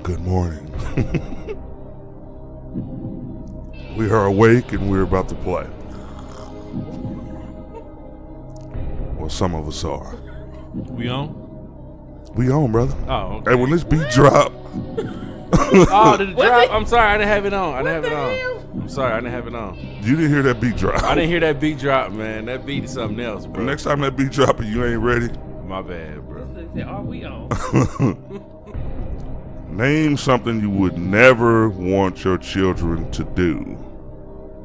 Good morning. We are awake and we're about to play. Well, some of us are. We on? We on, brother. Oh, okay. Hey, when this beat drop. Oh, did it drop? it? I'm sorry, I didn't have it on. What the hell? I'm sorry, I didn't have it on. You didn't hear that beat drop. I didn't hear that beat drop, man. That beat is something else, bro. Next time that beat drop and you ain't ready. My bad, bro. Are we on? Name something you would never want your children to do.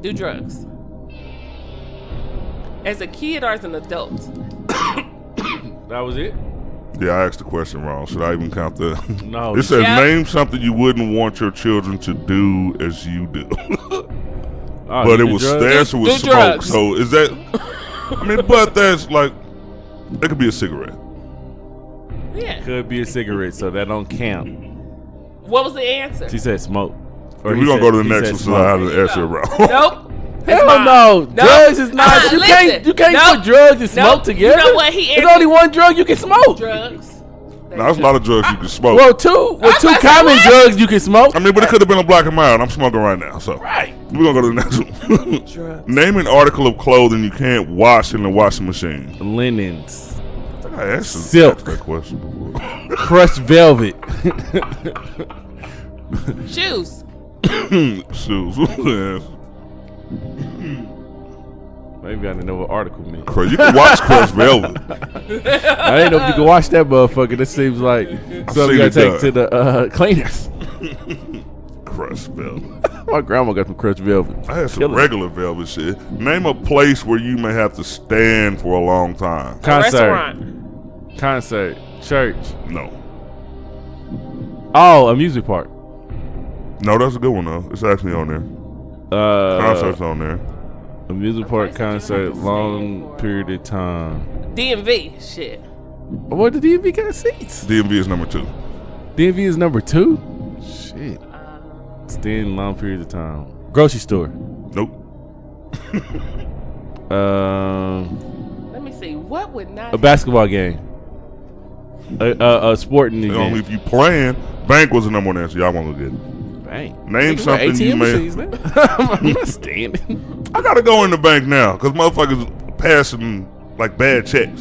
Do drugs. As a kid or as an adult? That was it? Yeah, I asked the question wrong. Should I even count the? No. It says Yeah. name something you wouldn't want your children to do as you do. Oh, But you it did was drugs? stash with Do smoke. drugs. So is that? I mean, but that's like it could be a cigarette. Yeah. Could be a cigarette, so that don't count. What was the answer? She said smoke. We're gonna go to the he next said one so I have smoke. to answer it wrong. Nope. Hell mine. no. Nope. Drugs is not. You can't Nope. put drugs and smoke Nope. together. You know what? He There's answered only one drug you can smoke. drugs. Now, there's a lot of drugs you can smoke. Well, two about to say common what? drugs you can smoke. I mean, but it could have been a black and mild. I'm smoking right now, so Right. we're gonna go to the next one. Drugs. Name an article of clothing you can't wash in the washing machine. Linens. I asked Silk. that question before. Crushed velvet. Shoes. Shoes. Maybe I didn't know what article meant. You can watch crushed velvet. I didn't know if you could wash that motherfucker. This seems like something seen you gotta it take done. to the cleaners. Crushed velvet. My grandma got some crushed velvet. I had some Killer. regular velvet shit. Name a place where you may have to stand for a long time. Concert. Restaurant. Concert. Church. No. Oh, amusement park. No, that's a good one though. It's actually on there. Concert's on there. Amusement park concert, long period of time. DMV. Shit. What did DMV got seats? DMV is number 2. DMV is number 2? Shit. Staying long period of time. Grocery store. Nope. Let me see. What would not A basketball game. A sporting event. If you playing, bank was the number 1 answer. Y'all want to get it. Bang. Name Nigga, something ATM you may. machines, man. I'm not standing. I gotta go in the bank now because motherfuckers passing like bad checks.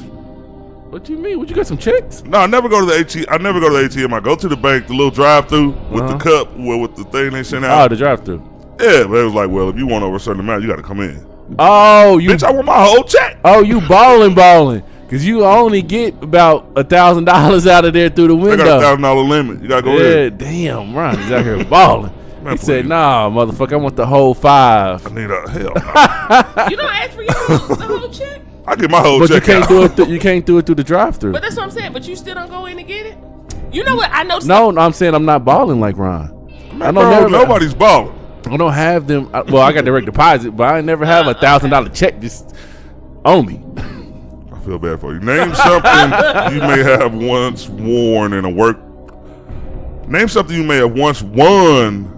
What you mean? What, you got some checks? No, I never go to the ATM. I never go to the ATM. I go to the bank, the little drive-through with the cup, with the thing they sent Oh, out. the drive-through. Yeah, but it was like, well, if you want over a certain amount, you got to come in. Oh, you. Bitch, I want my whole check. Oh, you balling. Cause you only get about $1,000 out of there through the They window. got a $1,000 limit. You gotta go Yeah, in. damn, Ron is out here balling. Man, He said, please. "Nah, motherfucker, I want the whole 5." I need a hell. Nah. You don't ask for the whole check? I get my whole But you check can't out. do it. You can't do it through the drive-through. But that's what I'm saying. But you still don't go in and get it? You know what? I know. No, I'm saying I'm not balling like Ron. I don't Bro, never, nobody's balling. I don't have them. Well, I got direct deposit, but I never have $1,000 check just on me. I feel bad for you. Name something you may have once worn in a work. Name something you may have once won.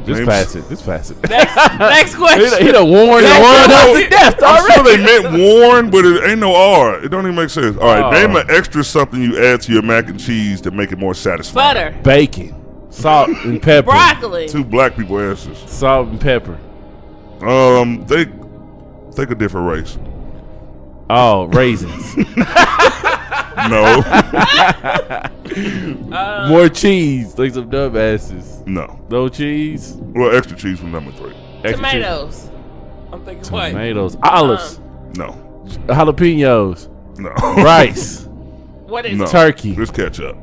Just Names- pass it. Just pass it. Next question. He done warned us to death I'm sure already. they meant worn, but it ain't no R. It don't even make sense. All right, Oh. name an extra something you add to your mac and cheese to make it more satisfying. Butter. Bacon, salt and pepper. Broccoli. 2 black people answers. Salt and pepper. Think a different race. Oh, raisins. No, More cheese. Like some dumbasses. no. No cheese. Well, extra cheese from number 3. Extra Tomatoes. I'm thinking cheese. what? Tomatoes. Olives. No, Jalapenos. no. Rice. What is No. it? Turkey. It's ketchup.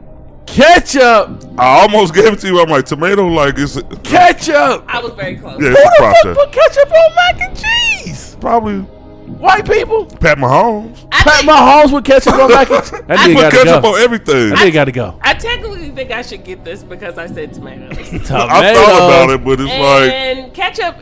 Ketchup. I almost gave it to you. I'm like, tomato, like, it's. Ketchup. I was very close. Yeah, Who it's a the fuck process. put ketchup on mac and cheese? Probably White people. Pat Mahomes. Pat Mahomes with ketchup on mac and cheese. That He nigga put gotta ketchup go. on everything. That nigga gotta go. I technically think I should get this because I said tomatoes. I thought about it, but it's like, And ketchup,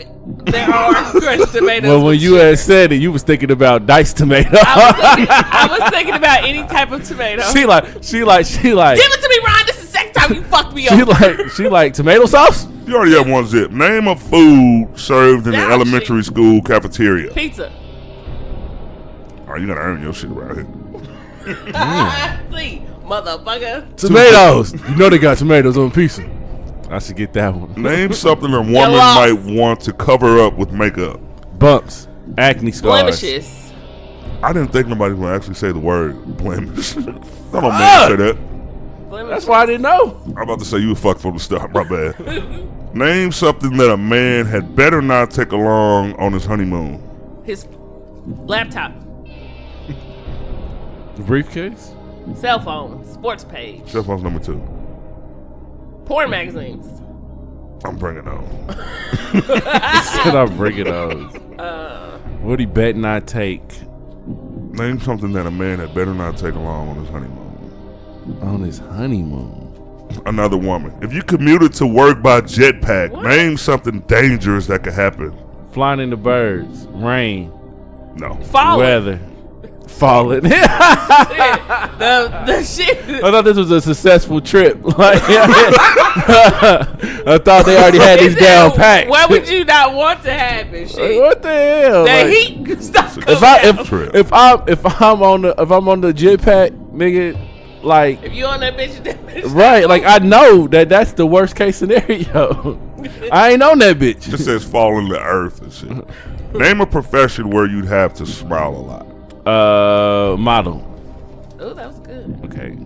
there are crushed tomatoes. Well, when with you sugar. had said it, you was thinking about diced tomato. I was thinking about any type of tomato. she like. Give it to me, Ron. This is the second time you fucked me up. She like tomato sauce. you already have one zip. Name a food served in the Now elementary school cafeteria. Pizza. All right, you gotta earn your shit around here. See, motherfucker. Tomatoes. You know they got tomatoes on pizza. I should get that one. Name something a woman might want to cover up with makeup. Bumps. Acne scars. Blemishes. I didn't think nobody would actually say the word blemish. I don't mean to say that. Blemishes. That's why I didn't know. I'm about to say you were fucked from the start. My bad. Name something that a man had better not take along on his honeymoon. His laptop. Briefcase? Cell phone. Sports page. Cell phone's number 2. Porn magazines. I'm bringing on. Said I'm bringing those. What he bet not take Name something that a man had better not take along on his honeymoon. on his honeymoon? Another woman. If you commuted to work by jetpack, name something dangerous that could happen. Flying in the birds. Rain. No. Falling. Weather. Falling. the shit. I thought this was a successful trip. Like, I thought they already had these down packed. What would you not want to happen? Shit. What the hell? The Like, heat stuff. if I'm on the jetpack, nigga, like If you on that bitch, right, like I know that's the worst case scenario. I ain't on that bitch. It says falling to earth and shit. Name a profession where you'd have to smile a lot. Model. Oh, that was good. Okay.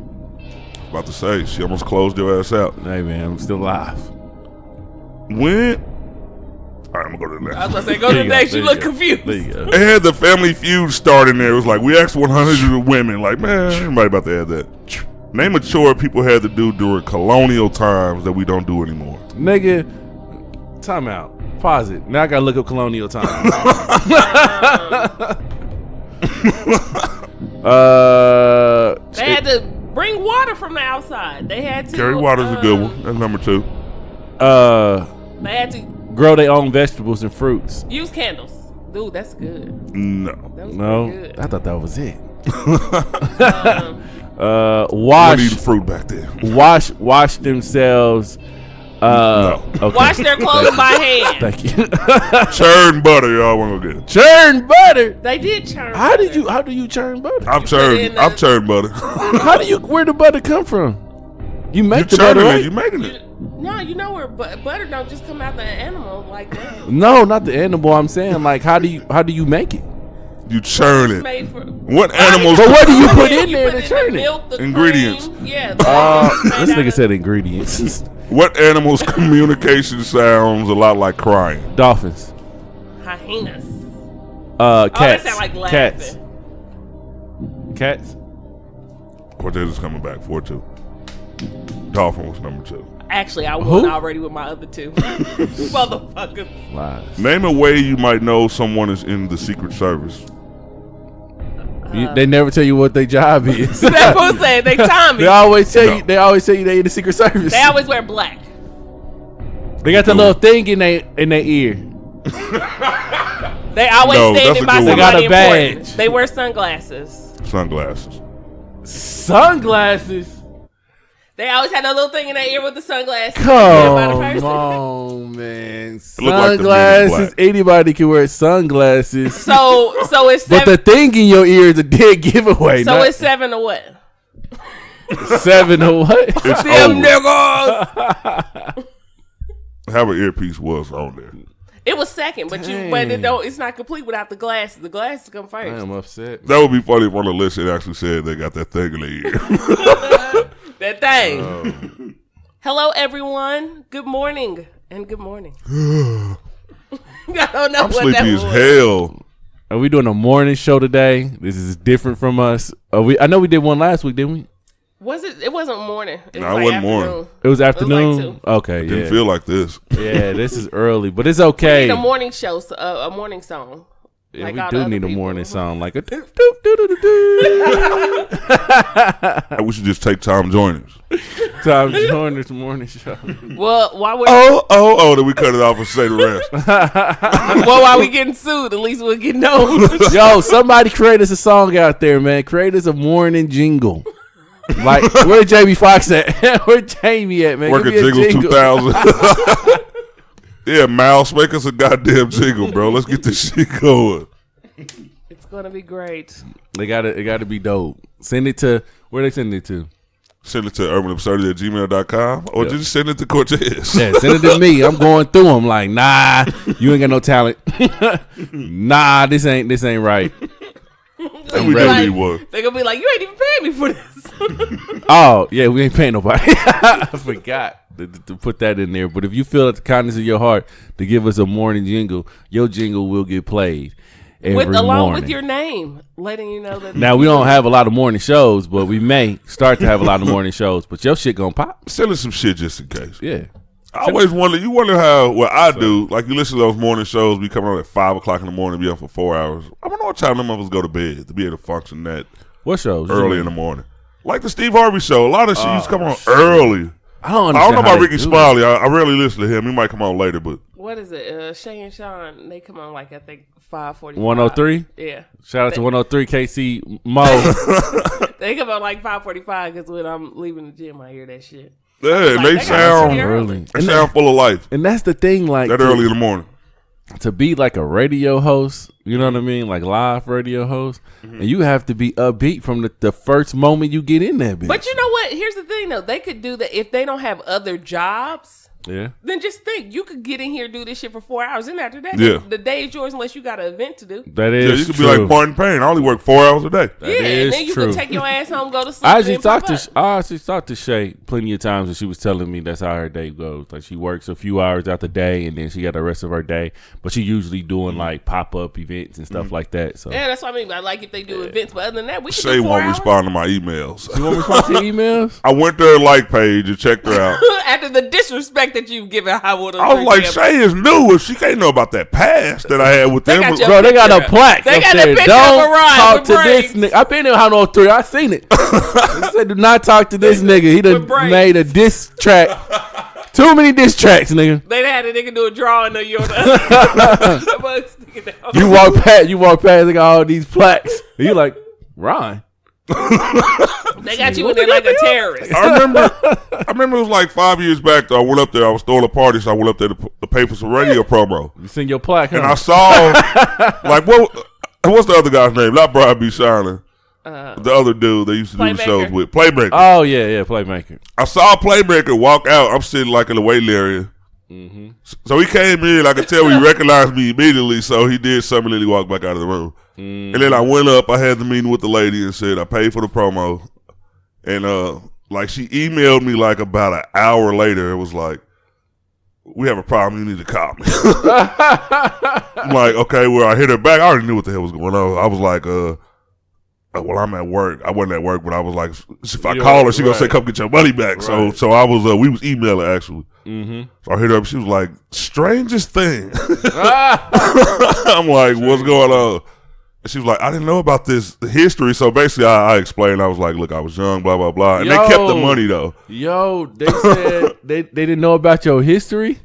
About to say, she almost closed your ass out. Hey man, I'm still alive. When? All right, I'm gonna go to the next. I was one. gonna say, go to the next. You look confused. There you go. They had the Family Feud start in there. It was like, we asked 100 women. Like, man, everybody about to add that. Name a chore people had to do during colonial times that we don't do anymore. Nigga, time out. Pause it. Now I gotta look up colonial time. They had to bring water from the outside. They had to Carry water's a good one. That's number 2. They had to grow their own vegetables and fruits. use candles. Dude, that's good. No. That was No, pretty good. I thought that was it. We Wash eating fruit back there. wash themselves. No. Okay. Wash their clothes by hand. Thank you. Churn butter, y'all want to go get it. Churn butter. They did churn. How do butter. you churn butter? I've churned butter. Where the butter come from? You You make the butter, churning right? it, you making it. No, you know where butter don't just come out the animal like that. No, not the animal. I'm saying, like, how do you make it? You churn It's it. made for. What animals? But what do you put You in there put to churn the it? milk, the Ingredients. cream. Yeah. This nigga said ingredients. What animals' communication sounds a lot like crying? Dolphins. Hyenas. Cats. Oh, they sound like laughing. Cats. Cortez is coming back 4-2. Dolphin was number 2. Actually, I won already with my other 2. Motherfucker. Lies. Name a way you might know someone is in the Secret Service. They never tell you what their job is. That fool said they Tommy. They always tell No. you. They always tell you they in the Secret Service. They always wear black. They got the little thing in their ear. They always No, standing that's a by good one. somebody They got a important. badge. They wear sunglasses. Sunglasses. Sunglasses. They always had that little thing in their ear with the sunglasses. Come Everybody person. on, man. look like the men in Sunglasses. black. Anybody can wear sunglasses. So it's But the 7. thing in your ear is a dead giveaway. So it's 7 to what? 7 or what? It's Them over. niggas. Have an earpiece was on there. It was second, but it's not complete without the glasses. The glasses come first. I am upset. That would be funny if on the list it actually said they got that thing in their ear. That thing. Hello, everyone. Good morning. And good morning. I don't know I'm what sleepy that as was. hell. Are we doing a morning show today? This is different from us. I know we did one last week, didn't we? Was it? It wasn't morning. It No, was it like wasn't morning. afternoon. It was afternoon. It was like 2. Okay, Didn't yeah. feel like this. Yeah, this is early, but it's We okay. need a morning show, a morning song. Yeah, like we all do the need other a morning people. song like a doop doop doo doo doo. We should just take time joining us. Time to join this morning show. Well, while we're Then we cut it off and say the rest. while we getting sued, at least we'll get known. Yo, somebody create us a song out there, man. Create us a morning jingle. Like, where Jamie Foxx at? Where Jamie at, man? Work at Give me a Jingles 2000. Yeah, Mouse, make us a goddamn jingle, bro. Let's get this shit going. It's gonna be great. It gotta be dope. Send it to where they send it to. Send it to urbanabsurdity@gmail.com or just send it to Cortez. Yeah, send it to me. I'm going through them like, nah, you ain't got no talent. Nah, this ain't right. We do need one. They're gonna be like, you ain't even paying me for this. Oh, yeah, we ain't paying nobody. I forgot to put that in there. But if you feel at the kindness of your heart to give us a morning jingle, your jingle will get played every Along morning. with your name, letting you know that. Now, we don't have a lot of morning shows, but we may start to have a lot of morning shows. But your shit gonna pop. Send us some shit just in case. Yeah. I always wonder how what I do, like you listen to those morning shows, we come on at 5 o'clock in the morning, be up for 4 hours. I don't know what time them of us go to bed to be able to function that What shows? early in the morning. Like the Steve Harvey show. A lot of shit used to come on early. I don't know about Ricky it. Smiley. I rarely listen to him. He might come on later, but What is it? Shay and Sean, they come on like, I think, 5:45. 103? Yeah. Shout out to 103 KC Mo. They come on like 5:45 because when I'm leaving the gym, I hear that shit. yeah, Like, they they got sound shit early. they sound full of life. And that's the thing, like That early in the morning. to be like a radio host, you know what I mean? Like live radio host. And you have to be upbeat from the first moment you get in there, bitch. But you know what? Here's the thing, though. They could do that if they don't have other jobs. Yeah. Then just think, you could get in here and do this shit for 4 hours, and after that, Yeah. the day is yours unless you got an event to do. That Yeah, is you could true. be like Martin Payne. I only work 4 hours a day. That yeah, and is then you true. can take your ass home, go to sleep. I and actually then pop talked to Shay plenty of times, and she was telling me that's how her day goes. Like she works a few hours out the day, and then she got the rest of her day. But she usually doing like pop up events and stuff like that. So Yeah, that's what I mean. I like if they do events, but other than that, we can Shay do 4 won't hours. respond to my emails. you want me to respond to your emails? I went to her like page and checked her out. After the disrespect that you've given Howard, I was like, Shay is new. If she can't know about that past that I had with They them. got your Bro, they got a picture. plaque They up got a there. picture Don't of a ride talk with to this braids. nigga. I been in Hot 03. I seen it. They said, do not talk to this nigga. He done With braids. made a diss track. Too many diss tracks, nigga. They had a nigga do a drawing of you on the You walk past, they got all these plaques. And you like, Ron. They got you in there like a terrorist. I remember it was like 5 years back though. I went up there. I was throwing a party, so I went up there to pay for some radio promo. You seen your plaque, huh? And I saw, like, what's the other guy's name? Not Brian B. Shining. The other dude they used to do the Playmaker. shows with. Playmaker. Oh, yeah, Playmaker. I saw Playmaker walk out. I'm sitting like in the waiting area. Mm-hmm. So he came in. I could tell he recognized me immediately. So he did something and then he walked back out of the room. And then I went up. I had the meeting with the lady and said I paid for the promo. And like she emailed me like about an hour later. It was like, we have a problem. You need to call me. I'm like, okay. Well, I hit her back. I already knew what the hell was going on. I was like, well, I'm at work. I wasn't at work, but I was like, if I call her, she gonna say, "Come get your money back." Right. So I was, we was emailing actually. Mm-hmm. So I hit her up. She was like, "Strangest thing." I'm like, "What's going on?" And she was like, "I didn't know about this history." So basically, I explained. I was like, "Look, I was young, blah blah blah," and they kept the money though. Yo, they said they didn't know about your history.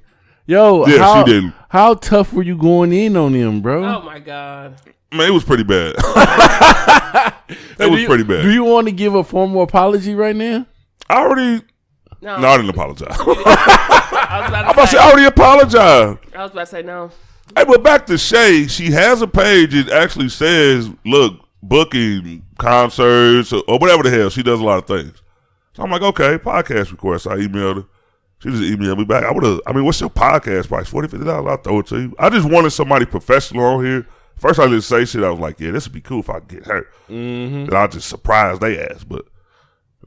Yo, Yeah, she didn't. How tough were you going in on them, bro? Oh my god. Man, it was pretty bad. It was pretty bad. Do you want to give a formal apology right now? I already. No, No, I didn't apologize. I was I'm about to say, say, I already apologized. I was about to say no. Hey, but back to Shay, she has a page. It actually says, look, booking concerts or whatever the hell. She does a lot of things. So I'm like, okay, podcast request. I emailed her. She just emailed me back. What's your podcast price? $40, $50? I'll throw it to you. I just wanted somebody professional on here. First, I didn't say shit. I was like, yeah, this would be cool if I could get her. Mm-hmm. And I just surprised they ass, but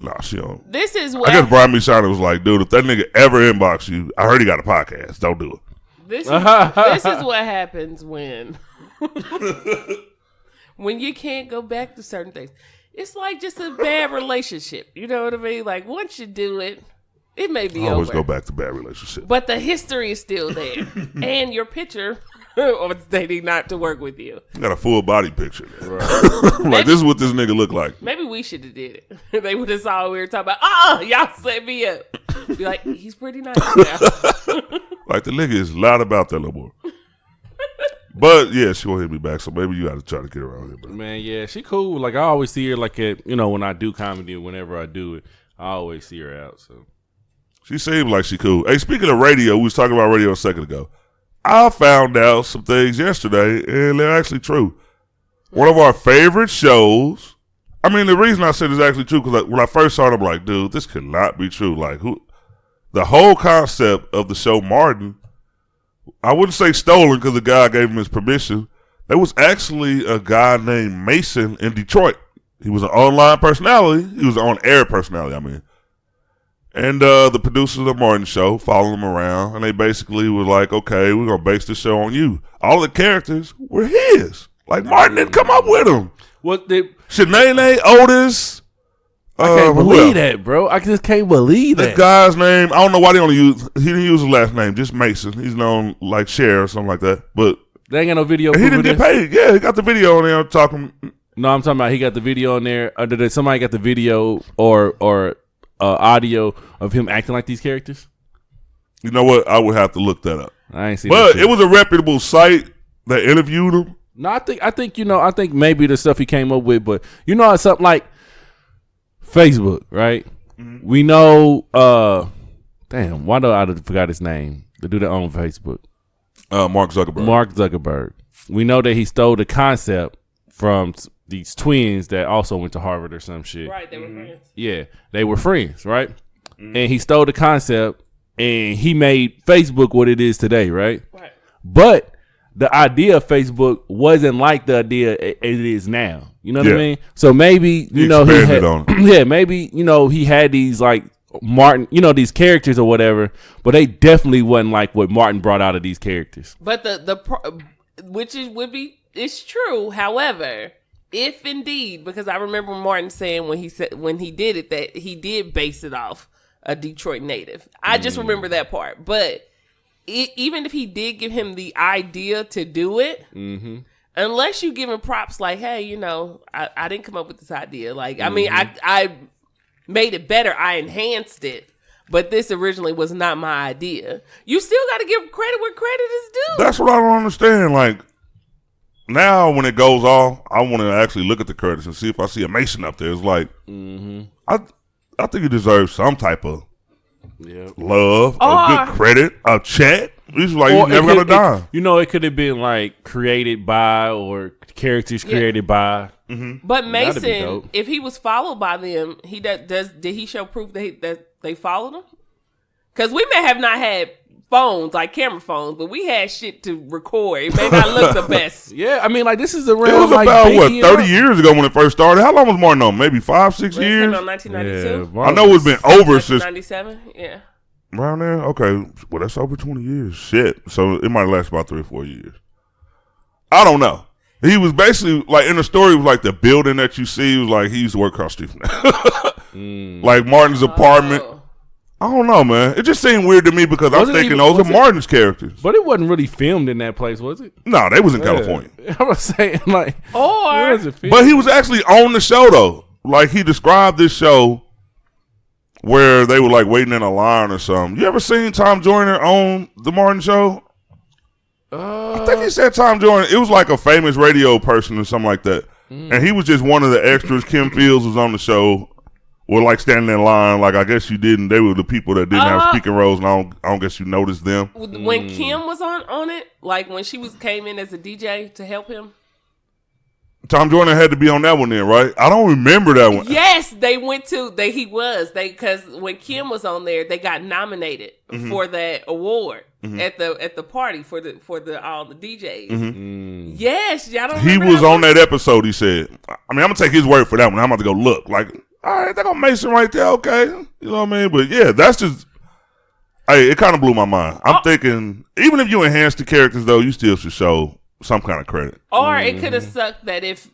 nah, she don't. This is what I guess Brian B. Shiner was like, dude, if that nigga ever inbox you, I heard he got a podcast. Don't do it. this is what happens when when you can't go back to certain things. It's like just a bad relationship. You know what I mean? Like once you do it, it may be I always over. go back to bad relationships. But the history is still there. And your picture of stating not to work with you. You got a full body picture there. Right. Like, this is what this nigga look like. Maybe we should have did it. They would have saw we were talking about, y'all set me up. Be like, he's pretty nice now. Like, the nigga is loud about that no more. But, yeah, she won't hit me back, so maybe you got to try to get around here, bro. Man, yeah, she cool. Like, I always see her, like, at, when I do comedy or whenever I do it, I always see her out, so. She seems like she cool. Hey, speaking of radio, we was talking about radio a second ago. I found out some things yesterday, and they're actually true. One of our favorite shows I mean, the reason I said it's actually true because when I first saw it, I'm like, dude, this could not be true. Like, who? The whole concept of the show Martin, I wouldn't say stolen because the guy gave him his permission. There was actually a guy named Mason in Detroit. He was an online personality. He was an on-air personality, I mean. And the producers of the Martin show followed him around, and they basically was like, okay, we're going to base the show on you. All the characters were his. Like, Martin didn't come up with them. What the Shanae, Otis. I can't believe that, bro. I just can't believe that. The guy's name, I don't know why they only use, he didn't use his last name, just Mason. He's known like Cher or something like that. But they ain't got no video. He didn't get paid. Yeah, he got the video on there talking. No, I'm talking about he got the video on there. Or did somebody got the video or audio of him acting like these characters? You know what? I would have to look that up. I ain't seen but it was a reputable site that interviewed him. No, I think maybe the stuff he came up with, but it's something like Facebook, right? Mm-hmm. We know damn, why do I forgot his name? The dude that owned Facebook. Mark Zuckerberg. We know that he stole the concept from these twins that also went to Harvard or some shit. Right, they were friends. Yeah, they were friends, right? Mm-hmm. And he stole the concept and he made Facebook what it is today, right? Right. But the idea of Facebook wasn't like the idea it is now. You know what I mean? So maybe, he had, yeah, maybe, he had these like Martin, these characters or whatever, but they definitely wasn't like what Martin brought out of these characters. But it's true. However, if indeed, because I remember Martin saying when he did it that he did base it off a Detroit native. I just remember that part. But even if he did give him the idea to do it, unless you give him props like, hey, I didn't come up with this idea. Like, I mean, I made it better. I enhanced it. But this originally was not my idea. You still got to give credit where credit is due. That's what I don't understand. Like, now when it goes off, I want to actually look at the credits and see if I see a Mason up there. It's like, I think he deserves some type of love, a good credit, a chat. He's like, he's never gonna die. It could have been like created by or characters created by. Mm-hmm. But Mason, if he was followed by them, did he show proof that they followed him? Because we may have not had phones, like camera phones, but we had shit to record. It may not look the best. Yeah, I mean, like, this is around. It was about, 30 years ago when it first started? How long was Martin on? Maybe 5-6 years? It came out 1992. I know it's been over since 1997. Yeah. Around there? Okay. Well, that's over 20 years. Shit. So it might last about 3 or 4 years. I don't know. He was basically, like, in the story, it was like the building that you see, was like, he used to work across the street from that. Like Martin's apartment. I don't know, man. It just seemed weird to me because I'm thinking those are Martin's characters. But it wasn't really filmed in that place, was it? No, they was in California. I was saying, like, but he was actually on the show, though. Like, he described this show where they were, like, waiting in a line or something. You ever seen Tom Joyner on the Martin show? I think he said Tom Joyner. It was like a famous radio person or something like that. And he was just one of the extras. Kim Fields was on the show. Or like standing in line, like I guess you didn't. They were the people that didn't have speaking roles, and I don't guess you noticed them. When Kim was on it, like when she came in as a DJ to help him. Tom Joyner had to be on that one then, right? I don't remember that one. Yes, they went to because when Kim was on there, they got nominated for that award at the party for all the DJs. Yes, y'all don't. He was on that episode. He said, I mean, I'm gonna take his word for that one. I'm about to go look like. All right, they got Mason right there. Okay, you know what I mean. But yeah, that's just. Hey, it kind of blew my mind. I'm thinking, even if you enhance the characters, though, you still should show some kind of credit. Or it could have sucked that if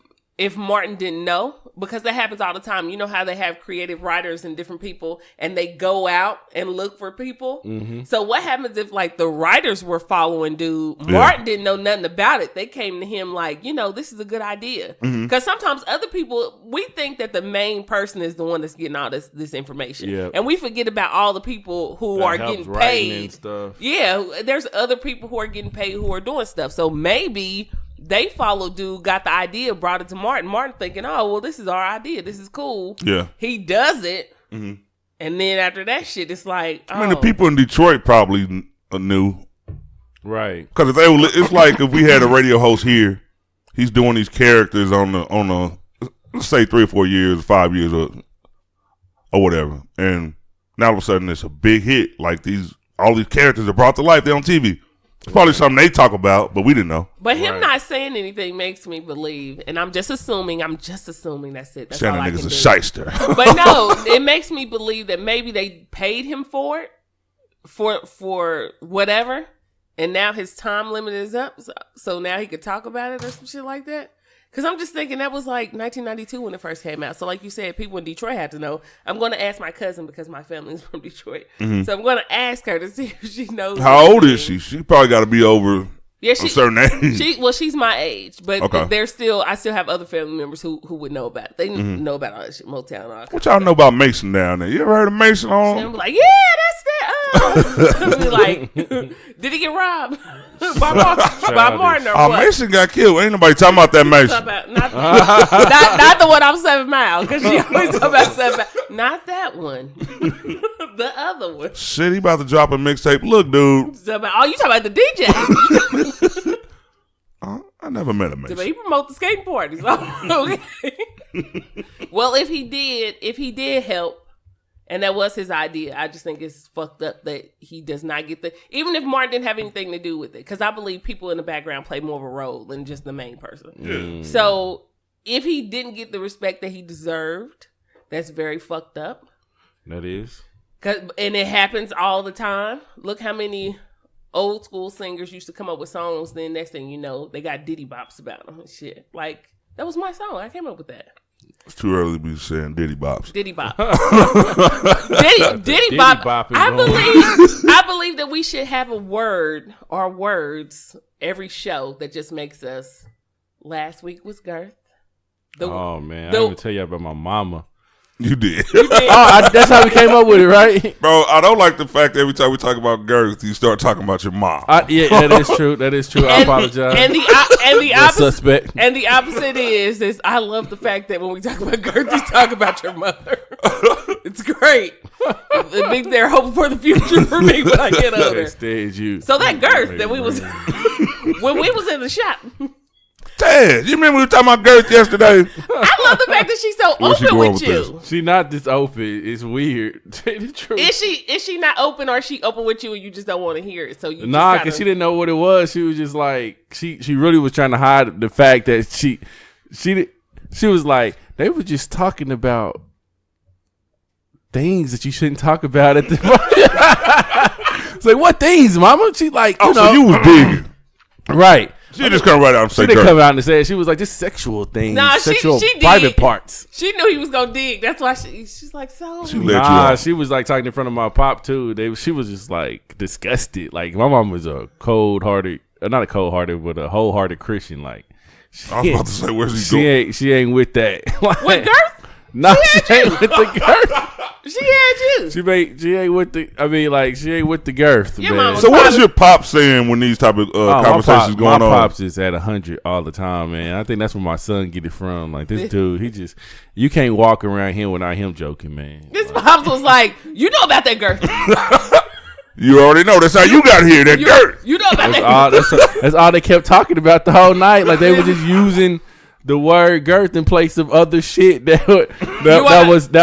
Martin didn't know, because that happens all the time. You know how they have creative writers and different people, and they go out and look for people. So what happens if like the writers were following dude? Martin didn't know nothing about it. They came to him like, this is a good idea. Because sometimes other people, we think that the main person is the one that's getting all this information, and we forget about all the people who are getting paid and stuff. Yeah, there's other people who are getting paid who are doing stuff. So maybe they followed dude, got the idea, brought it to Martin. Martin thinking, oh, well, this is our idea. This is cool. Yeah. He does it. And then after that shit, it's like, I mean, the people in Detroit probably knew. Right. Because it's like if we had a radio host here, he's doing these characters on let's say 3 or 4 years, 5 years, or whatever, and now all of a sudden it's a big hit. Like all these characters are brought to life. They're on TV. It's probably something they talk about, but we didn't know. But him not saying anything makes me believe, and I'm just assuming that's it. That's saying all that I nigga's can a do. shyster. But no, it makes me believe that maybe they paid him for it, for whatever, and now his time limit is up, so now he could talk about it or some shit like that. Because I'm just thinking that was like 1992 when it first came out. So like you said, people in Detroit had to know. I'm going to ask my cousin because my family's from Detroit. Mm-hmm. So I'm going to ask her to see if she knows. How old is she? She probably got to be over a certain age. She's my age. But I still have other family members who would know about it. They know about all that shit, Motown and all that. What y'all know about Mason down there? You ever heard of Mason on? She'll be like, yeah, that's that. Be like, did he get robbed by Martin or what? Mason got killed. Ain't nobody talking about that Mason. Not the one on 7 Mile, because she always talk about 7 Mile. Not that one. The other one. Shit, he about to drop a mixtape. Look, dude. You talking about the DJ. I never met a Mason. He promote the skating parties. Okay. Well, if he did help, and that was his idea, I just think it's fucked up that he does not get even if Martin didn't have anything to do with it, because I believe people in the background play more of a role than just the main person. Yeah. So if he didn't get the respect that he deserved, that's very fucked up. That is. And it happens all the time. Look how many old school singers used to come up with songs, then next thing you know, they got Diddy bops about them and shit. Like, that was my song. I came up with that. It's too early to be saying Diddy bops. Diddy bop. Diddy bop. I believe that we should have a word or words every show that just makes us. Last week was Girth. Oh man, I didn't even tell you about my mama. You did. That's how we came up with it, right? Bro, I don't like the fact that every time we talk about Girth, you start talking about your mom. Yeah, that is true. That is true. I apologize. And the opposite, suspect. And the opposite is I love the fact that when we talk about Girth, you talk about your mother. It's great. It means they're hoping for the future for me when I get older. So that Girth that we was when we was in the shop. Dad, you remember we were talking about Girth yesterday? I love the fact that she's so open with you. She not this open. It's weird. Tell the truth. Is she not open, or is she open with you and you just don't want to hear it? So you because she didn't know what it was. She was just like she really was trying to hide the fact that she was like, they were just talking about things that you shouldn't talk about at the It's like, what things, mama? She like, so you was big. Right. She just come right out and say She didn't come out and say it. She was like, just sexual things. Sexual she private parts. She knew he was going to dig. That's why she's like, so. She let you out. She was like talking in front of my pop too. She was just like disgusted. Like, my mom was a cold-hearted, not a cold-hearted, but a wholehearted Christian. Like, I was about to say, where's he going? She ain't with that. Like, with Girth? No, she ain't with the Girth. She had you. She ain't with the. I mean, like, she ain't with the Girth. Man. So what is your pop saying when these type of conversations going on? My pops is at 100 all the time, man. I think that's where my son get it from. Like, this dude, you can't walk around here without him joking, man. This pops was like, you know about that Girth. You already know. That's how you got here. That Girth. You know about that. That's all they kept talking about the whole night. Like, they were just using the word Girth in place of other shit that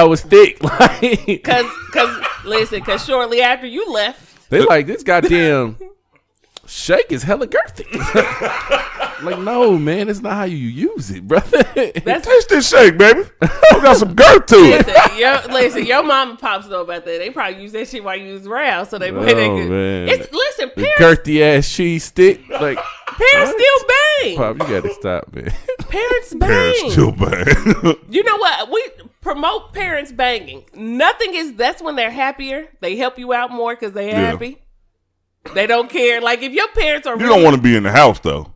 was thick. Like, cause shortly after you left, they like, this goddamn shake is hella girthy. Like, no, man, that's not how you use it, brother. Taste this shake, baby. We got some girth to it. Listen, your mom and pops know about that. They probably use that shit while you was around, so they could. Parents, the girthy ass cheese stick, like. Parents still bang. Pop, you gotta stop, man. Parents bang. Parents still bang. You know what? We promote parents banging. That's when they're happier. They help you out more because they're happy. They don't care. Like, if your parents are You don't want to be in the house, though.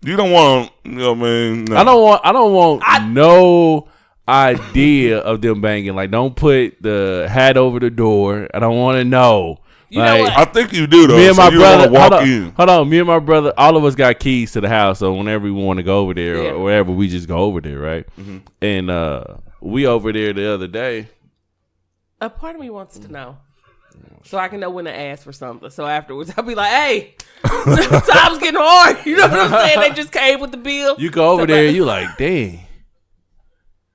You don't want, you know what I mean? No. I don't want no idea of them banging. Like, don't put the hat over the door. I don't want to know. You know what? I think you do, though. Me and my brother, hold on. Me and my brother, all of us got keys to the house. So whenever we want to go over there or wherever, we just go over there, right? Mm-hmm. And we over there the other day. A part of me wants to know, so I can know when to ask for something. So afterwards, I'll be like, "Hey, time's getting hard." You know what I'm saying? They just came with the bill. You go over there, you like, dang.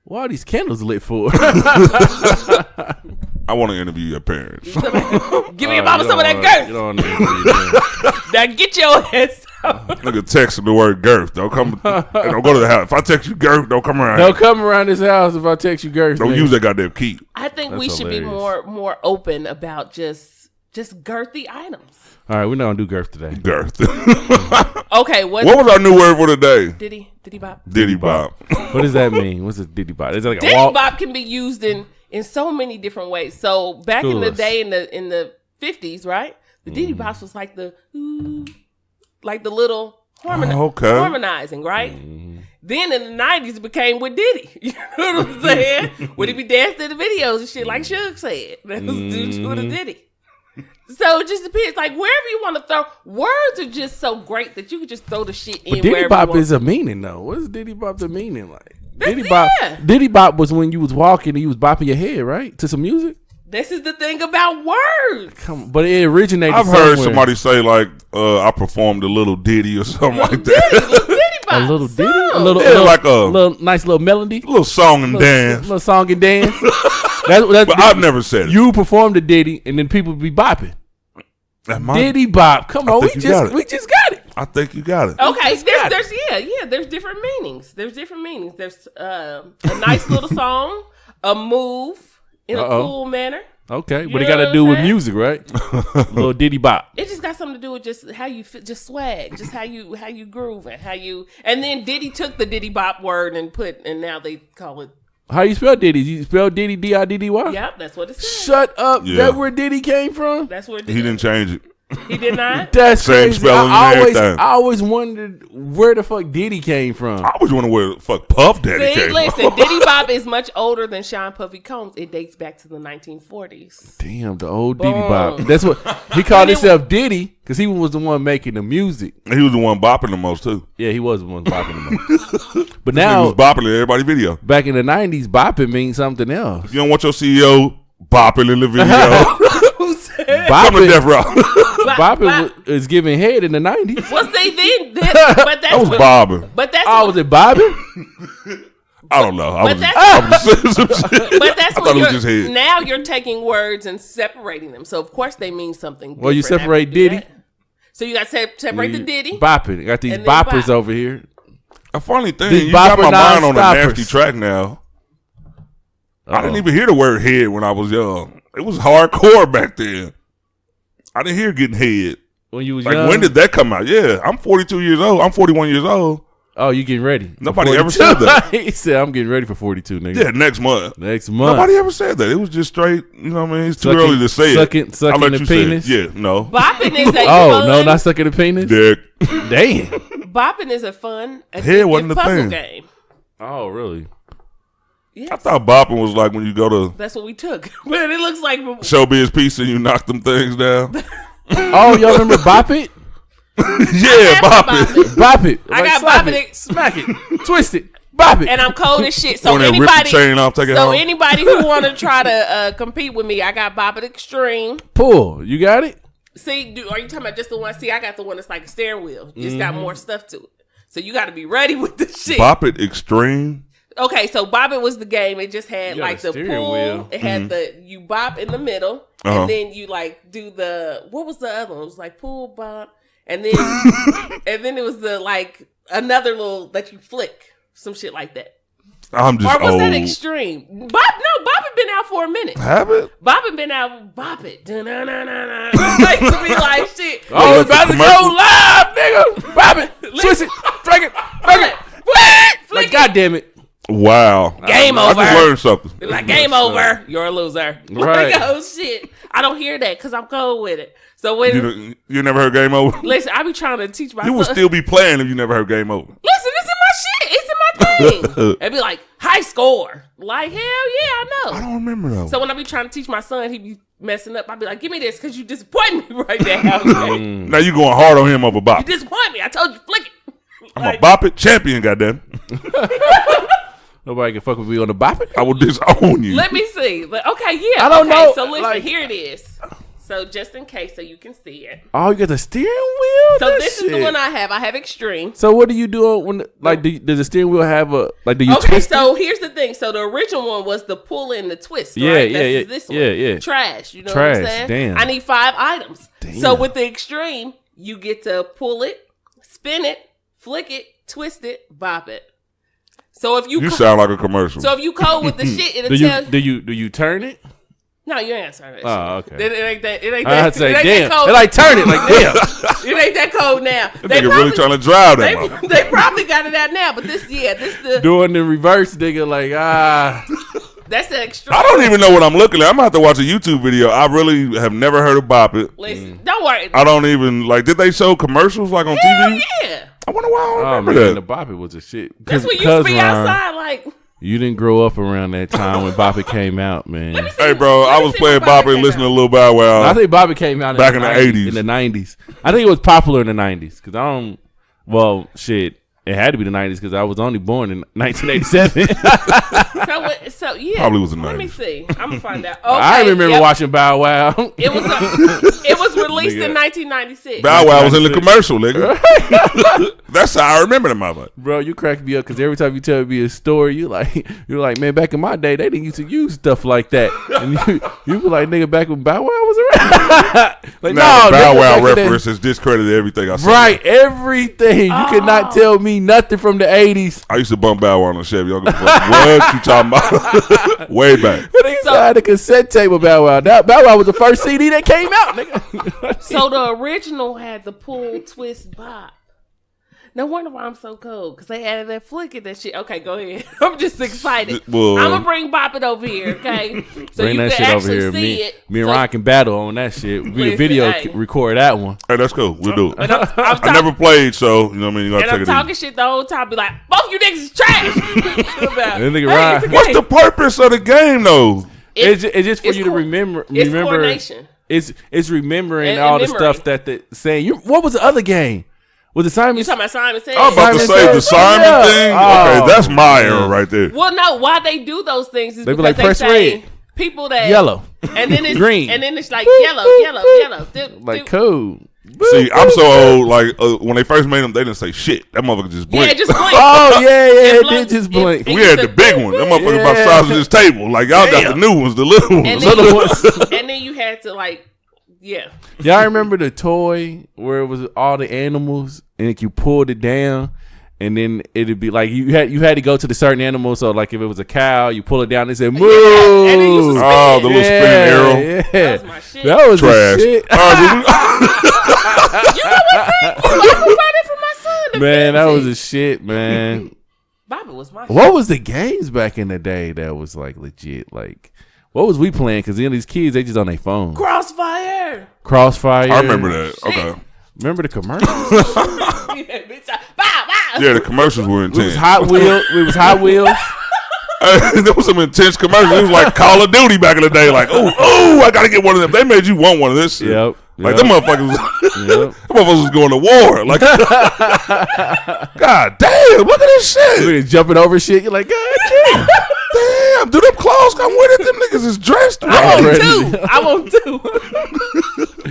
What are these candles lit for? I want to interview your parents. Give me your mama some of that girth. Now get your ass out. Nigga texting the word girth. Don't come. Don't go to the house. If I text you girth, don't come around. Don't come around this house if I text you girth. Don't use that goddamn key. I think we should be more open about just girthy items. All right, we're not gonna do girth today. Girth. Okay, what was our new word for today? Diddy bop. Diddy bop. What does that mean? What's a diddy bop? Is it like Diddy a bop can be used in so many different ways. So back in the day, in the 50s, right? The Diddy bops was like the little harmonizing, right? Then in the 90s, it became with Diddy. You know what I'm saying? Would he be dancing in the videos and shit like Suge said? That was due to the Diddy. So it just depends. Like wherever you want to throw, words are just so great that you can just throw the shit in. But Diddy bop is a meaning though. What is Diddy bop the meaning like? Diddy bop was when you was walking and you was bopping your head, right, to some music. This is the thing about words. But it originated. I've heard somebody say like, I performed a little ditty or something like that. A little ditty, like a little nice little melody, little song and dance, little song and dance. But I've never said it. You performed a ditty and then people be bopping. Diddy bop. Come on, we just got it. I think you got it. Okay, there's different meanings. There's a nice little song, a move in a cool manner. Okay, but it got to do with music, right? Little Diddy bop. It just got something to do with just how you fit, just swag, just how you groove and and then Diddy took the Diddy bop word and now they call it. How you spell Diddy? You spell Diddy D-I-D-D-Y? Yep, that's what it says. Shut up. Yeah. That's where Diddy came from? That's where He didn't change it. He did not? That's same crazy. spelling and everything. I always wondered where the fuck Diddy came from. I always wondered where the fuck Puff Daddy came from. Diddy Bop is much older than Sean Puffy Combs. It dates back to the 1940s. Damn, the old Diddy Bop. That's what he called himself Diddy because he was the one making the music. He was the one bopping the most too. Yeah, he was the one bopping the most. But now he was bopping in everybody's video. Back in the 90s, bopping means something else. If you don't want your CEO bopping in the video. Bopping, Death Row. Bopping is giving head in the 90s. Well, see, then, but I was bobbing. But that's was it bobbing? I don't know. But that's when now you're taking words and separating them. So of course they mean something. Well, you separate Diddy. So you got to separate the Diddy. Bopping. Got these boppers over here. A funny thing, you got my mind on a nasty track now. I didn't even hear the word head when I was young. It was hardcore back then. I didn't hear getting head. When you was young? When did that come out? Yeah, I'm 42 years old. I'm 41 years old. Oh, you getting ready? Nobody ever said that. He said, I'm getting ready for 42, nigga. Yeah, next month. Next month. Nobody ever said that. It was just straight, you know what I mean? It's too early to say it. Sucking the penis? Yeah, no. Bopping is a fun. No, not sucking the penis? Dick. Damn. Bopping is a fun wasn't puzzle game. Oh, really? Yes. I thought bopping was like when you go to... That's what we took. But it looks like... Showbiz Pizza and you knock them things down. Oh, y'all remember Bop It? Yeah, Bop It. Bop It. I got Bop It. Smack it. Twist it. Bop it. And I'm cold as shit. So anybody who want to try to compete with me, I got Bop It Extreme. Pull. You got it? See, are you talking about just the one? See, I got the one that's like a steering wheel. It's got more stuff to it. So you got to be ready with the shit. Bop It Extreme? Okay, so Bop It was the game. It just had like the pool. Wheel. It had you bop in the middle, and then you like do the what was the other one? It was like pool bop, and then and then it was the like another little that you flick, some shit like that. I'm just or was old. that extreme? Bop It been out for a minute. Have it? Bop It been out. Bop It. Like to be like shit. Oh, it's about to go live, nigga. Bop it. Twist it. Drag it. Drag it. Like, goddamn it. Wow. Game over. I just learned something. They're like, game over. You're a loser. Right. Like, oh, shit. I don't hear that because I'm cold with it. So when... You never heard game over? Listen, I be trying to teach my You would still be playing if you never heard game over. Listen, this is my shit. It's in my thing. It'd be like, high score. Like, hell yeah, I know. I don't remember though. So when I be trying to teach my son, he be messing up. I be like, give me this because you disappoint me right now. Now you going hard on him over Bop. You disappoint me. I told you, flick it. I'm a Bop It champion, goddamn. Nobody can fuck with me on the Bop It. I will disown you. Let me see. Okay, yeah. I don't know. So listen, here it is. So just in case, so you can see it. Oh, you got the steering wheel. So this is the one I have. I have Extreme. So what do you do when like does the steering wheel have a like? Do you twist so it? here's the thing. So the original one was the pull and the twist. Yeah, right? yeah, This one. yeah. Trash. You know Trash, what I'm saying? damn. I need 5 items. Damn. So with the Extreme, you get to pull it, spin it, flick it, twist it, bop it. So if you sound like a commercial. So if you code with the shit, it'll tell you. Do you turn it? No, you ain't turn it. Oh, okay. It ain't that. It ain't I that. had to say, it ain't damn. that code. They like turn it, like damn. It ain't that code now. That nigga really trying to drive that motherfucker. They probably got it out now, but this the Doing the reverse, nigga, like That's the extreme. I don't even know what I'm looking at. I'm gonna have to watch a YouTube video. I really have never heard of Bop It. Listen, don't worry. I don't even like. Did they show commercials like on TV? Yeah. I wonder why I don't remember man, that. the Bop It was a shit. That's what used to be outside. Like you didn't grow up around that time when Bop It came out, man. Hey, bro, I was playing Bop It, listening to Lil Bow Wow. I think Bop It came out back in the 80s. In the 90s, I think it was popular in the 90s because I don't. Well, shit. It had to be the 90s because I was only born in 1987. so yeah. Probably was the 90s. Let me see. I'm gonna find out. Okay, I remember watching Bow Wow. It was released in 1996. Bow Wow was in the commercial, nigga. That's how I remember the mother. Bro, you crack me up because every time you tell me a story, you're like, man, back in my day, they didn't used to use stuff like that. And you be like, nigga, back when Bow Wow was around. Like, now, no, the Bow nigga, Wow reference has discredited everything I said. Right, everything. You cannot tell me nothing from the 80s. I used to bump Bow Wow on the Chevy. Y'all what you talking about? Way back. So I had a cassette tape of Bow Wow. Bow Wow was the first CD that came out, nigga. So the original had the pull, twist, bop. No wonder why I'm so cold, because they added that flick in that shit. Okay, go ahead. I'm just excited. Well, I'm going to bring Bop It over here, okay? So bring you that can shit over actually here. see Me and Ron can battle on that shit. We Listen, video hey. record that one. Hey, that's cool. We'll do it. And I never played, so, you know what I mean? You gotta and take I'm it talking easy. shit the whole time. Be like, both you niggas is trash. That nigga Hey, Ron. it's a What's game. the purpose of the game, though? It's just for you to co- remember. It's coordination. It's remembering And all the memory. stuff that the saying. What was the other game? Was it Simon? You talking about Simon Says? I was about to Simon say the Says? Simon Yeah. thing. Oh, Okay, that's my era right there. Well, no, why they do those things is They be because like, press say red. people that Yellow. and then it's Green. and then it's like yellow. Like cool. See, I'm so old. Like when they first made them, they didn't say shit. That motherfucker just Yeah, blinked. just blink. Oh yeah, it blink. did just blink. It- We had the big one. That motherfucker Yeah. about the size of this table. Like y'all got the new ones, the little and ones. then, Little ones. and then you had to like, yeah. Y'all remember the toy where it was all the animals and you pulled it down and then it'd be like you had to go to the certain animal. So like if it was a cow, you pull it down and it said moo. Yeah, and then you spin Oh, the little spinning arrow. Yeah. That was my shit. That was Trash. the shit. You know what? I'm gonna find it for my son. The Man, that was fancy. a shit, man. Bobby was my shit. What was the games back in the day that was like legit? Like, what was we playing? Because these kids, they just on their phone. Crossfire. Crossfire. I remember that. Okay. Remember the commercials? Yeah, bitch. Bow. Yeah, the commercials were It was intense. Hot Wheels. It was Hot Wheels. There was some intense commercials. It was like Call of Duty back in the day. Like, oh, I gotta get one of them. They made you want one of this shit. Yep. Like them motherfuckers, Yep. them motherfuckers was going to war. Like, God damn, look at this shit. Look at jumping over shit. You're like, God damn. Damn, do them clothes come with it? Them niggas is dressed I right. want Already. two. I want two.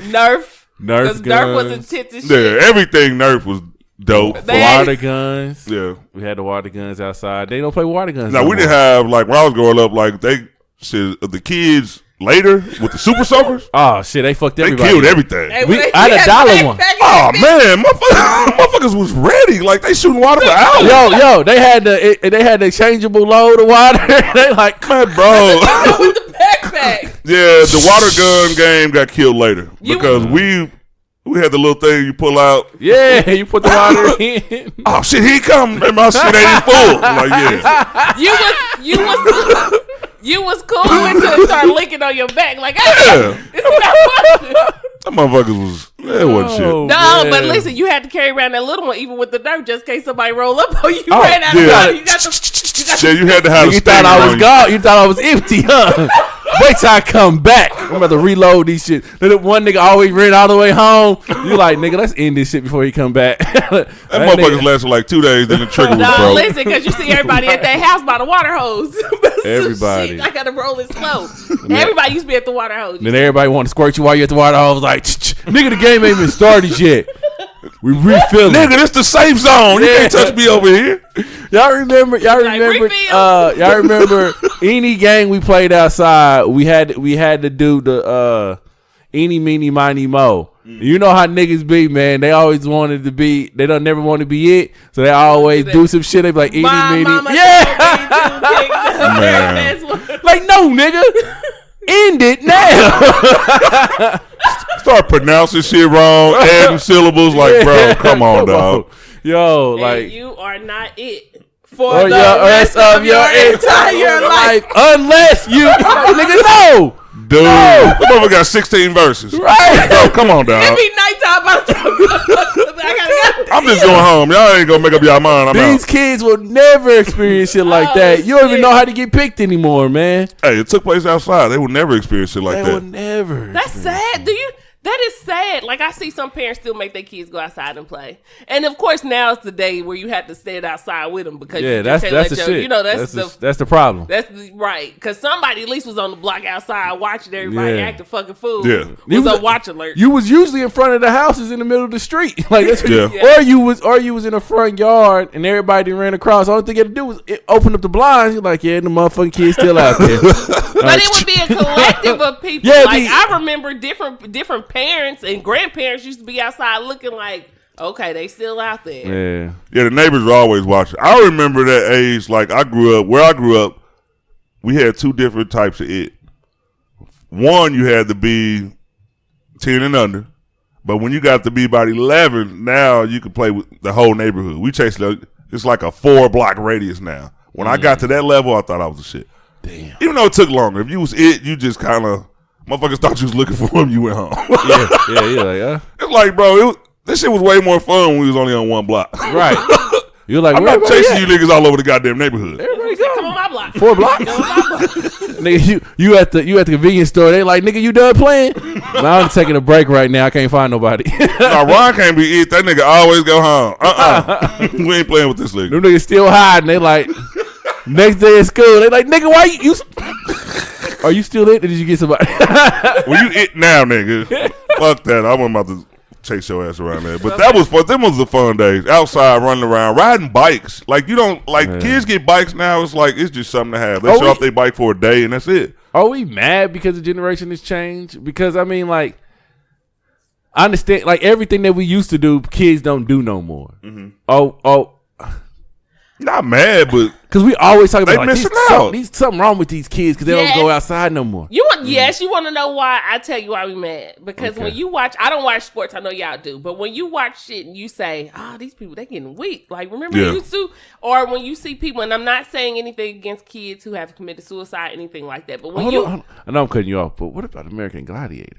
Nerf. Nerf Because Nerf was guns. intense as Yeah, shit. everything Nerf was dope. They- Water guns. Yeah. We had the water guns outside. They don't play water guns. Now no we didn't more. have like when I was growing up, like they shit the kids later with the super soakers. Oh shit! They fucked They everybody. killed everything. Hey, I had a dollar one. Oh man, motherfuckers was ready. Like they shooting water for hours. Yo, they had the exchangeable load of water. They like, Man, bro. With the backpack. Yeah, the water gun game got killed later You- because we had the little thing you pull out. yeah, you put the water in. Oh shit, he come and my shit ain't full. Like yeah, You was cool until it started licking on your back. Like, hey, yeah. it's not fun. That motherfuckers was it wasn't shit. Oh, No, man. but listen, you had to carry around that little one, even with the dirt, just in case somebody roll up on you. Oh, Ran out yeah. of water. You got the Yeah, you had to have a You thought stinger I on was you. gone. You thought I was empty, huh? Wait till I come back. I'm about to reload these shit. Then one nigga always ran all the way home. You like, nigga, let's end this shit before he come back. that motherfuckers lasted like 2 days, then the trigger was broke. Listen, because you see everybody at that house by the water hose. Everybody. Shit, I gotta roll it slow. Everybody used to be at the water hose. Then everybody want to squirt you while you're at the water hose. Like, nigga, the game ain't even started yet. We refilling. Nigga, this the safe zone. You can't touch me over here. Y'all remember any game we played outside, we had to do the eeny, meeny, miny, mo. You know how niggas be, man. They always wanted to be, they don't never want to be it. So they always do some shit. They be like, eeny, meeny. Man. Like, no, nigga. End it now. Start pronouncing shit wrong, adding syllables. Like, bro, come on, dog. Yo, and like, you are not it for the rest of your entire life. Unless you, nigga, no. Dude, the motherfucker got 16 verses. Right. Bro, come on, dog. It be nighttime by the time I gotta go. I'm just going home. Y'all ain't gonna make up your mind. These kids will never experience shit like that. You don't even know how to get picked anymore, man. Hey, it took place outside. They will never experience shit like that. They will never. That's sad. That is sad. Like, I see some parents still make their kids go outside and play. And of course, now it's the day where you have to stand outside with them because that's the shit. You know, that's the problem. That's right. Because somebody at least was on the block outside watching everybody act a fucking fool. Yeah, was a watch alert. You was usually in front of the houses in the middle of the street, like that's yeah. Or you was in the front yard and everybody ran across. All thing you had to do was open up the blinds. You're like, yeah, the motherfucking kid's still out there. But it would be a collective of people. Yeah, like I remember different parents and grandparents used to be outside looking like, okay, they still out there. Yeah, the neighbors were always watching. I remember that age. Like where I grew up, we had two different types of it. One, you had to be 10 and under, but when you got to be about 11, now you could play with the whole neighborhood. We chased it's like a 4-block radius now. When I got to that level, I thought I was the shit. Damn. Even though it took longer. If you was it, you just kind of motherfuckers thought you was looking for him. You went home. yeah. It's like, bro, this shit was way more fun when we was only on one block. Right. You're like, I'm not chasing you niggas all over the goddamn neighborhood. Everybody Come on my block. 4 blocks. Nigga, you at the convenience store. They like, nigga, you done playing? Nah, I'm taking a break right now. I can't find nobody. Nah, Ron can't be it. That nigga always go home. We ain't playing with this nigga. Them niggas still hiding. They like, next day at school, they like, nigga, why you are you still it? Or did you get somebody? Well, you it now, nigga. Fuck that. I wasn't about to chase your ass around there. But that was fun. Them was the fun days. Outside, running around, riding bikes. Like, you don't, like, kids get bikes now. It's like, it's just something to have. They show off their bike for a day, and that's it. Are we mad because the generation has changed? Because, I mean, like, I understand, like, everything that we used to do, kids don't do no more. Mm-hmm. Not mad, but because we always talk about they missing out. There's something wrong with these kids because they don't go outside no more. Yes, you want to know why? I tell you why we mad. Because when you watch, I don't watch sports. I know y'all do, but when you watch shit and you say, these people, they getting weak. Like, remember you used to, or when you see people, and I'm not saying anything against kids who have committed suicide, anything like that. But when I know I'm cutting you off, but what about American Gladiator?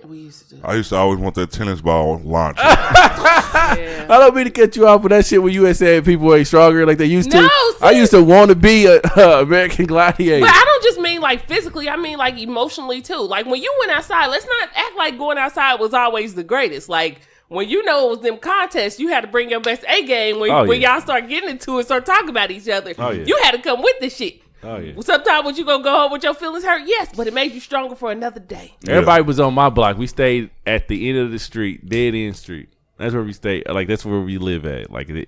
We used to do. I used to always want that tennis ball launch. I don't mean to cut you off, but that shit when you said people ain't stronger like they used to. I used to want to be a American Gladiator. But I don't just mean like physically. I mean like emotionally too. Like when you went outside, let's not act like going outside was always the greatest. Like when you know it was them contests, you had to bring your best A game. When y'all start getting into it, start talking about each other. You had to come with the shit. Sometimes when you gonna go home with your feelings hurt, yes, but it made you stronger for another day. Everybody was on my block. We stayed at the end of the street, dead end street. That's where we stay. Like that's where we live at. Like the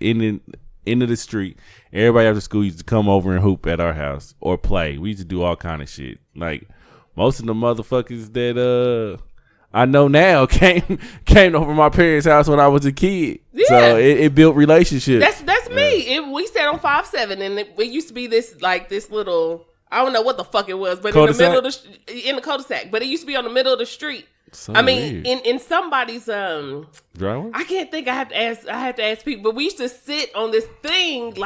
end of the street. Everybody after school used to come over and hoop at our house or play. We used to do all kind of shit. Like most of the motherfuckers that I know now came over my parents' house when I was a kid. Yeah. So it built relationships. That's me. We stayed on 5-7, and it used to be this little, I don't know what the fuck it was, but cul-de-sac? In the middle of in the cul-de-sac. But it used to be on the middle of the street. So I mean, in somebody's driveway. I can't think. I have to ask people. But we used to sit on this thing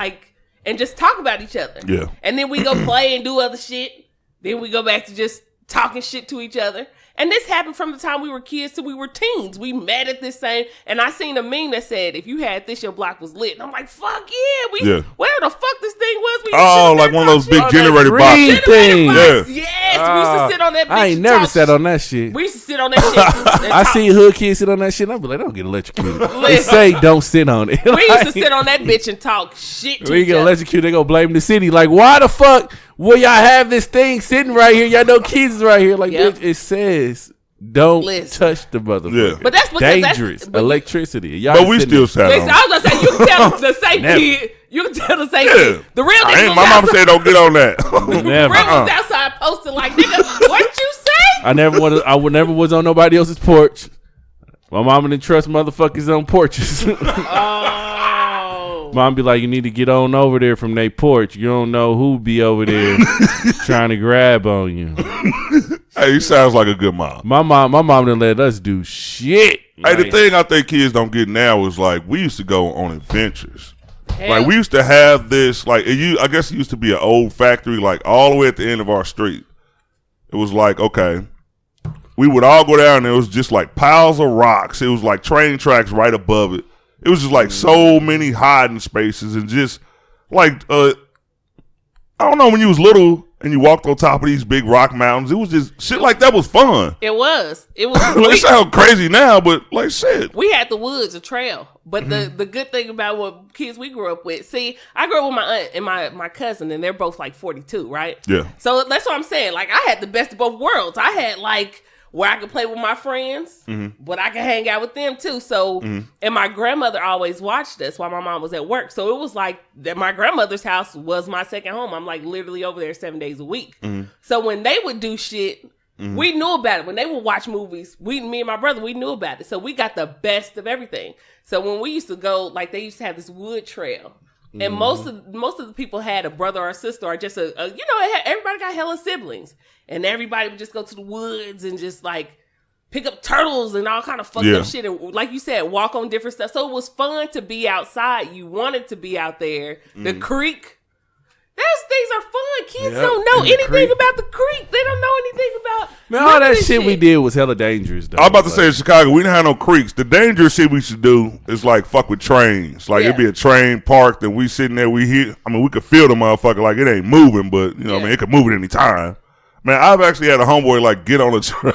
and just talk about each other. Yeah. And then we go play and do other shit. Then we go back to just talking shit to each other. And this happened from the time we were kids till we were teens. We met at this same, and I seen a meme that said, if you had this, your block was lit. And I'm like, fuck yeah. Where the fuck this thing was? Like one of those big generator boxes. Yes. to sit on that bitch. I ain't never sat on that shit. We used to sit on that shit. I see hood kids sit on that shit, and I be like, don't get electrocuted. They say don't sit on it. We used to sit on that bitch and talk shit to when you get electrocuted, they gonna blame the city. Like, why the fuck will y'all have this thing sitting right here? Y'all know kids is right here. Like, bitch, it says don't touch the motherfucker. Yeah. But that's because dangerous. Electricity. Y'all but we still sat on it. I was gonna say, you can tell the safe kid. You can tell the safe kid. The real nigga. My mama said don't get on that. The real was outside posting like, nigga, what you say? I would never was on nobody else's porch. My mama didn't trust motherfuckers on porches. Mom be like, you need to get on over there from their porch. You don't know who be over there trying to grab on you. Hey, he sounds like a good mom. My mom didn't let us do shit. Hey, the thing I think kids don't get now is like we used to go on adventures. Hell. Like we used to have this, like I guess it used to be an old factory, like all the way at the end of our street. It was like, okay, we would all go down and it was just like piles of rocks. It was like train tracks right above it. It was just like so many hiding spaces and just like I don't know, when you was little and you walked on top of these big rock mountains, it was just shit like that was fun. It was. It sounds crazy now, but like shit. We had the woods, a trail. But the good thing about what kids we grew up with, see, I grew up with my aunt and my cousin, and they're both like 42, right? Yeah. So that's what I'm saying. Like, I had the best of both worlds. I had like where I could play with my friends, but I could hang out with them too. So, and my grandmother always watched us while my mom was at work. So it was like that my grandmother's house was my second home. I'm like literally over there 7 days a week. So when they would do shit, we knew about it. When they would watch movies, me and my brother, we knew about it. So we got the best of everything. So when we used to go, like they used to have this wood trail. And most of the people had a brother or a sister or just everybody got hella siblings. And everybody would just go to the woods and just like pick up turtles and all kind of fucked up shit. And like you said, walk on different stuff. So it was fun to be outside. You wanted to be out there. The creek. Those things are fun. Kids don't know anything about the creek. They don't know anything about all that shit we did was hella dangerous though. I was about to say in Chicago, we didn't have no creeks. The dangerous shit we should do is like fuck with trains. Like it'd be a train parked and we sitting there, we could feel the motherfucker like it ain't moving, but you know what I mean, it could move at any time. Man, I've actually had a homeboy like get on a train.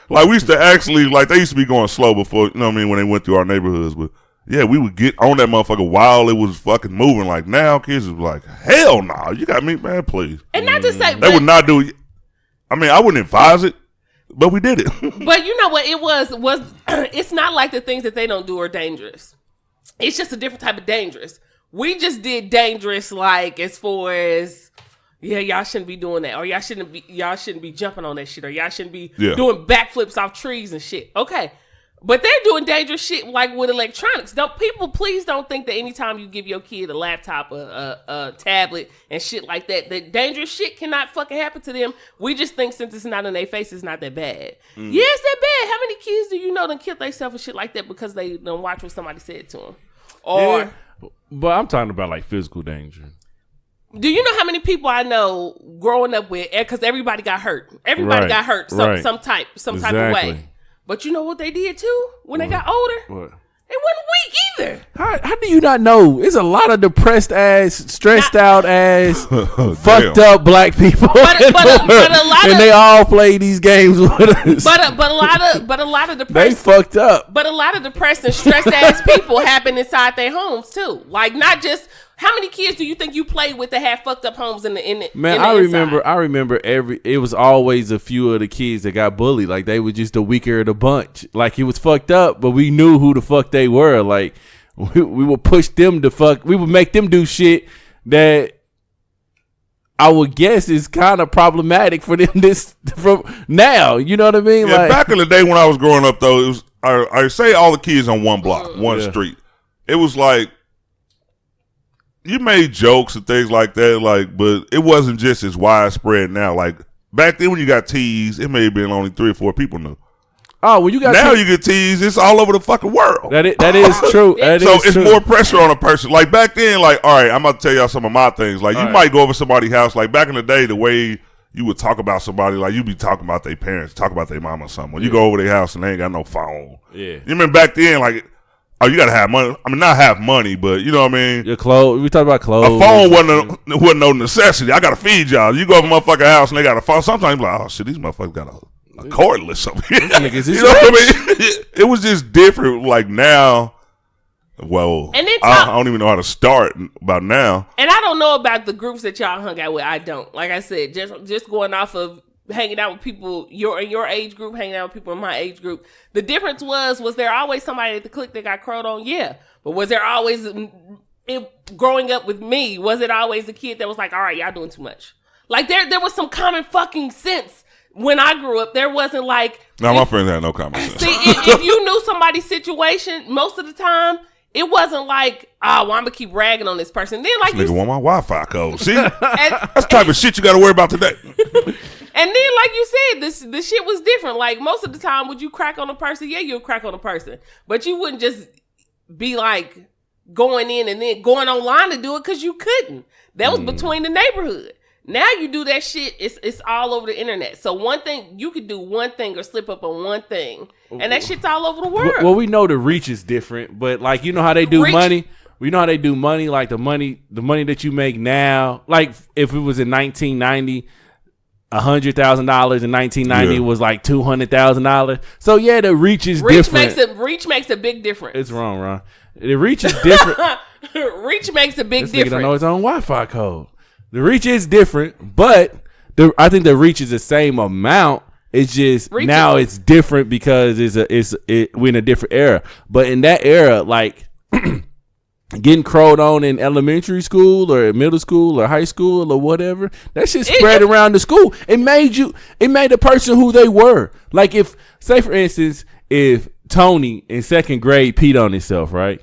Like we used to actually, like they used to be going slow before, you know what I mean, when they went through our neighborhoods, but yeah, we would get on that motherfucker while it was fucking moving. Like now, kids is like, hell no, you got me, man, please. And not to say they would not do it. I mean, I wouldn't advise it, but we did it. But you know what? It was it's not like the things that they don't do are dangerous. It's just a different type of dangerous. We just did dangerous, like as far as y'all shouldn't be doing that, or y'all shouldn't be jumping on that shit, or y'all shouldn't be doing backflips off trees and shit. Okay. But they're doing dangerous shit like with electronics. Please don't think that anytime you give your kid a laptop, a tablet, and shit like that dangerous shit cannot fucking happen to them. We just think since it's not in their face, it's not that bad. Yeah, it's that bad. How many kids do you know done killed themselves and shit like that because they don't watch what somebody said to them? Or, but I'm talking about like physical danger. Do you know how many people I know growing up with? Because everybody got hurt. Everybody got hurt some type of way. But you know what they did too when they got older? What? They wasn't weak either. How do you not know? There's a lot of depressed ass, stressed out ass, fucked up black people. But a lot and they all play these games with us. But a lot of depressed. They fucked up. But a lot of depressed and stressed ass people happen inside their homes too. Like not just. How many kids do you think you played with that had fucked up homes in the Man, I remember it was always a few of the kids that got bullied. Like they were just the weaker of the bunch. Like it was fucked up, but we knew who the fuck they were. Like we would push them to fuck. We would make them do shit that I would guess is kind of problematic for them from now. You know what I mean? Yeah, like, back in the day when I was growing up, though, it was I say all the kids on one block, one street. It was like. You made jokes and things like that, like, but it wasn't just as widespread now. Like back then, when you got teased, it may have been only 3 or 4 people knew. Oh, well, you got now you get teased. It's all over the fucking world. That is true. It's more pressure on a person. Like back then, like, all right, I'm about to tell y'all some of my things. Like you might go over somebody's house. Like back in the day, the way you would talk about somebody, like you be talking about their parents, talk about their mom or something. When you go over their house and they ain't got no phone. Yeah. You remember back then, like. Oh, you gotta have money. I mean, not have money, but you know what I mean. Your clothes. We talk about clothes. A phone wasn't no necessity. I gotta feed y'all. You go to a motherfucking house and they got a phone. Sometimes you're like, oh shit, these motherfuckers got a cordless over here. You know what I mean? It was just different. Like now, well, and I don't even know how to start about now. And I don't know about the groups that y'all hung out with. I don't. Like I said, just going off of hanging out with people in your age group, hanging out with people in my age group. The difference was there always somebody at the clique that got crowed on? Yeah. But was there always, growing up with me, was it always the kid that was like, all right, y'all doing too much? Like there was some common fucking sense when I grew up. There wasn't like. No, my friends had no common sense. See, if you knew somebody's situation, most of the time, it wasn't like, oh, well, I'm gonna keep ragging on this person. Then like this nigga want my Wi-Fi code. See, that's the type of shit you got to worry about today. And then, like you said, this shit was different. Like most of the time, would you crack on a person? Yeah, you'll crack on a person, but you wouldn't just be like going in and then going online to do it because you couldn't. That was between the neighborhood. Now you do that shit. It's all over the internet. So one thing you could do one thing or slip up on one thing, and that shit's all over the world. Well, we know the reach is different, but like you know how they do money. We know how they do money. Like the money that you make now. Like if it was in 1990. $100,000 in 1990 was like $200,000. So yeah, the reach is different. Reach makes a big difference. It's wrong, Ron. The reach is different. Reach makes a big difference. This nigga don't know his own Wi-Fi code. The reach is different, but I think the reach is the same amount. It's just now it's different because we're in a different era. But in that era, like getting crowed on in elementary school or middle school or high school or whatever, that shit spread around the school. It made the person who they were. Like if, say for instance, if Tony in second grade peed on himself, right?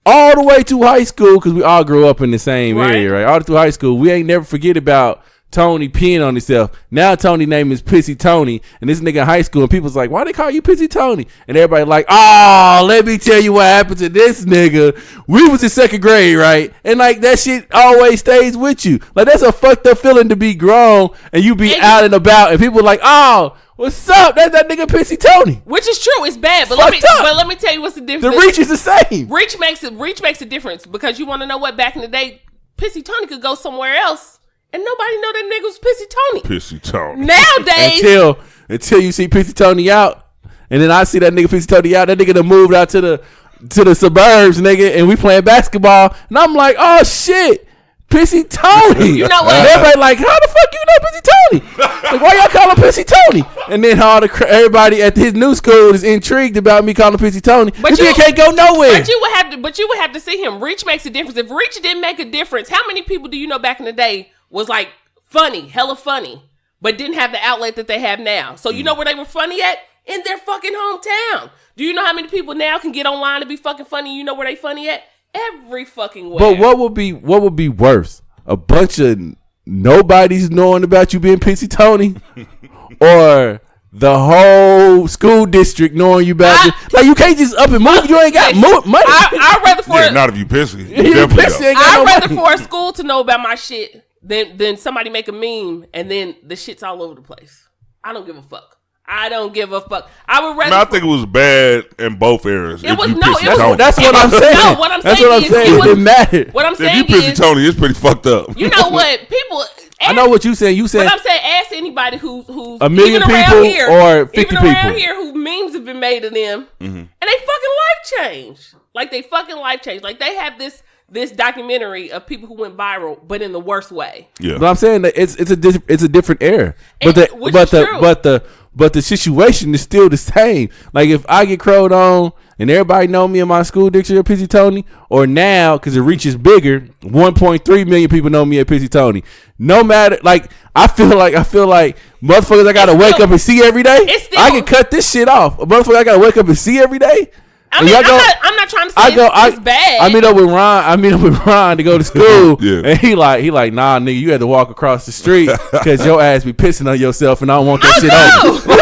All the way to high school, because we all grew up in the same area, right? All the way through high school, we ain't never forget about Tony peeing on himself. Now Tony's name is Pissy Tony, and this nigga in high school, and people's like, why they call you Pissy Tony? And everybody like, oh, let me tell you what happened to this nigga. We was in second grade, right? And like that shit always stays with you. Like that's a fucked up feeling to be grown and you be out and about, and people like, oh, what's up? That's that nigga Pissy Tony. Which is true. It's bad, but let me tell you what's the difference. The reach is the same. Reach makes a difference because you want to know what? Back in the day, Pissy Tony could go somewhere else. And nobody know that nigga was Pissy Tony. Pissy Tony. Nowadays. Until you see Pissy Tony out. And then I see that nigga Pissy Tony out. That nigga done moved out to the suburbs, nigga. And we playing basketball. And I'm like, oh, shit. Pissy Tony. You know what? And everybody like, how the fuck you know Pissy Tony? Like, why y'all call him Pissy Tony? And then everybody at his new school is intrigued about me calling Pissy Tony. But you can't go nowhere. But you would have to see him. Reach makes a difference. If Reach didn't make a difference, how many people do you know back in the day was like funny, hella funny, but didn't have the outlet that they have now? So you know where they were funny at? In their fucking hometown. Do you know how many people now can get online and be fucking funny? You know where they funny at? Every fucking way. But what would be worse? A bunch of nobody's knowing about you being Pissy Tony, or the whole school district knowing you about it? Like you can't just up and move. You ain't got money. I'd rather not if you pissy. I'd rather for a school to know about my shit than somebody make a meme and then the shit's all over the place. I don't give a fuck. I don't give a fuck. I would rather. I think it was bad in both eras. That's what I'm saying. No, what I'm saying is it didn't matter. What I'm saying if you Pissy Tony, it's pretty fucked up. You know what? People. I know what you said. You said. But I'm saying, ask anybody who's a million people here, or 50 even people around here whose memes have been made of them, and they fucking life changed. Like they fucking life changed. Like they have this documentary of people who went viral, but in the worst way. Yeah. But I'm saying that it's a different era. But the situation is still the same. Like if I get crowed on and everybody know me in my school district at Pissy Tony, or now because the reach is bigger, 1.3 million people know me at Pissy Tony. No matter, like I feel like motherfuckers I gotta wake up and see every day. I can cut this shit off. A motherfucker I gotta wake up and see every day. I mean, I'm not trying to say it's bad. I meet up with Ron to go to school, and he like, nah, nigga, you had to walk across the street because your ass be pissing on yourself, and I don't want that shit over.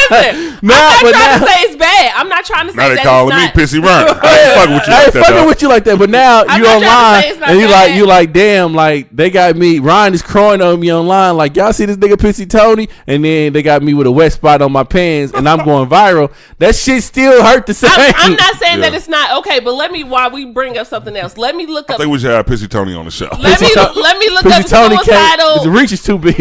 Listen, I'm not trying to say it's bad. I'm not trying to say that. Now they calling me Pissy Ron. I ain't fucking with you like that, but now you online and you like, damn, like they got me. Ryan is crying on me online, like y'all see this nigga Pissy Tony, and then they got me with a wet spot on my pants, and I'm going viral. That shit still hurt the same. I'm not saying that it's not okay, but while we bring up something else, let me look up. I think we should have Pissy Tony on the show. Let me look up suicidal. The reach is too big.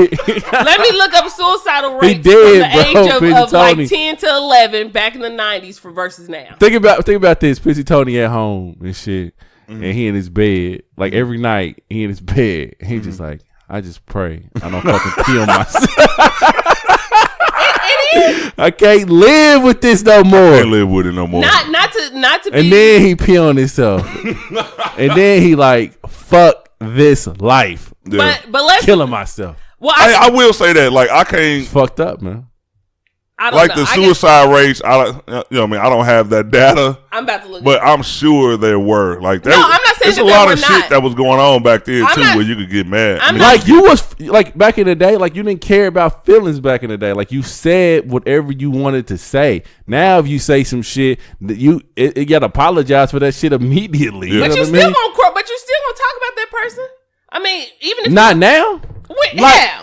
Let me look up suicidal rates from the age of like 10 to 11 back in the 90s for versus now. Think about this. Pissy Tony at home and shit. And he in his bed. Like every night, he in his bed. And he just like, I just pray I don't fucking pee on myself. I can't live with this no more. I can't live with it no more. Not to be. And then he pee on himself. And then he like, fuck this life. Yeah. But let's killing myself. Well, I will say that. Like I can't. It's fucked up, man. I don't like know. the suicide rates. I mean, I don't have that data. I'm about to look. But I'm sure there were. Like, no, I'm not saying there's a lot of shit that was going on back then too, where you could get mad. Like you was like back in the day, like you didn't care about feelings back in the day. Like you said whatever you wanted to say. Now, if you say some shit, that you gotta apologize for that shit immediately. Yeah. But you still gonna talk about that person. I mean, even if not now.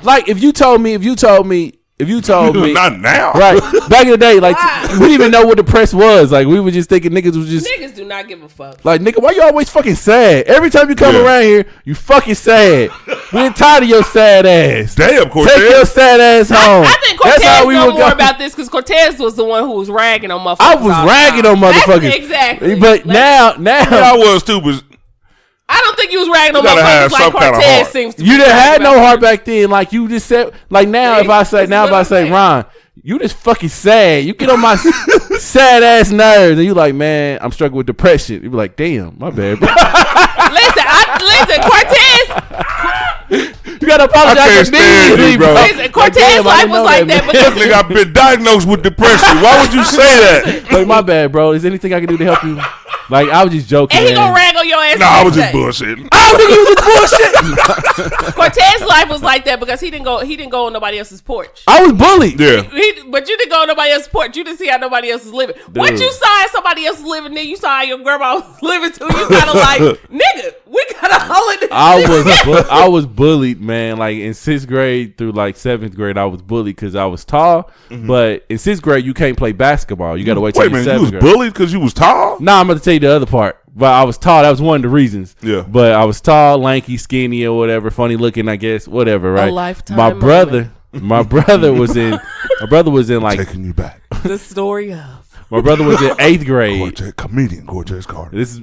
Like if you told me. Not now. Right. Back in the day, like we didn't even know what the press was. Like we were just thinking niggas do not give a fuck. Like nigga, why you always fucking sad? Every time you come around here, you fucking sad. We're tired of your sad ass. Damn, Cortez. Take your sad ass home. I think Cortez know more about this because Cortez was the one who was ragging on motherfuckers. I was ragging on motherfuckers. Exactly. But now I was too, but I don't think you was ragging on motherfuckers like Cortez seems to be. You didn't have no heart back then. Like you just said, like now if I say Ron, you just fucking sad. You get on my sad ass nerves and you like, man, I'm struggling with depression. You be like, damn, my bad, bro. Listen, Cortez. You gotta apologize immediately, bro. Listen, Cortez's life was like that because nigga, I've been diagnosed with depression. Why would you say that? Like, my bad, bro. Is there anything I can do to help you? Like, I was just joking. And he gonna rag on your ass. No, I was just bullshitting. I don't think he was just bullshitting. Cortez's life was like that because he didn't go on nobody else's porch. I was bullied. Yeah. But you didn't go on nobody else's porch. You didn't see how nobody else is living. Dude. What you saw as somebody else living there, you saw how your grandma was living too. You kind of like, nigga, we gotta hold it. I was bullied, man. Like in 6th grade through like 7th grade, I was bullied because I was tall. Mm-hmm. But in 6th grade, you can't play basketball. You gotta wait till 7th grade. You was bullied because you was tall? Nah, I'm gonna tell you the other part. But I was tall. That was one of the reasons. Yeah. But I was tall, lanky, skinny, or whatever, funny looking, I guess, whatever. Right. A lifetime. My brother was in. My brother was in like taking you back. The story of. My brother was in 8th grade. Comedian Cortez Carter. This is.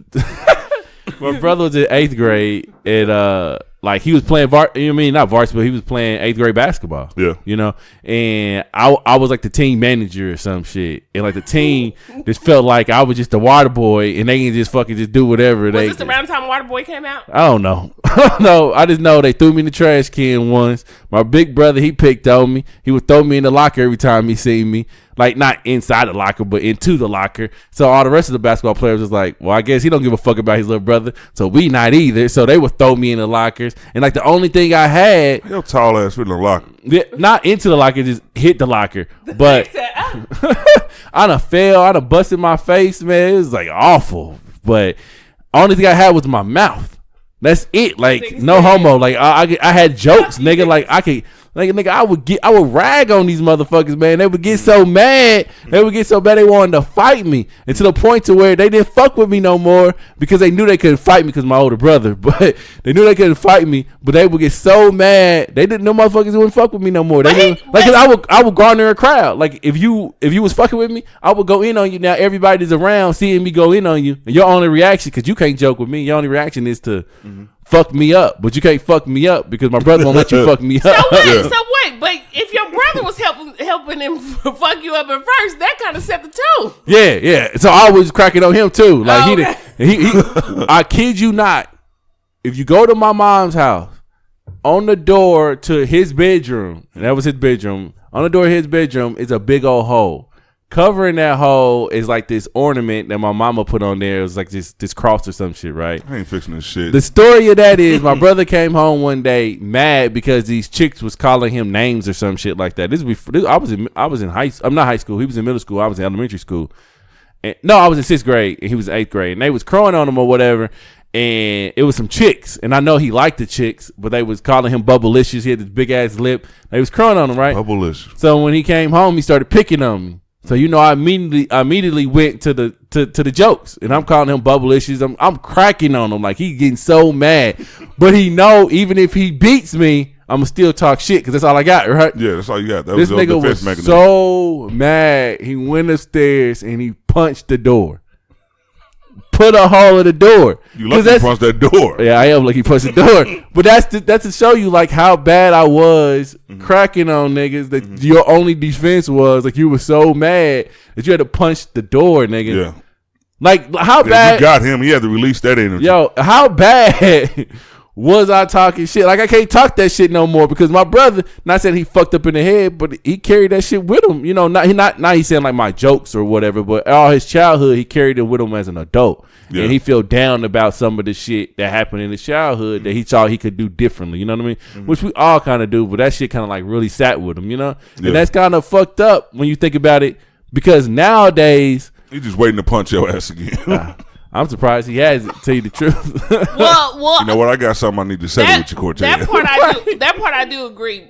My brother was in 8th grade and like he was playing not varsity, but he was playing 8th grade basketball. Yeah. You know? And I was like the team manager or some shit. And like the team just felt like I was just a water boy and they can just fucking just do whatever. Was this around the time Water Boy came out? I don't know. I just know they threw me in the trash can once. My big brother, he picked on me. He would throw me in the locker every time he seen me. Like, not inside the locker, but into the locker. So all the rest of the basketball players was like, well, I guess he don't give a fuck about his little brother. So we not either. So they would throw me in the lockers. And like the only thing I had. Your tall ass in the locker. Yeah, not into the locker, just hit the locker. But I done fell. I done busted my face, man. It was like awful. But only thing I had was my mouth. That's it. Like, no homo. Like, I had jokes, nigga. Like, I could. Like, nigga, I would rag on these motherfuckers, man. They would get so mad. They would get so bad they wanted to fight me. And to the point to where they didn't fuck with me no more because they knew they couldn't fight me because my older brother. But they knew they couldn't fight me. But they would get so mad. They didn't know motherfuckers wouldn't fuck with me no more. They didn't, like, cause I would garner a crowd. Like, if you was fucking with me, I would go in on you. Now everybody's around seeing me go in on you. And your only reaction, because you can't joke with me, your only reaction is to fuck me up. But you can't fuck me up because my brother won't let you fuck me up. So wait, but if your brother was helping him fuck you up at first, that kind of set the tone. Yeah. So I was cracking on him too. Like he I kid you not. If you go to my mom's house, on the door to his bedroom, and that was his bedroom, on the door of his bedroom is a big old hole. Covering that hole is like this ornament that my mama put on there. It was like this cross or some shit, right? I ain't fixing this shit. The story of that is my brother came home one day mad because these chicks was calling him names or some shit like that. I was in I'm not high school. He was in middle school. I was in elementary school. And, no, I was in 6th grade and he was in 8th grade. And they was crowing on him or whatever. And it was some chicks. And I know he liked the chicks, but they was calling him Bubblicious. He had this big ass lip. They was crowing on him, right? Bubblicious. So when he came home, he started picking on me. So I immediately went to the jokes, and I'm calling him bubble issues. I'm cracking on him like he's getting so mad, but he know even if he beats me, I'ma still talk shit because that's all I got, right? Yeah, that's all you got. That this was nigga was mechanism. So mad, he went upstairs and he punched the door. Put a hole in the door. You lucky he punched that door. Yeah, I am lucky he punched the door. But that's to show you like how bad I was cracking on niggas that your only defense was like you were so mad that you had to punch the door, nigga. Yeah. Like how bad you got him, he had to release that energy. Yo, how bad was I talking shit? Like I can't talk that shit no more because my brother, not saying he fucked up in the head, but he carried that shit with him. Not he's saying like my jokes or whatever, but all his childhood he carried it with him as an adult. Yeah. And he feel down about some of the shit that happened in his childhood that he thought he could do differently. You know what I mean? Which we all kind of do, but that shit kind of like really sat with him, And that's kind of fucked up when you think about it because nowadays he's just waiting to punch your ass again. I'm surprised he hasn't, to tell you the truth. well, you know what? I got something I need to settle with you, Cortez. That part I do agree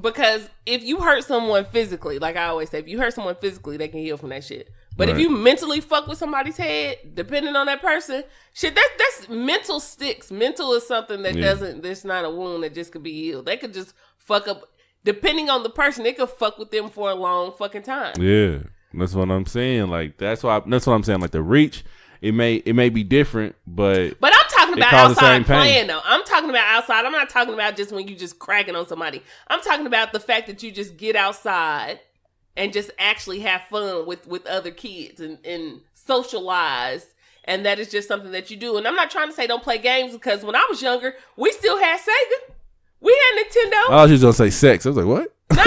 because if you hurt someone physically, like I always say, if you hurt someone physically, they can heal from that shit. But if you mentally fuck with somebody's head, depending on that person, shit, that's mental sticks. Mental is something that there's not a wound that just could be healed. They could just fuck up, depending on the person, it could fuck with them for a long fucking time. Yeah, that's what I'm saying. Like that's what I'm saying. Like the reach. It may be different, but I'm talking about outside playing though. I'm talking about outside. I'm not talking about just when you just cracking on somebody. I'm talking about the fact that you just get outside and just actually have fun with other kids and socialize, and that is just something that you do. And I'm not trying to say don't play games because when I was younger, we still had Sega. We had Nintendo. I was just gonna say sex. I was like, what? No,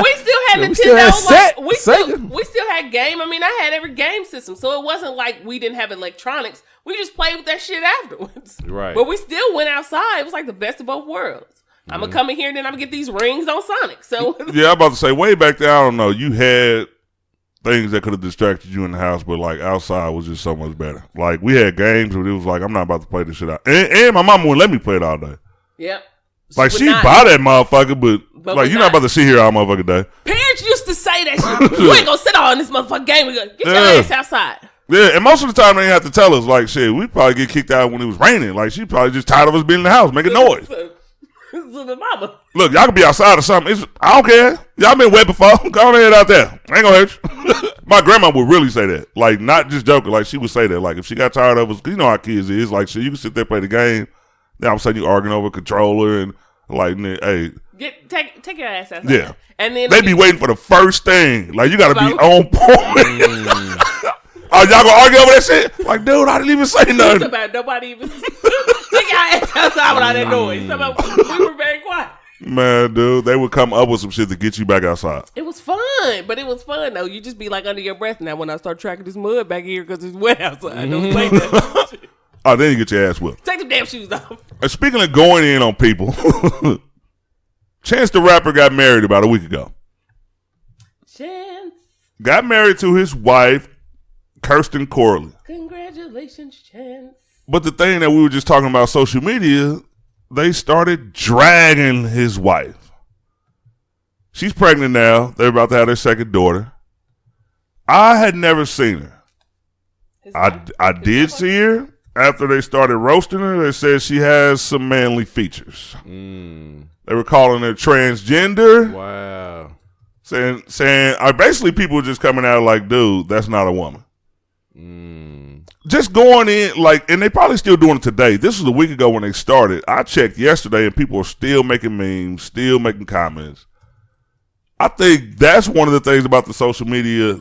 we still had Nintendo. We still had game. I mean, I had every game system, so it wasn't like we didn't have electronics. We just played with that shit afterwards. Right. But we still went outside. It was like the best of both worlds. I'm gonna come in here and then I'm gonna get these rings on Sonic. So yeah, I'm about to say way back there. I don't know. You had things that could have distracted you in the house, but like outside was just so much better. Like we had games where it was like I'm not about to play this shit out, and my mama wouldn't let me play it all day. Yep. Like she buy that motherfucker, but like you're not about to sit here all motherfucking day. Parents used to say that shit. You ain't gonna sit on this motherfucking game. Get your ass outside. Yeah, and most of the time they have to tell us like shit. We probably get kicked out when it was raining. Like she probably just tired of us being in the house making noise. Mama. Look, y'all can be outside or something. I don't care. Y'all been wet before. Go ahead out there. Ain't gonna hurt you. My grandma would really say that. Like not just joking. Like she would say that. Like if she got tired of us, cause you know how kids is. Like shit, you can sit there play the game. Then all of a sudden you arguing over a controller and like, hey, take your ass outside. Yeah, and then they be waiting for the first thing. Like you got to be on point. Oh, y'all gonna argue over that shit? Like, dude, I didn't even say nothing. About nobody even take your ass outside without that noise. We were very quiet. Man, dude, they would come up with some shit to get you back outside. It was fun, but it was fun though. You just be like under your breath. Now when I start tracking this mud back here because it's wet outside, don't play that. Oh, then you get your ass whipped. Take the damn shoes off. And speaking of going in on people, Chance the Rapper got married about a week ago. Chance got married to his wife, Kirsten Corley. Congratulations, Chance. But the thing that we were just talking about, social media, they started dragging his wife. She's pregnant now. They're about to have their second daughter. I had never seen her. I did see her. After they started roasting her, they said she has some manly features. They were calling her transgender. Wow. Saying basically people were just coming out like, dude, that's not a woman. Just going in, like, and they probably still doing it today. This was a week ago when they started. I checked yesterday and people are still making memes, still making comments. I think that's one of the things about the social media.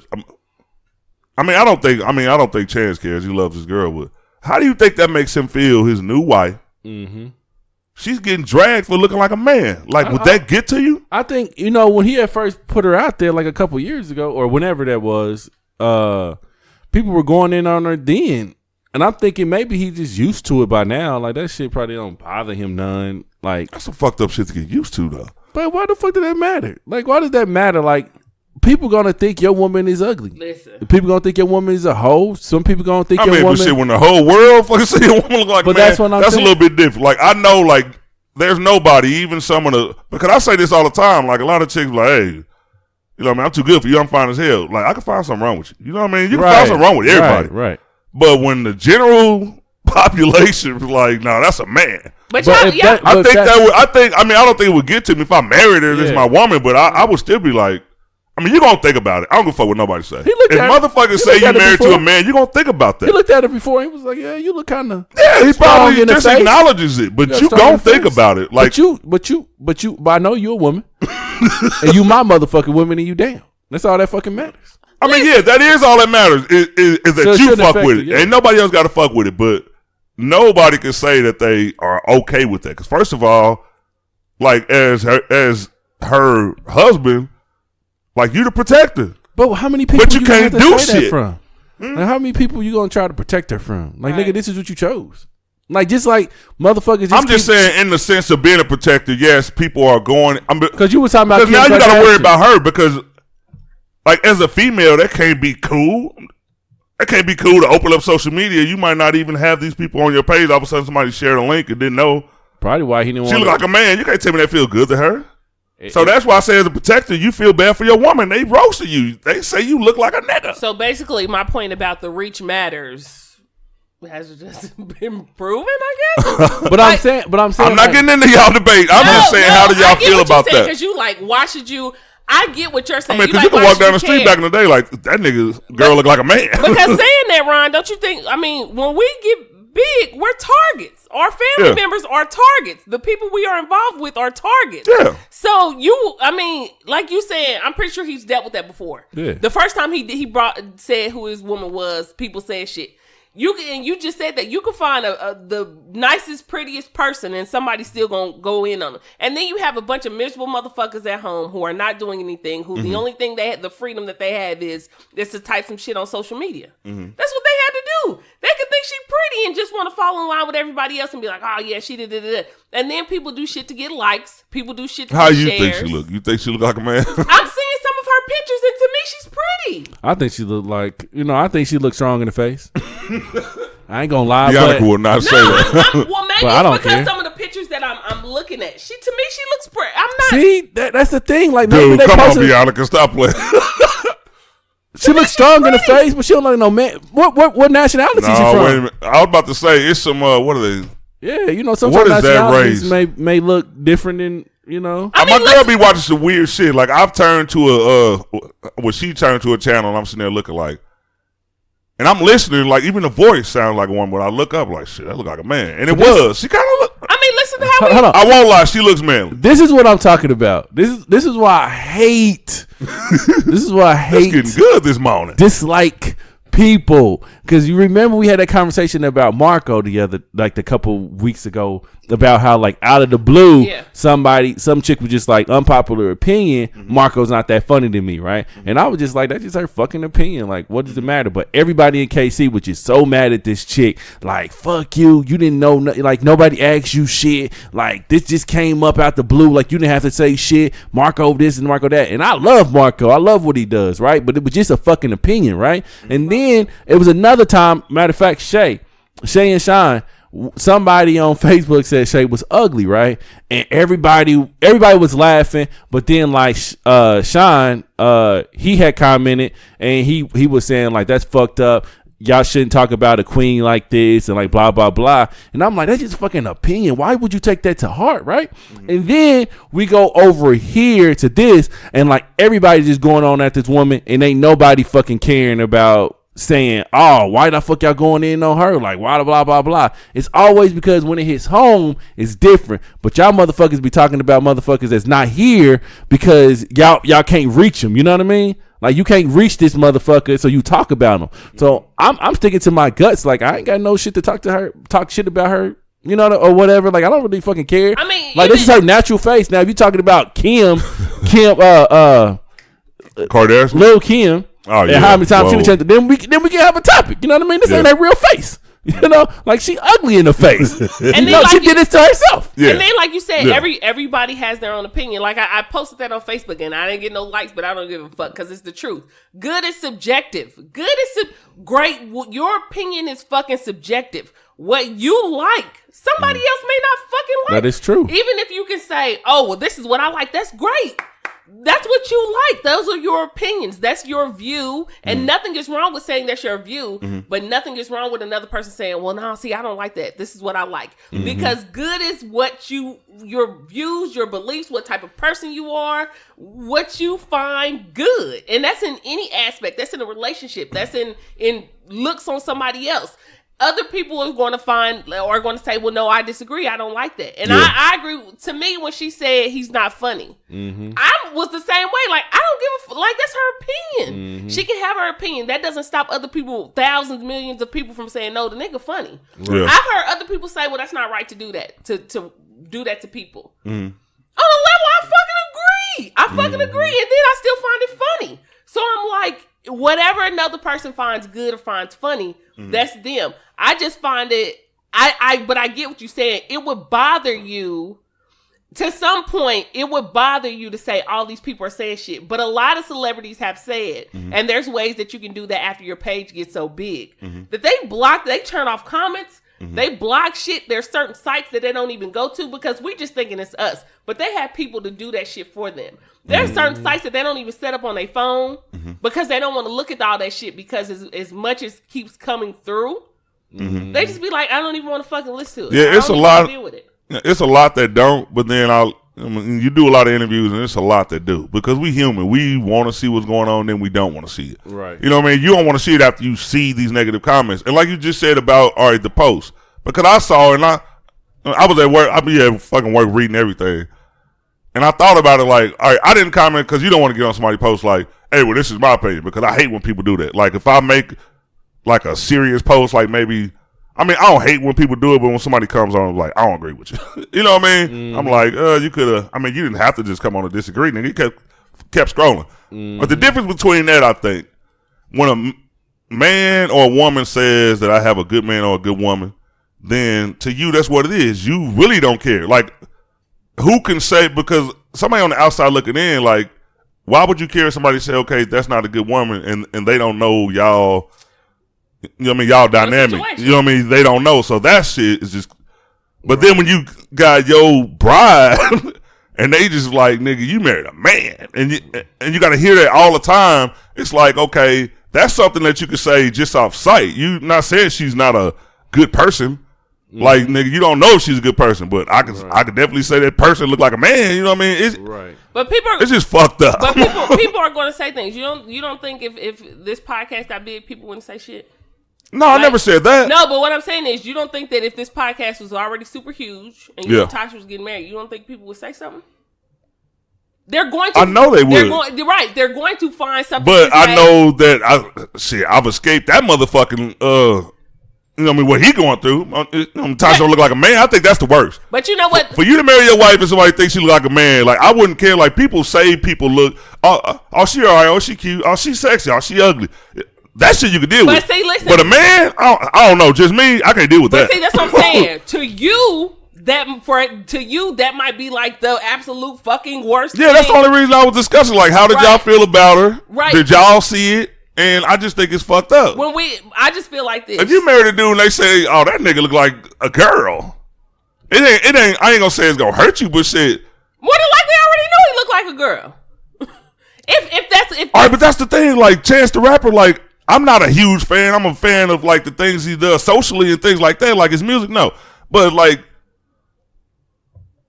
I don't think Chance cares. He loves his girl, but how do you think that makes him feel? His new wife, she's getting dragged for looking like a man. Like, would that get to you? I think when he had first put her out there, like a couple years ago or whenever that was, people were going in on her then, and I'm thinking maybe he's just used to it by now. Like that shit probably don't bother him none. Like that's some fucked up shit to get used to, though. But why the fuck did that matter? Like, why does that matter? Like. People gonna think your woman is ugly. Listen, people gonna think your woman is a hoe. Some people gonna think your woman. But shit, when the whole world fucking see a woman look like but man, that's what I'm that's saying. A little bit different. Like I know, like there's nobody, even some of the, because I say this all the time. Like a lot of chicks, like, hey, You know what I mean? I'm too good for you. I'm fine as hell. Like, I can find something wrong with you. You know what I mean? You can find something wrong with everybody. Right. But when the general population was like, no, that's a man. I don't think it would get to me if I married her. This is my woman. But I would still be like, I mean, you gonna think about it. I don't give a fuck what nobody say. If motherfuckers say you married to a man, you gonna think about that. He looked at it before. He was like, yeah, you look kind of. Yeah, he probably just acknowledges it. But you gonna think about it. Like, but I know you're a woman, and you my motherfucking woman, and you damn. That's all that fucking matters. I mean, yeah, that is all that matters. Is that you fuck with it. Yeah. Ain't nobody else got to fuck with it. But nobody can say that they are okay with that. Because first of all, like as her husband. Like, you the protector. But how many people you can't do shit from? Like, how many people you gonna try to protect her from? Like, nigga, this is what you chose. Like, just like motherfuckers. I'm just saying, in the sense of being a protector, yes, people are going. Because you were talking about. Because now you gotta worry about her. Because, like, as a female, that can't be cool. That can't be cool to open up social media. You might not even have these people on your page. All of a sudden, somebody shared a link and didn't know. Probably why he didn't want. She look like a man. You can't tell me that feel good to her. So that's why I say, as a protector, you feel bad for your woman. They roasted you. They say you look like a nigga. So basically, my point about the reach matters has just been proven, I guess. But I'm saying, I'm not getting into y'all debate. I'm just saying, how do y'all feel about that? Because you like, why should you? I get what you're saying. I mean, because you can walk down the street back in the day like, that girl look like a man. Because saying that, Ron, don't you think? I mean, when we get big, we're targets. Our family members are targets. The people we are involved with are targets. Yeah. So like you said, I'm pretty sure he's dealt with that before. Yeah. The first time he said who his woman was, people said shit. You just said that you could find the nicest, prettiest person and somebody's still gonna go in on them. And then you have a bunch of miserable motherfuckers at home who are not doing anything, who the only thing the freedom that they have is to type some shit on social media. That's what they had to do. They could think she pretty and just want to fall in line with everybody else and be like, oh yeah, she did it. And then people do shit to get likes. People do shit to get shares. How you think she look? You think she look like a man? I'm seeing some of her pictures and to me she's pretty. I think she look like, I think she looks strong in the face. I ain't gonna lie. Bianca will not say that. Well, maybe it's because some of the pictures that I'm looking at, to me she looks pretty. I'm not. See, that's the thing. Like, dude, come on, Bianca, stop playing. She looks strong in the face, but she don't like no man. What nationality is she from? Wait a minute. I was about to say it's some. What are they? Yeah, sometimes nationalities may look different than. My girl be watching some weird shit. Like, I've turned to she turned to a channel and I'm sitting there looking like, and I'm listening, like, even the voice sounds like a woman, but I look up like, shit, that look like a man. And it was. She kind of look. I mean, listen to how hold on. I won't lie, she looks manly. This is what I'm talking about. This is why I hate. This is why I hate. It's getting good this morning. Dislike people, because you remember we had that conversation about Marco a couple weeks ago about how, like, out of the blue, some chick was just like, unpopular opinion, Marco's not that funny to me, right? And I was just like, that's just her fucking opinion. Like, what does it matter? But everybody in KC was just so mad at this chick, like, fuck you didn't know, like, nobody asked you shit, like, this just came up out the blue, like, you didn't have to say shit, Marco this and Marco that. And I love Marco, I love what he does, right? But it was just a fucking opinion, right? And then it was another time, matter of fact, Shay and Sean, somebody on Facebook said Shay was ugly, right? And everybody was laughing, but then, like, Sean, he had commented and he was saying, like, that's fucked up. Y'all shouldn't talk about a queen like this and, like, blah blah blah. And I'm like, that's just fucking opinion. Why would you take that to heart, right? And then we go over here to this, and, like, everybody just going on at this woman, and ain't nobody fucking caring about saying, oh, why the fuck y'all going in on her? Like, why blah blah blah. It's always because when it hits home, it's different. But y'all motherfuckers be talking about motherfuckers that's not here because y'all can't reach them. You know what I mean? Like, you can't reach this motherfucker, so you talk about them. So I'm sticking to my guts. Like, I ain't got no shit to talk shit about her. You know, or whatever. Like, I don't really fucking care. I mean, like, this is her natural face. Now, if you're talking about Kim, Kardashian, Lil Kim. Oh, yeah. And how many times she was changed? Then we can have a topic. You know what I mean? This ain't her real face. You know, like, she ugly in the face. And then, like, she did this to herself. Yeah. And then, like you said, everybody has their own opinion. Like, I posted that on Facebook, and I didn't get no likes, but I don't give a fuck because it's the truth. Good is subjective. Great. Your opinion is fucking subjective. What you like, somebody else may not fucking like. That is true. Even if you can say, oh, well, this is what I like. That's great. That's what you like. Those are your opinions. That's your view. And nothing is wrong with saying that's your view, but nothing is wrong with another person saying, well, no, see, I don't like that. This is what I like. Because good is what your views, your beliefs, what type of person you are, what you find good. And that's in any aspect. That's in a relationship. That's in looks on somebody else. Other people are going to find or are going to say, well, no, I disagree. I don't like that. And I agree. To me, when she said he's not funny, I was the same way. Like, I don't give a like, that's her opinion. She can have her opinion. That doesn't stop other people, thousands, millions of people from saying, no, the nigga funny. Yeah. I've heard other people say, well, that's not right to do that, to do that to people. On a level, I fucking agree. And then I still find it funny. So I'm like, whatever another person finds good or finds funny, that's them. I just find it, but I get what you're saying. It would bother you, to some point, it would bother you to say all these people are saying shit. But a lot of celebrities have said, and there's ways that you can do that after your page gets so big, that they turn off comments. They block shit. There's certain sites that they don't even go to because we just thinking it's us. But they have people to do that shit for them. There's certain sites that they don't even set up on their phone because they don't want to look at all that shit because as much as keeps coming through, they just be like, I don't even want to fucking listen to it. Yeah, it's a lot. It's a lot that don't, but then you do a lot of interviews and it's a lot that do because we human. We want to see what's going on, then we don't want to see it. Right. You know what I mean? You don't want to see it after you see these negative comments. And like you just said about, all right, the post. Because I saw it and I was at work. I be at fucking work reading everything. And I thought about it like, all right, I didn't comment because you don't want to get on somebody's post like, hey, well, this is my opinion. Because I hate when people do that. Like, if I make like a serious post, like maybe, I don't hate when people do it, but when somebody comes on, I'm like, I don't agree with you. You know what I mean? I'm like, you could have, you didn't have to just come on and disagree. Nigga, you kept scrolling. But the difference between that, I think, when a man or a woman says that I have a good man or a good woman, then to you, that's what it is. You really don't care. Like, who can say, because somebody on the outside looking in, like, why would you care if somebody say, okay, that's not a good woman, and they don't know y'all, you know what I mean, y'all dynamic. You know what I mean? They don't know. So that shit is just, but then when you got your bride, and they just like, nigga, you married a man, and you got to hear that all the time, it's like, okay, that's something that you could say just off sight. You not saying she's not a good person. Like, nigga, you don't know if she's a good person, but I could definitely say that person look like a man. You know what I mean? It's, but it's just fucked up. But people are going to say things. You don't think if this podcast got big, people wouldn't say shit? No, I never said that. No, but what I'm saying is, you don't think that if this podcast was already super huge and you and Tasha was getting married, you don't think people would say something? They're going to. I know they would. They're going to find something. But I know that I've escaped that motherfucking. You know what I mean? What he going through? Tasha don't look like a man. I think that's the worst. But you know what? For you to marry your wife and somebody thinks she look like a man, like I wouldn't care. Like people say, people look. Oh, she alright. Oh, she cute. Oh, she sexy. Oh, she ugly. That shit you can deal with. See, listen. But a man, I don't know. Just me, I can't deal with that. See, that's what I'm saying. To you, that might be like the absolute fucking worst. Yeah, that's the only reason I was discussing. Like, how did y'all feel about her? Right. Did y'all see it? And I just think it's fucked up. I just feel like this. If you married a dude and they say, "Oh, that nigga look like a girl," it ain't. I ain't gonna say it's gonna hurt you, but shit. More than likely, I already know he look like a girl. if all right, but that's the thing. Like Chance the Rapper, like I'm not a huge fan. I'm a fan of like the things he does socially and things like that, like his music. No, but like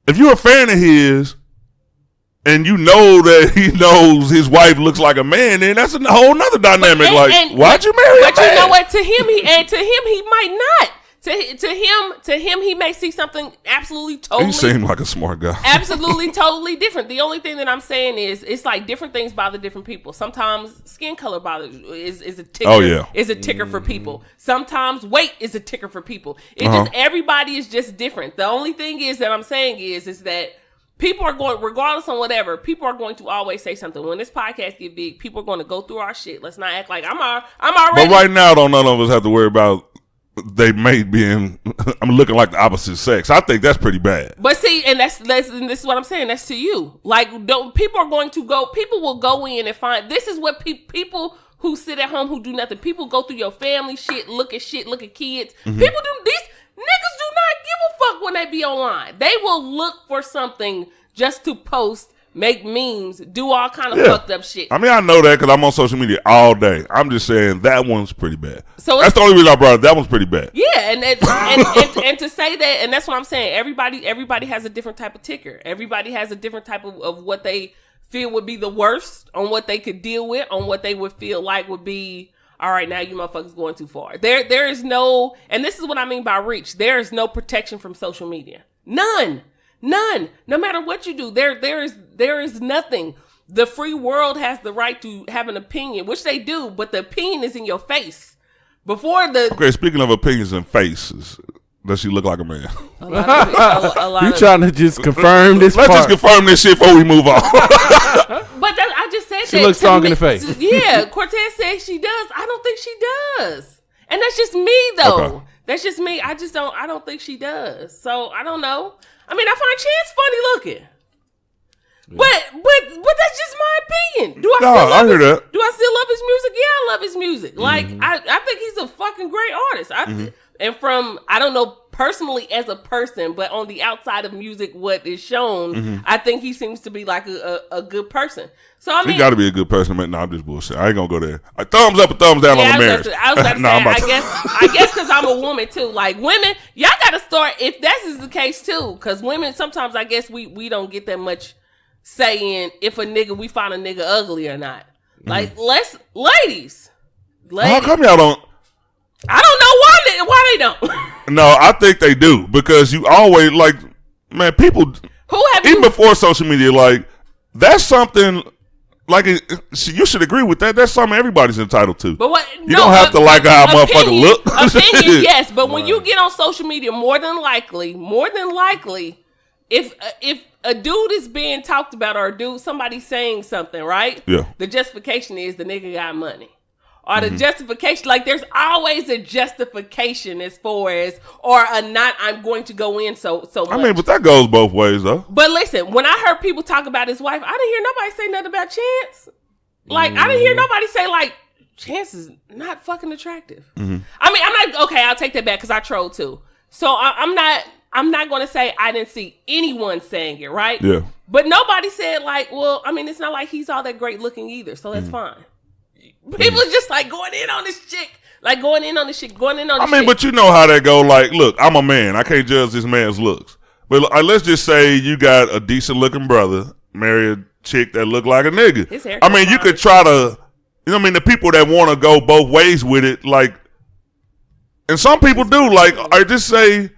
if you're a fan of his. And you know that he knows his wife looks like a man, then that's a whole nother dynamic. Why'd you marry a man? But you know what? To him, he might not. To him, he may see something absolutely totally. He seemed like a smart guy. Absolutely, totally different. The only thing that I'm saying is, it's like different things bother different people. Sometimes skin color is a ticker. Oh yeah, is a ticker for people. Sometimes weight is a ticker for people. Just everybody is just different. The only thing is that I'm saying is that. People are going, regardless on whatever, people are going to always say something. When this podcast get big, people are going to go through our shit. Let's not act like I'm already. But right now, none of us have to worry about they may being, I'm looking like the opposite sex. I think that's pretty bad. But see, and this is what I'm saying. That's to you. Like, people will go in and find, this is what people who sit at home who do nothing. People go through your family shit, look at kids. People do these. Niggas do not give a fuck when they be online. They will look for something just to post make memes, do all kind of fucked up shit. I mean, I know that because I'm on social media all day. I'm just saying that one's pretty bad. So that's the only reason I brought it. That one's pretty bad. Yeah, and to say that, and that's what I'm saying. Everybody has a different type of ticker. Everybody has a different type of what they feel would be the worst, on what they could deal with, on what they would feel like would be, all right, now you motherfuckers going too far. There is no, and this is what I mean by reach. There is no protection from social media. None. No matter what you do, there is nothing. The free world has the right to have an opinion, which they do, but the opinion is in your face. Okay, speaking of opinions and faces, does she look like a man? You trying to just confirm this? Let's just confirm this shit before we move on. But I just said she looks strong in the face. Yeah, Cortez says she does. I don't think she does, and that's just me though. Okay. That's just me. I don't think she does. So I don't know. I mean, I find Chance funny looking, but that's just my opinion. Do I still love his music? Yeah, I love his music. Like I think he's a fucking great artist. And from, I don't know personally as a person, but on the outside of music, what is shown, I think he seems to be like a good person. So I mean, he got to be a good person, man. No, I'm just bullshit. I ain't gonna go there. Thumbs up or thumbs down on the marriage. I was about to say, I guess because I'm a woman too. Like women, y'all got to start, if that is the case too, because women sometimes I guess we don't get that much saying if we find a nigga ugly or not. Like ladies. How come y'all don't? I don't know why they don't. No, I think they do, because you always, like, man, people even before social media, like, that's something, like, you should agree with that. That's something everybody's entitled to. But you don't have to like how a motherfucker look. Opinion, yes, but when you get on social media, more than likely, if a dude is being talked about or somebody's saying something, right? Yeah. The justification is the nigga got money. Or the justification, like there's always a justification as far as, or a not, I'm going to go in so much. I mean, but that goes both ways though. But listen, when I heard people talk about his wife, I didn't hear nobody say nothing about Chance. Like, I didn't hear nobody say like, Chance is not fucking attractive. I mean, I'm not, okay, I'll take that back because I trolled too. So I'm not going to say I didn't see anyone saying it, right? Yeah. But nobody said like, well, I mean, it's not like he's all that great looking either, so that's fine. People are just like going in on this chick. Like going in on this shit. I mean, but you know how that go. Like, look, I'm a man. I can't judge this man's looks. But let's just say you got a decent looking brother, marry a chick that look like a nigga. His hair you could try to, you know what I mean? The people that want to go both ways with it, like, and some people do, like, I just say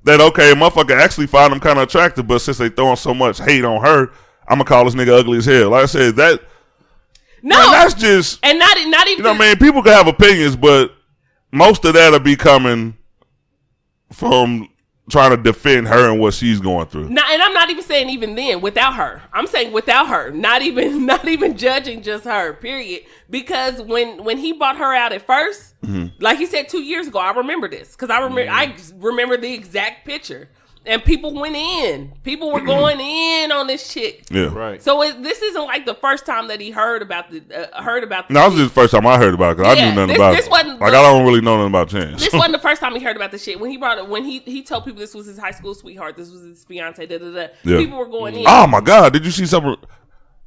that, okay, a motherfucker actually find him kind of attractive, but since they throwing so much hate on her, I'm going to call this nigga ugly as hell. Like I said, that. No, man, that's just, and not even. You know what I mean? People can have opinions, but most of that'll be coming from trying to defend her and what she's going through. Now, and I'm not even saying even then without her. I'm saying without her, not even judging just her. Period. Because when he bought her out at first, like he said 2 years ago, I remember this because I remember the exact picture. And people went in. People were going in on this chick. Yeah, right. So this isn't like the first time that he heard about the. No, this is the first time I heard about it because I knew nothing about it. Like I don't really know nothing about Chance. This wasn't the first time he heard about the shit. When he brought it, when he told people this was his high school sweetheart, this was his fiance. Yeah. People were going in. Oh my God! Did you see some?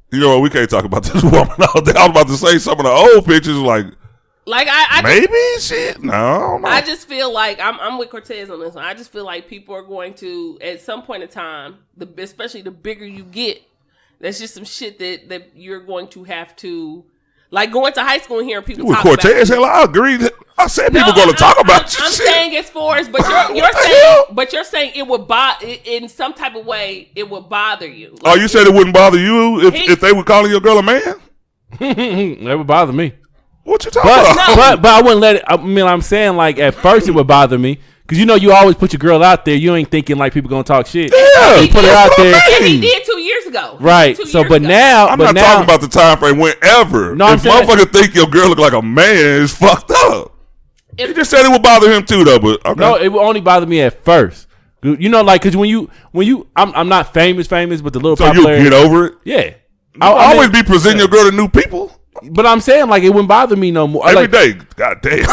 You know what? We can't talk about this woman all day. I was about to say some of the old pictures, like I maybe shit. No. I just feel like I'm with Cortez on this one. I just feel like people are going to at some point in time, especially the bigger you get, that's just some shit that you're going to have to, like going to high school and hearing people talk Cortez, about. Hell, I agree. I said people going to talk about you. I'm shit. saying as far as, but you're saying it would bother in some type of way. It would bother you. Like, you said it wouldn't bother you if they were calling your girl a man? That would bother me. What you talking about? But I wouldn't let it. I mean, I'm saying like at first it would bother me because you always put your girl out there. You ain't thinking like people gonna talk shit. Yeah, you put her out there. And he did 2 years ago. Right. So, but now I'm not talking about the time frame. Whenever, no, if motherfucker think your girl look like a man, it's fucked up. He just said it would bother him too, though. But okay. No, it would only bother me at first. You know, like because when you, I'm not famous, but the little. So you get over it. Yeah. I'll always be presenting your girl to new people. But I'm saying like it wouldn't bother me no more. Every like, day. God damn.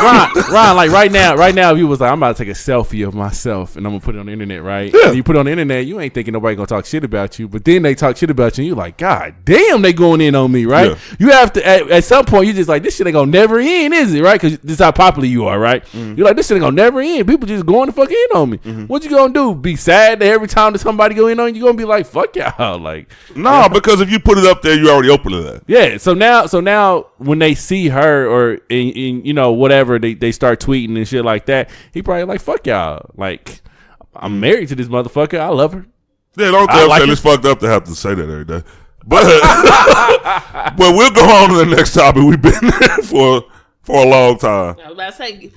Ron, like right now, if you was like, I'm about to take a selfie of myself and I'm gonna put it on the internet, right? Yeah. And you put it on the internet, you ain't thinking nobody gonna talk shit about you. But then they talk shit about you and you're like, God damn, they going in on me, right? Yeah. You have to at some point you just like, this shit ain't gonna never end, is it? Right? Because this is how popular you are, right? Mm-hmm. You're like, this shit ain't gonna never end. People just going to fuck in on me. Mm-hmm. What you gonna do? Be sad that every time that somebody go in on you, gonna be like, fuck y'all. Like, no, because if you put it up there, you already open to that. Yeah. So now when they see her or in you know whatever they start tweeting and shit like that, he probably like, fuck y'all. Like, I'm married to this motherfucker. I love her. Yeah, don't tell like it's fucked up to have to say that every day. But but we'll go on to the next topic. We've been there for a long time. I was about to say,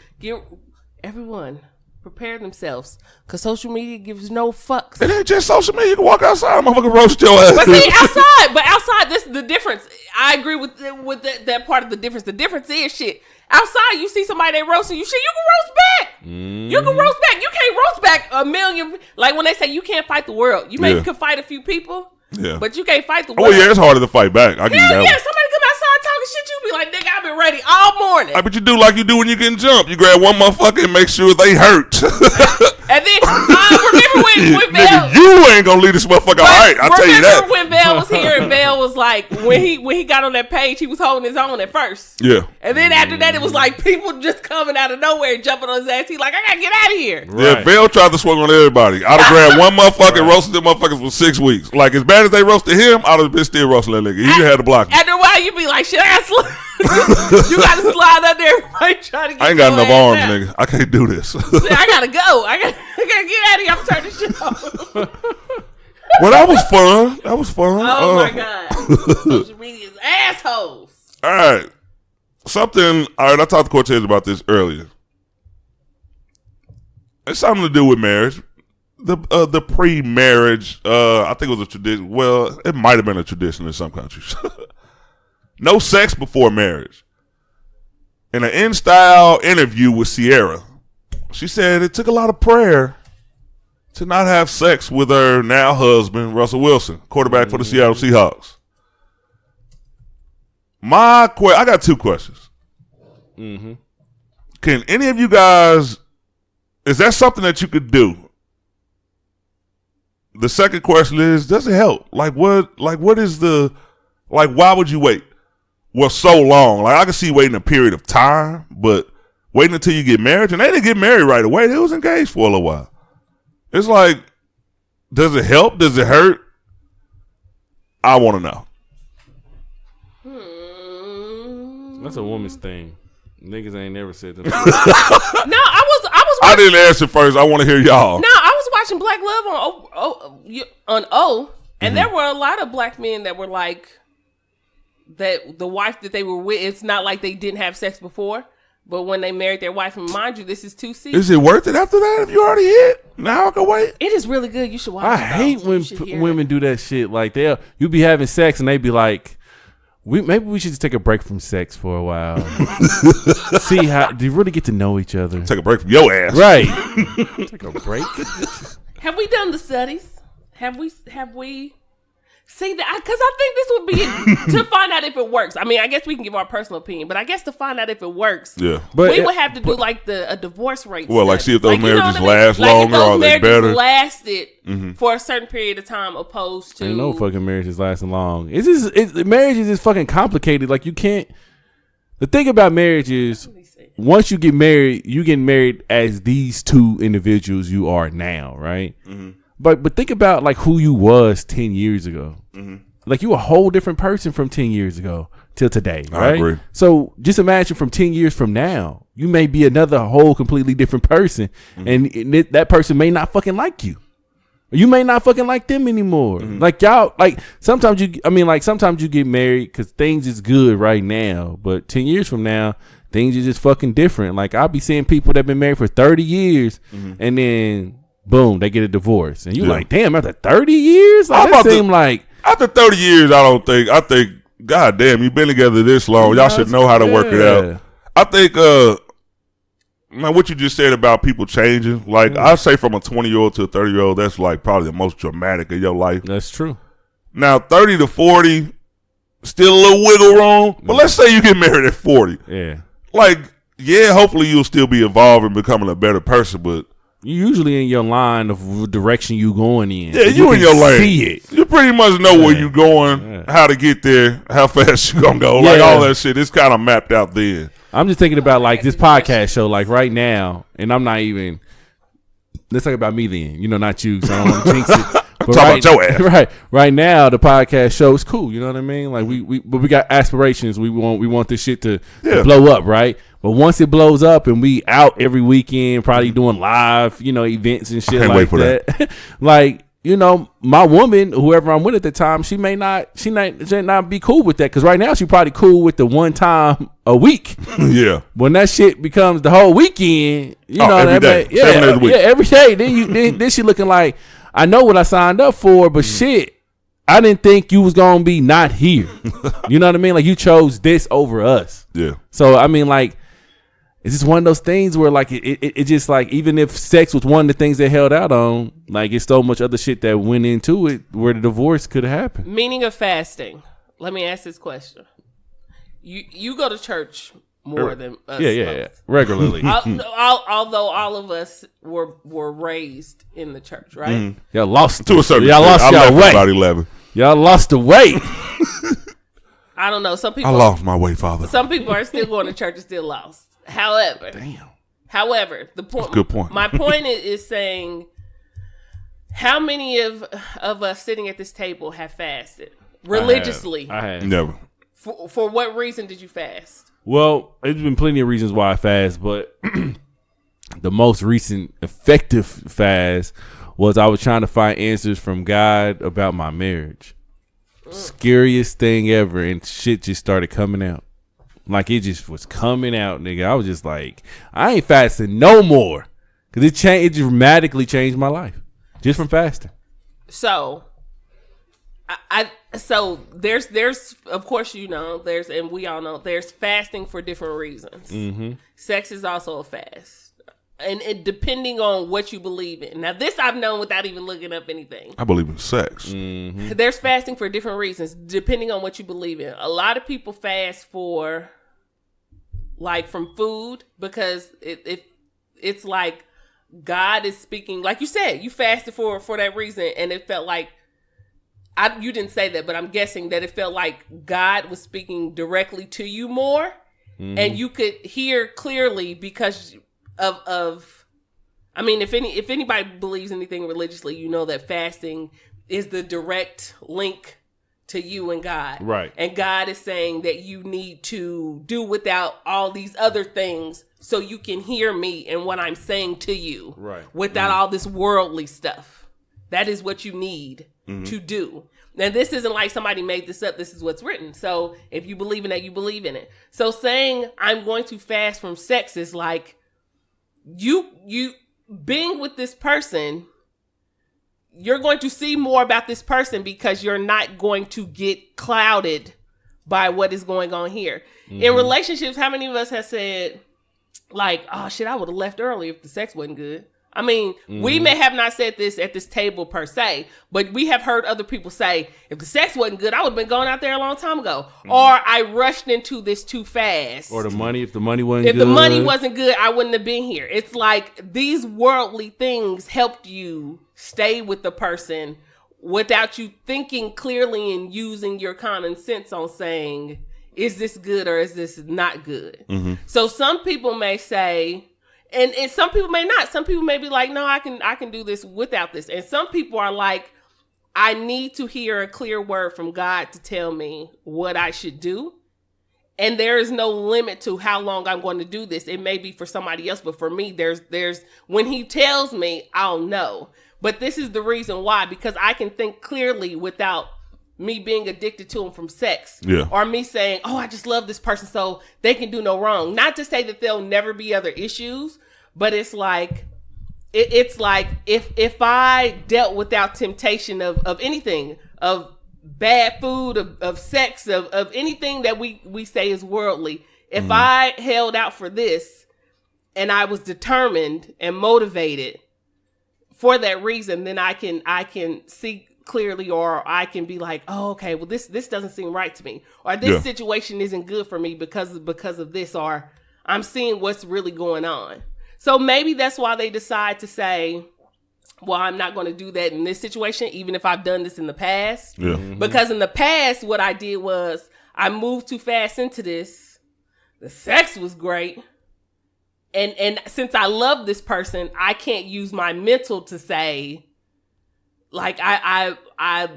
everyone prepare themselves because social media gives no fucks. It ain't just social media. You can walk outside, motherfucker, roast your ass. But see, outside, this is the difference. I agree with that part of the difference. The difference is shit. Outside, you see somebody they roasting you, shit, you can roast back. Mm. You can roast back. You can't roast back a million. Like when they say you can't fight the world, you maybe can fight a few people. Yeah. But you can't fight the world. Oh yeah, it's harder to fight back. I give you that. Yeah, somebody come outside talking shit, you be like, nigga, I've been ready all morning. I bet you do like you do when you getting jumped. You grab one motherfucker and make sure they hurt. And then remember when nigga, you ain't gonna leave this motherfucker all right. I'll tell you that. Remember when Bell was here and Bell was like, when he got on that page, he was holding his own at first. Yeah. And then after that, it was like people just coming out of nowhere, jumping on his ass. He like, I gotta get out of here. Right. Yeah, Bell tried to swing on everybody. I'd have grabbed one motherfucker and roasted them motherfuckers for 6 weeks. Like as bad as they roasted him, I'd have been still roasting that nigga. He had to block me. After a while, you be like, shit, I gotta you gotta slide under everybody trying to get I ain't got enough arms, nigga. I can't do this. I gotta go. I gotta get out of here. I'm turning shit off. Well, that was fun. That was fun. Oh my God. Social media is assholes. All right. All right, I talked to Cortez about this earlier. It's something to do with marriage. The pre-marriage, I think it was a tradition. Well, it might have been a tradition in some countries. No sex before marriage. In an in-style interview with Sierra, she said it took a lot of prayer to not have sex with her now husband, Russell Wilson, quarterback for the Seattle Seahawks. I got 2 questions. Mm-hmm. Can any of you guys, is that something that you could do? The second question is, does it help? Like why would you wait? Well, so long. Like I can see waiting a period of time, but waiting until you get married, and they didn't get married right away. They was engaged for a little while. It's like, does it help? Does it hurt? I want to know. That's a woman's thing. Niggas ain't never said that. No, I was. I didn't answer first. I want to hear y'all. No, I was watching Black Love on O, and there were a lot of black men that were like that. The wife that they were with, it's not like they didn't have sex before, but when they married their wife, and mind you, this is 2 seasons. Is it worth it after that? If you already hit, now I can wait. It is really good. You should watch. I hate when women do that shit. Like you be having sex and they be like, maybe we should just take a break from sex for a while. See how do you really get to know each other? Take a break from your ass, right? Take a break. Have we done the studies? Have we? See that? Because I think this would be to find out if it works. I mean, I guess we can give our personal opinion, but I guess to find out if it works, but we would have to do like a divorce rate. Well, study. Like see if those marriages last longer or they better. Lasted for a certain period of time, opposed to ain't no fucking marriages lasting long. It's just marriage is just fucking complicated. Like you can't. The thing about marriage is once you get married, you get married as these 2 individuals you are now, right? Mm-hmm. But think about like who you was 10 years ago. Mm-hmm. Like you a whole different person from 10 years ago till today, right? I agree. So just imagine from 10 years from now, you may be another whole completely different person, and that person may not fucking like you. You may not fucking like them anymore. Mm-hmm. Like y'all, like sometimes you get married because things is good right now, but 10 years from now, things are just fucking different. Like I'll be seeing people that been married for 30 years, and then boom, they get a divorce. And you're like, damn, after 30 years? Like, that seem like... After 30 years, I think, God damn, you've been together this long. Y'all should know how to work it out. I think, man, what you just said about people changing, like, I say from a 20-year-old to a 30-year-old, that's like probably the most dramatic of your life. That's true. Now, 30 to 40, still a little wiggle room. But let's say you get married at 40. Yeah. Like, yeah, hopefully you'll still be evolving, becoming a better person, but you usually in your line of direction you going in. Yeah, you in your lane. See it. You pretty much know where you going, how to get there, how fast you gonna go. Like all that shit. It's kind of mapped out then. I'm just thinking about like this podcast show, like right now, and I'm not even. Let's talk about me then. Not you. So I don't want to jinx it. But talk about your ass. Right now, the podcast show is cool. You know what I mean? Like but we got aspirations. We want this shit to blow up, right? But once it blows up and we out every weekend, probably doing live, events and shit like that. Like, my woman, whoever I'm with at the time, she may not be cool with that. Because right now she probably cool with the one time a week. Yeah. When that shit becomes the whole weekend, every day. 7 days a week. Yeah, every day. Then she looking like, I know what I signed up for, but shit, I didn't think you was gonna be not here. You know what I mean? Like you chose this over us. Yeah. So I mean, like, it's just one of those things where like it just like, even if sex was one of the things they held out on, like it's so much other shit that went into it where the divorce could have happened. Meaning of fasting. Let me ask this question. You go to church more than us. Yeah. Regularly. Although all of us were raised in the church, right? Mm-hmm. Y'all lost to a certain y'all extent. lost y'all weight. About 11. Y'all lost the weight. I don't know. Some people I lost my weight, Father. Some people are still going to church and still lost. However, the point. Good point. My point is saying, how many of us sitting at this table have fasted religiously? I have. Never. For what reason did you fast? Well, there's been plenty of reasons why I fast, but the most recent effective fast was I was trying to find answers from God about my marriage. Scariest thing ever, and shit just started coming out. Like it just was coming out, nigga. I was just like, I ain't fasting no more, because it dramatically changed my life just from fasting. So, so there's of course there's, and we all know there's fasting for different reasons. Mm-hmm. Sex is also a fast. And depending on what you believe in. Now, this I've known without even looking up anything. I believe in sex. Mm-hmm. There's fasting for different reasons, depending on what you believe in. A lot of people fast for, like, from food, because it's like God is speaking. Like you said, you fasted for that reason, and it felt like, you didn't say that, but I'm guessing that it felt like God was speaking directly to you more, and you could hear clearly because of I mean, if anybody believes anything religiously, you know that fasting is the direct link to you and God. Right. And God is saying that you need to do without all these other things so you can hear me and what I'm saying to you. Right. Without all this worldly stuff. That is what you need to do. And this isn't like somebody made this up. This is what's written. So if you believe in that, you believe in it. So saying I'm going to fast from sex is like, you being with this person, you're going to see more about this person because you're not going to get clouded by what is going on here. Mm-hmm. In relationships, how many of us have said, like, oh shit, I would have left early if the sex wasn't good? I mean, we may have not said this at this table per se, but we have heard other people say, if the sex wasn't good, I would have been going out there a long time ago. Or I rushed into this too fast. Or if the money wasn't good. If the money wasn't good, I wouldn't have been here. It's like these worldly things helped you stay with the person without you thinking clearly and using your common sense on saying, is this good or is this not good? Mm-hmm. So some people may say, and some people may not. Some people may be like, no, I can do this without this. And some people are like, I need to hear a clear word from God to tell me what I should do. And there is no limit to how long I'm going to do this. It may be for somebody else, but for me, there's when he tells me, I'll know. But this is the reason why, because I can think clearly without me being addicted to him from sex. Yeah. Or me saying, oh, I just love this person so they can do no wrong. Not to say that there'll never be other issues, but it's like, it's like if I dealt without temptation of anything, of bad food, of sex, of anything that we say is worldly, if I held out for this and I was determined and motivated for that reason, then I can see clearly, or I can be like, oh, okay, well, this doesn't seem right to me, or this situation isn't good for me because of this, or I'm seeing what's really going on. So maybe that's why they decide to say, well, I'm not going to do that in this situation, even if I've done this in the past. Yeah. Because in the past, what I did was I moved too fast into this. The sex was great. And since I love this person, I can't use my mental to say, like, I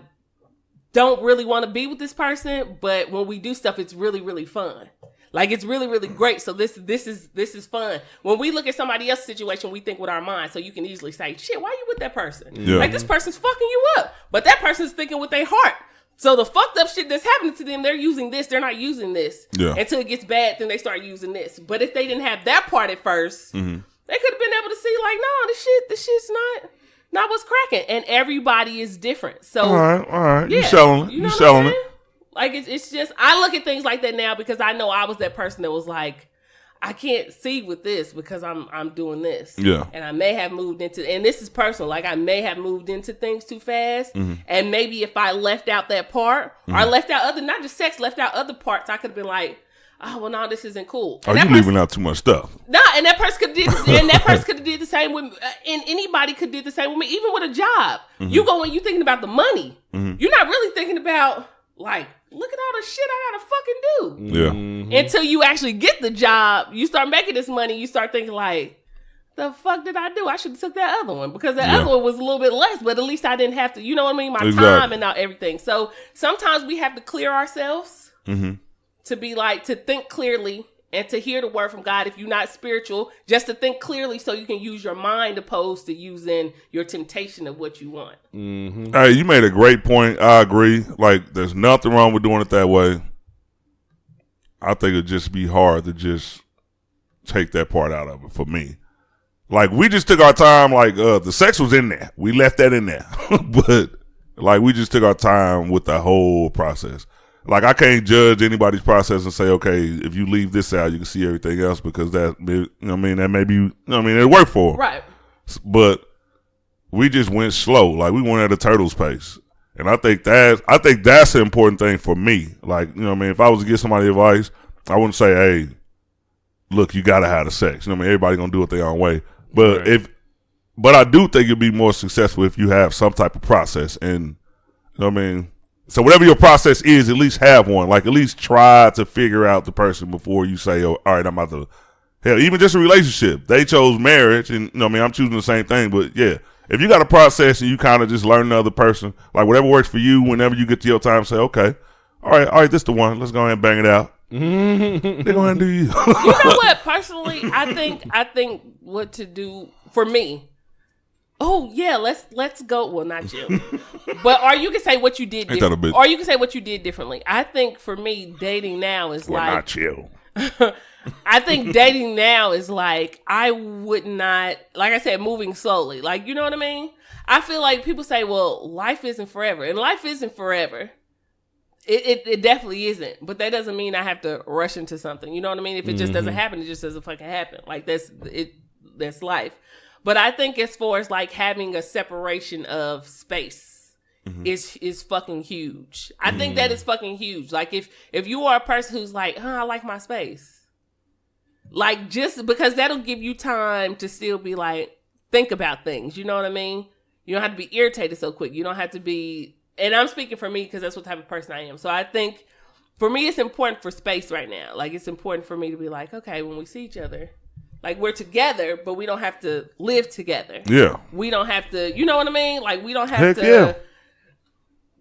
don't really want to be with this person, but when we do stuff, it's really, really fun. Like, it's really, really great. So this is fun. When we look at somebody else's situation, we think with our mind. So you can easily say, shit, why are you with that person? Yeah. Like, this person's fucking you up. But that person's thinking with their heart. So the fucked up shit that's happening to them, they're using this. They're not using this. Yeah. Until it gets bad, then they start using this. But if they didn't have that part at first, they could have been able to see, like, no, this shit's not what's cracking. And everybody is different. So all right. Yeah, You selling it. you know You selling it. Like, it's just, I look at things like that now because I know I was that person that was like, I can't see with this because I'm doing this. Yeah. And I may have moved into, and this is personal, like I may have moved into things too fast. And maybe if I left out that part, or I left out other, not just sex, left out other parts, I could have been like, oh, well, no, this isn't cool. Oh, you leaving out too much stuff. Nah, and that person could have did, and that person could have did the same with, and anybody could did the same with me, even with a job. You go and you thinking about the money. You're not really thinking about, like, look at all the shit I gotta fucking do. Yeah. Until you actually get the job, you start making this money, you start thinking like, the fuck did I do? I should have took that other one because that other one was a little bit less, but at least I didn't have to, you know what I mean? My time and not everything. So sometimes we have to clear ourselves to be like, to think clearly and to hear the word from God. If you're not spiritual, just to think clearly so you can use your mind opposed to using your temptation of what you want. Hey, you made a great point. I agree. Like, there's nothing wrong with doing it that way. I think it'd just be hard to just take that part out of it for me. Like, we just took our time. Like, the sex was in there. We left that in there. But, like, we just took our time with the whole process. Like, I can't judge anybody's process and say, okay, if you leave this out, you can see everything else because that, you know what I mean, that maybe, you know what I mean, it worked for them. Right. But we just went slow. Like, we went at a turtle's pace. And I think that's an important thing for me. Like, you know what I mean, if I was to give somebody advice, I wouldn't say, hey, look, you got to have the sex. You know what I mean? Everybody going to do it their own way. But but I do think you'll be more successful if you have some type of process. And, you know what I mean? So whatever your process is, at least have one. Like, at least try to figure out the person before you say, oh, all right, I'm about to, hell, even just a relationship. They chose marriage, and, you know what I mean, I'm choosing the same thing. But, yeah, if you got a process and you kind of just learn the other person, like, whatever works for you, whenever you get to your time, say, okay, all right, this the one. Let's go ahead and bang it out. They're going to do you. You know what? Personally, I think what to do for me. Oh yeah, let's go. Well, not you, or you can say what you did, or you can say what you did differently. I think for me, dating now is not you. I think dating now is like, I would not, like I said, moving slowly. Like, you know what I mean? I feel like people say, well, life isn't forever, and life isn't forever. It definitely isn't, but that doesn't mean I have to rush into something. You know what I mean? If it just doesn't happen, it just doesn't fucking happen. Like, that's life. But I think as far as like having a separation of space is fucking huge. I think that is fucking huge. Like, if you are a person who's like, I like my space. Like, just because that'll give you time to still be like, think about things. You know what I mean? You don't have to be irritated so quick. You don't have to be, and I'm speaking for me because that's what type of person I am. So I think for me, it's important for space right now. Like, it's important for me to be like, okay, when we see each other, like, we're together, but we don't have to live together. Yeah. We don't have to, you know what I mean? Like, we don't have to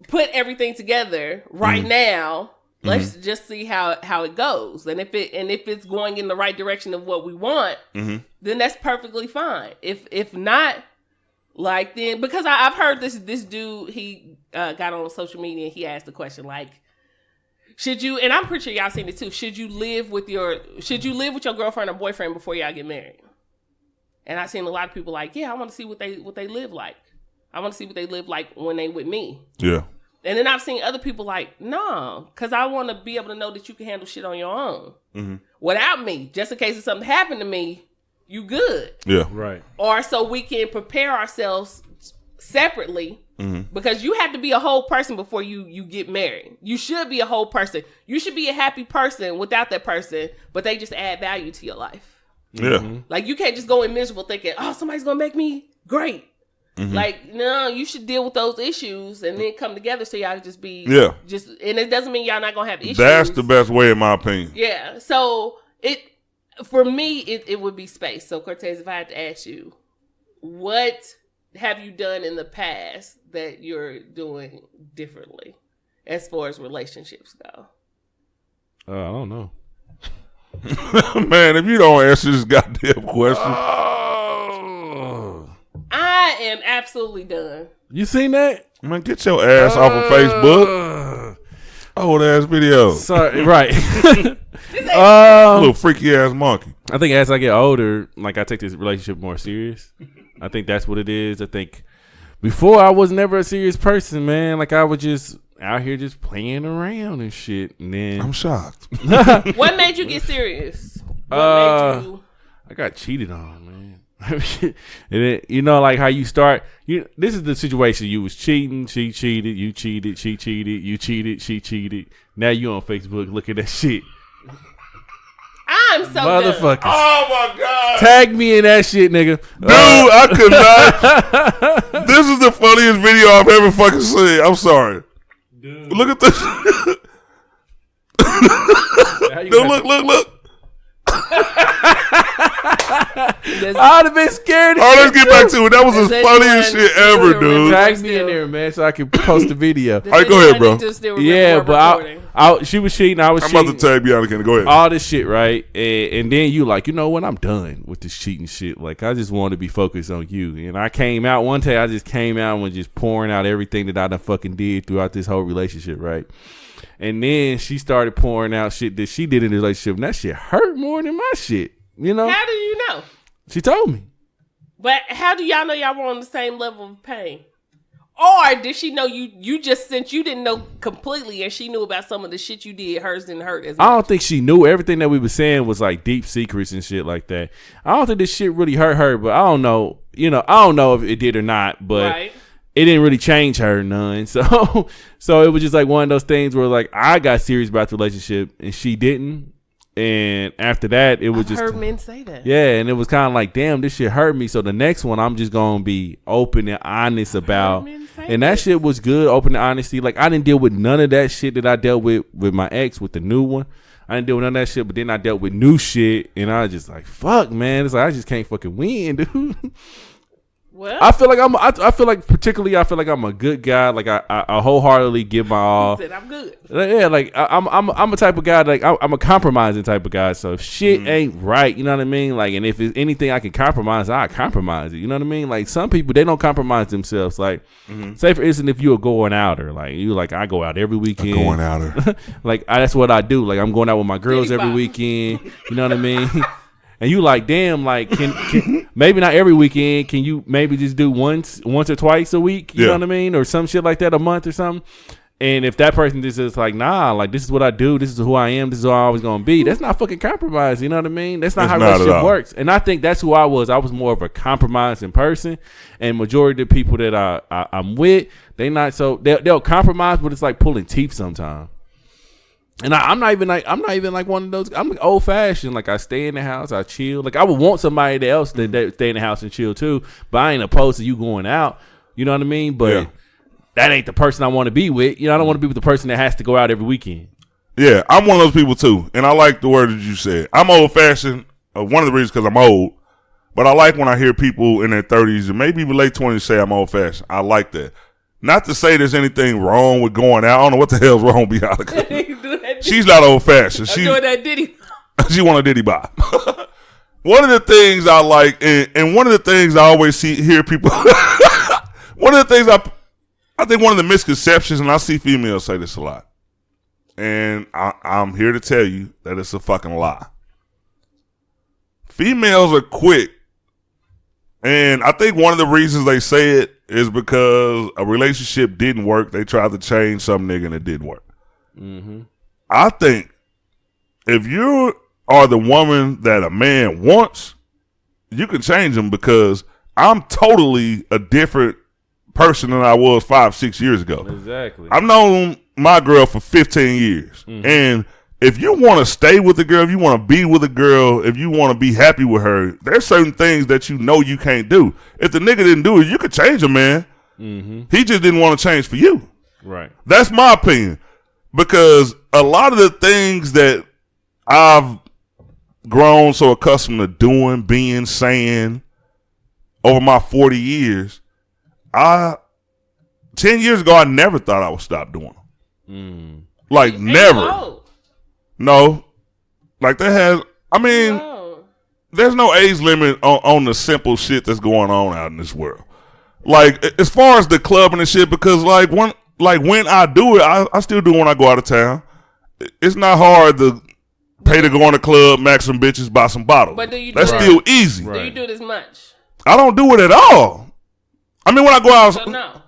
put everything together right now. Let's just see how it goes. And if it's going in the right direction of what we want, then that's perfectly fine. If not, like, then, because I've heard this dude, he got on social media and he asked the question, like, should you, and I'm pretty sure y'all seen it too, should you live with your girlfriend or boyfriend before y'all get married? And I've seen a lot of people like, yeah, I want to see what they live like. I want to see what they live like when they with me. Yeah. And then I've seen other people like, no, because I want to be able to know that you can handle shit on your own. Without me, just in case if something happened to me, you good. Yeah. Right. Or so we can prepare ourselves separately Because you have to be a whole person before you get married. You should be a whole person. You should be a happy person without that person, but they just add value to your life. Yeah. Like, you can't just go in miserable thinking, oh, somebody's going to make me great. Like, no, you should deal with those issues and then come together so y'all can just be and it doesn't mean y'all not going to have issues. That's the best way, in my opinion. Yeah. So, for me, it would be space. So, Cortez, if I had to ask you, what have you done in the past that you're doing differently as far as relationships go? I don't know. Man, if you don't answer this goddamn question. I am absolutely done. You seen that? Man, get your ass off of Facebook. Old ass video. Sorry, right. Little freaky ass monkey. I think as I get older, like, I take this relationship more serious. I think that's what it is. I think before I was never a serious person, man. Like, I was just out here just playing around and shit. And then I'm shocked. What made you get serious? What made you? I got cheated on, man. And then, you know, like how you start. This is the situation. You was cheating, she cheated, you cheated, she cheated, you cheated, she cheated. Now you on Facebook looking at shit. I'm so motherfuckers. done. Oh my god! Tag me in that shit, nigga. Dude, I could not. This is the funniest video I've ever fucking seen. I'm sorry. Dude. Look at this. Dude, look. I'd have been scared. Let's get back to it. That was the funniest shit ever, dude. Tag me in there, man, so I can post the video. All right, go ahead, bro. Yeah, but she was cheating. I'm about to tag you out again. Go ahead. All this shit, right? And then you like, you know what? I'm done with this cheating shit. Like, I just want to be focused on you. And I came out one day. I just came out and was just pouring out everything that I done fucking did throughout this whole relationship, right? And then she started pouring out shit that she did in the relationship, and that shit hurt more than my shit. You know? How do you know? She told me. But how do y'all know y'all were on the same level of pain? Or did she know you just, since you didn't know completely and she knew about some of the shit you did, hers didn't hurt as much? I don't think she knew. Everything that we were saying was like deep secrets and shit like that. I don't think this shit really hurt her, but I don't know. You know, I don't know if it did or not, but it didn't really change her none. So it was just like one of those things where like I got serious about the relationship and she didn't. And after that, it was I've heard men say that. Yeah, and it was kind of like, damn, this shit hurt me. So the next one, I'm just gonna be open and honest about. And that shit was good, open and honesty. Like, I didn't deal with none of that shit that I dealt with my ex, with the new one. I didn't deal with none of that shit, but then I dealt with new shit, and I was just like, fuck, man. It's like, I just can't fucking win, dude. Well, I feel like I'm a good guy. Like, I wholeheartedly give my all. He said I'm good. Yeah, like I'm a type of guy, like I'm a compromising type of guy. So if shit ain't right, you know what I mean? Like, and if it's anything I can compromise, I compromise it. You know what I mean? Like, some people, they don't compromise themselves. Like, say for instance, if you're a going outer, like you, like, I go out every weekend. Going outer. Like, that's what I do. Like, I'm going out with my girls every weekend. You know what I mean? And you like, damn, like, can maybe not every weekend. Can you maybe just do once or twice a week? You know what I mean? Or some shit like that, a month or something. And if that person just is like, nah, like, this is what I do. This is who I am. This is who I'm always going to be. That's not fucking compromise. You know what I mean? That's not how relationship works. And I think that's who I was. I was more of a compromising person. And majority of the people that I'm with, they not so, they'll compromise, but it's like pulling teeth sometimes. And I'm not even like one of those. I'm like old fashioned. Like, I stay in the house, I chill. Like, I would want somebody else that stay in the house and chill too. But I ain't opposed to you going out. You know what I mean? But that ain't the person I want to be with. You know, I don't want to be with the person that has to go out every weekend. Yeah, I'm one of those people too. And I like the word that you said. I'm old fashioned. One of the reasons because I'm old. But I like when I hear people in their 30s and maybe even late 20s say I'm old fashioned. I like that. Not to say there's anything wrong with going out. I don't know what the hell's wrong with Bianca. She's not old fashioned. She's doing that Diddy. She want a Diddy bop. One of the things I like, and one of the things I always hear people. One of the things I think one of the misconceptions, and I see females say this a lot, and I'm here to tell you that it's a fucking lie. Females are quick, and I think one of the reasons they say it is because a relationship didn't work. They tried to change some nigga and it didn't work. Mm-hmm. I think if you are the woman that a man wants, you can change him, because I'm totally a different person than I was 5-6 years ago. Exactly. I've known my girl for 15 years. And if you want to stay with a girl, if you want to be with a girl, if you want to be happy with her, there's certain things that you know you can't do. If the nigga didn't do it, you could change him, man. He just didn't want to change for you. Right. That's my opinion. Because a lot of the things that I've grown so accustomed to doing, being, saying over my 40 years, 10 years ago, I never thought I would stop doing them. Like, never. No. Like, there's no age limit on the simple shit that's going on out in this world. Like, as far as the clubbing and shit, because, when I do it, I still do it when I go out of town. It's not hard to pay to go in the club, max some bitches, buy some bottles. But do you That's still easy. Do you do it as much? I don't do it at all. I mean, when I go out... So no.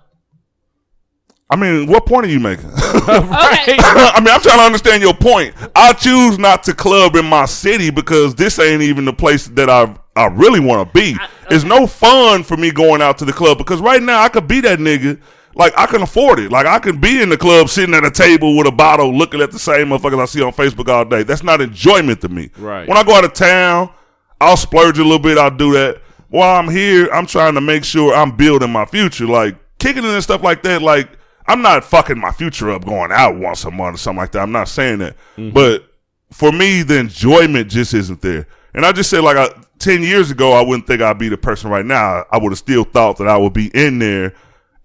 I mean, what point are you making? Okay. I mean, I'm trying to understand your point. I choose not to club in my city because this ain't even the place that I really want to be. It's no fun for me going out to the club because right now I could be that nigga. Like, I can afford it. Like, I can be in the club sitting at a table with a bottle looking at the same motherfuckers I see on Facebook all day. That's not enjoyment to me. Right. When I go out of town, I'll splurge a little bit. I'll do that. While I'm here, I'm trying to make sure I'm building my future. Like, kicking it and stuff like that, like, I'm not fucking my future up going out once a month or something like that. I'm not saying that. But for me, the enjoyment just isn't there. And I just said, 10 years ago, I wouldn't think I'd be the person right now. I would have still thought that I would be in there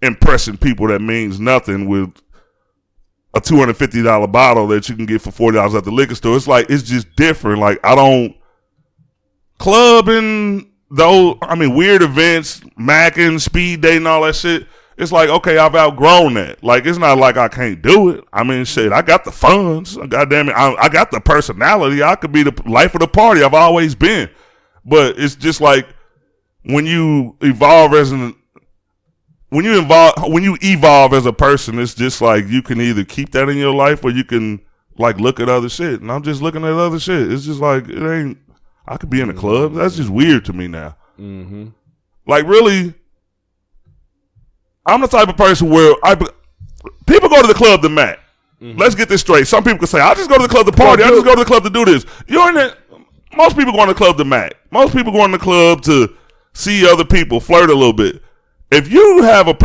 impressing people that means nothing with a $250 bottle that you can get for $40 at the liquor store. It's like, it's just different. Like, I don't clubbing, weird events, macking, speed dating, all that shit. It's like, okay, I've outgrown that. Like, it's not like I can't do it. I mean, shit, I got the funds. Goddamn it, I got the personality. I could be the life of the party. I've always been. But it's just like when you evolve as a person, it's just like you can either keep that in your life or you can like look at other shit. And I'm just looking at other shit. It's just like I could be in a club. That's just weird to me now. Like, really. I'm the type of person where people go to the club to mat. Let's get this straight. Some people can say, I just go to the club to party. I just go to the club to do this. Most people go to the club to mat. Most people go in the club to see other people, flirt a little bit. If you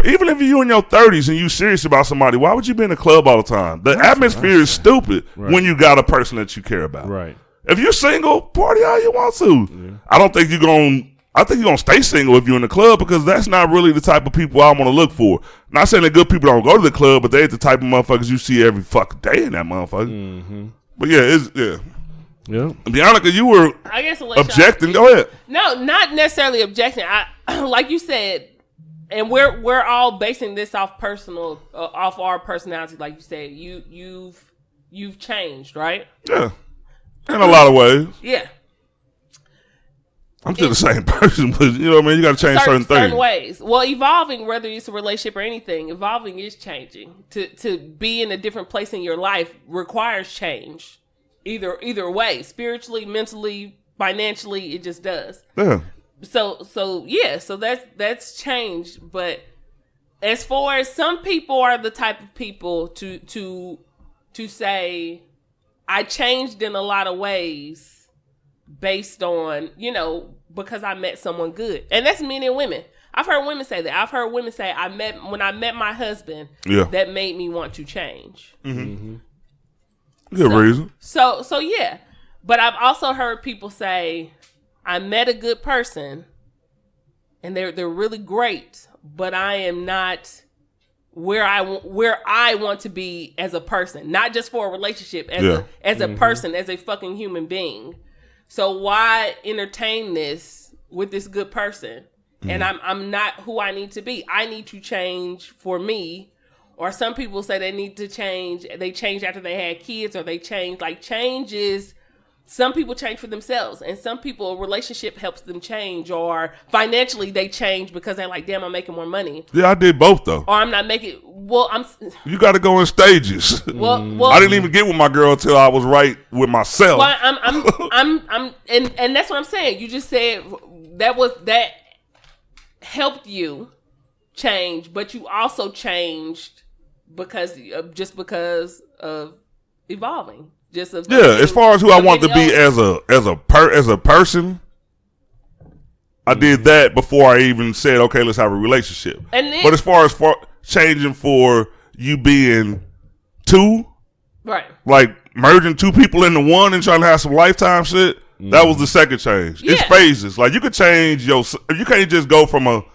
even if you're in your 30s and you serious about somebody, why would you be in the club all the time? The atmosphere is stupid when you got a person that you care about. Right. If you're single, party how you want to. Yeah. I think you're going to stay single if you're in the club because that's not really the type of people I want to look for. Not saying that good people don't go to the club, but they ain't the type of motherfuckers you see every fucking day in that motherfucker. But yeah. Bianca, you were objecting. Go ahead. No, not necessarily objecting. I like you said, and we're all basing this off off our personality. Like you said, you've changed, right? Yeah, in a lot of ways. Yeah. I'm still the same person, but you know what I mean? You got to change certain things. Certain ways. Well, evolving, whether it's a relationship or anything, evolving is changing. To be in a different place in your life requires change. Either way. Spiritually, mentally, financially, it just does. Yeah. So that's changed. But as far as some people are the type of people to say, I changed in a lot of ways based on, because I met someone good. And that's men and women. I've heard women say that. I've heard women say, when I met my husband, that made me want to change. Good reason. So yeah. But I've also heard people say, I met a good person and they're really great, but I am not where I want to be as a person, not just for a relationship, as a person, as a fucking human being. So why entertain this with this good person? And I'm not who I need to be. I need to change for me. Or some people say they need to change. They changed after they had kids, or they changed. Like, change is, some people change for themselves, and some people, a relationship helps them change, or financially they change because they're like, damn, I'm making more money. Yeah, I did both though. Or I'm not making. You got to go in stages. Well, I didn't even get with my girl until I was right with myself. Well, and that's what I'm saying. You just said that helped you change, but you also changed because of evolving. As far as who I want to be as a person, I did that before I even said, okay, let's have a relationship. But as far as changing for you being two, right? Like merging two people into one and trying to have some lifetime shit. That was the second change. Yeah. It's phases. Like you could change you can't just go from okay,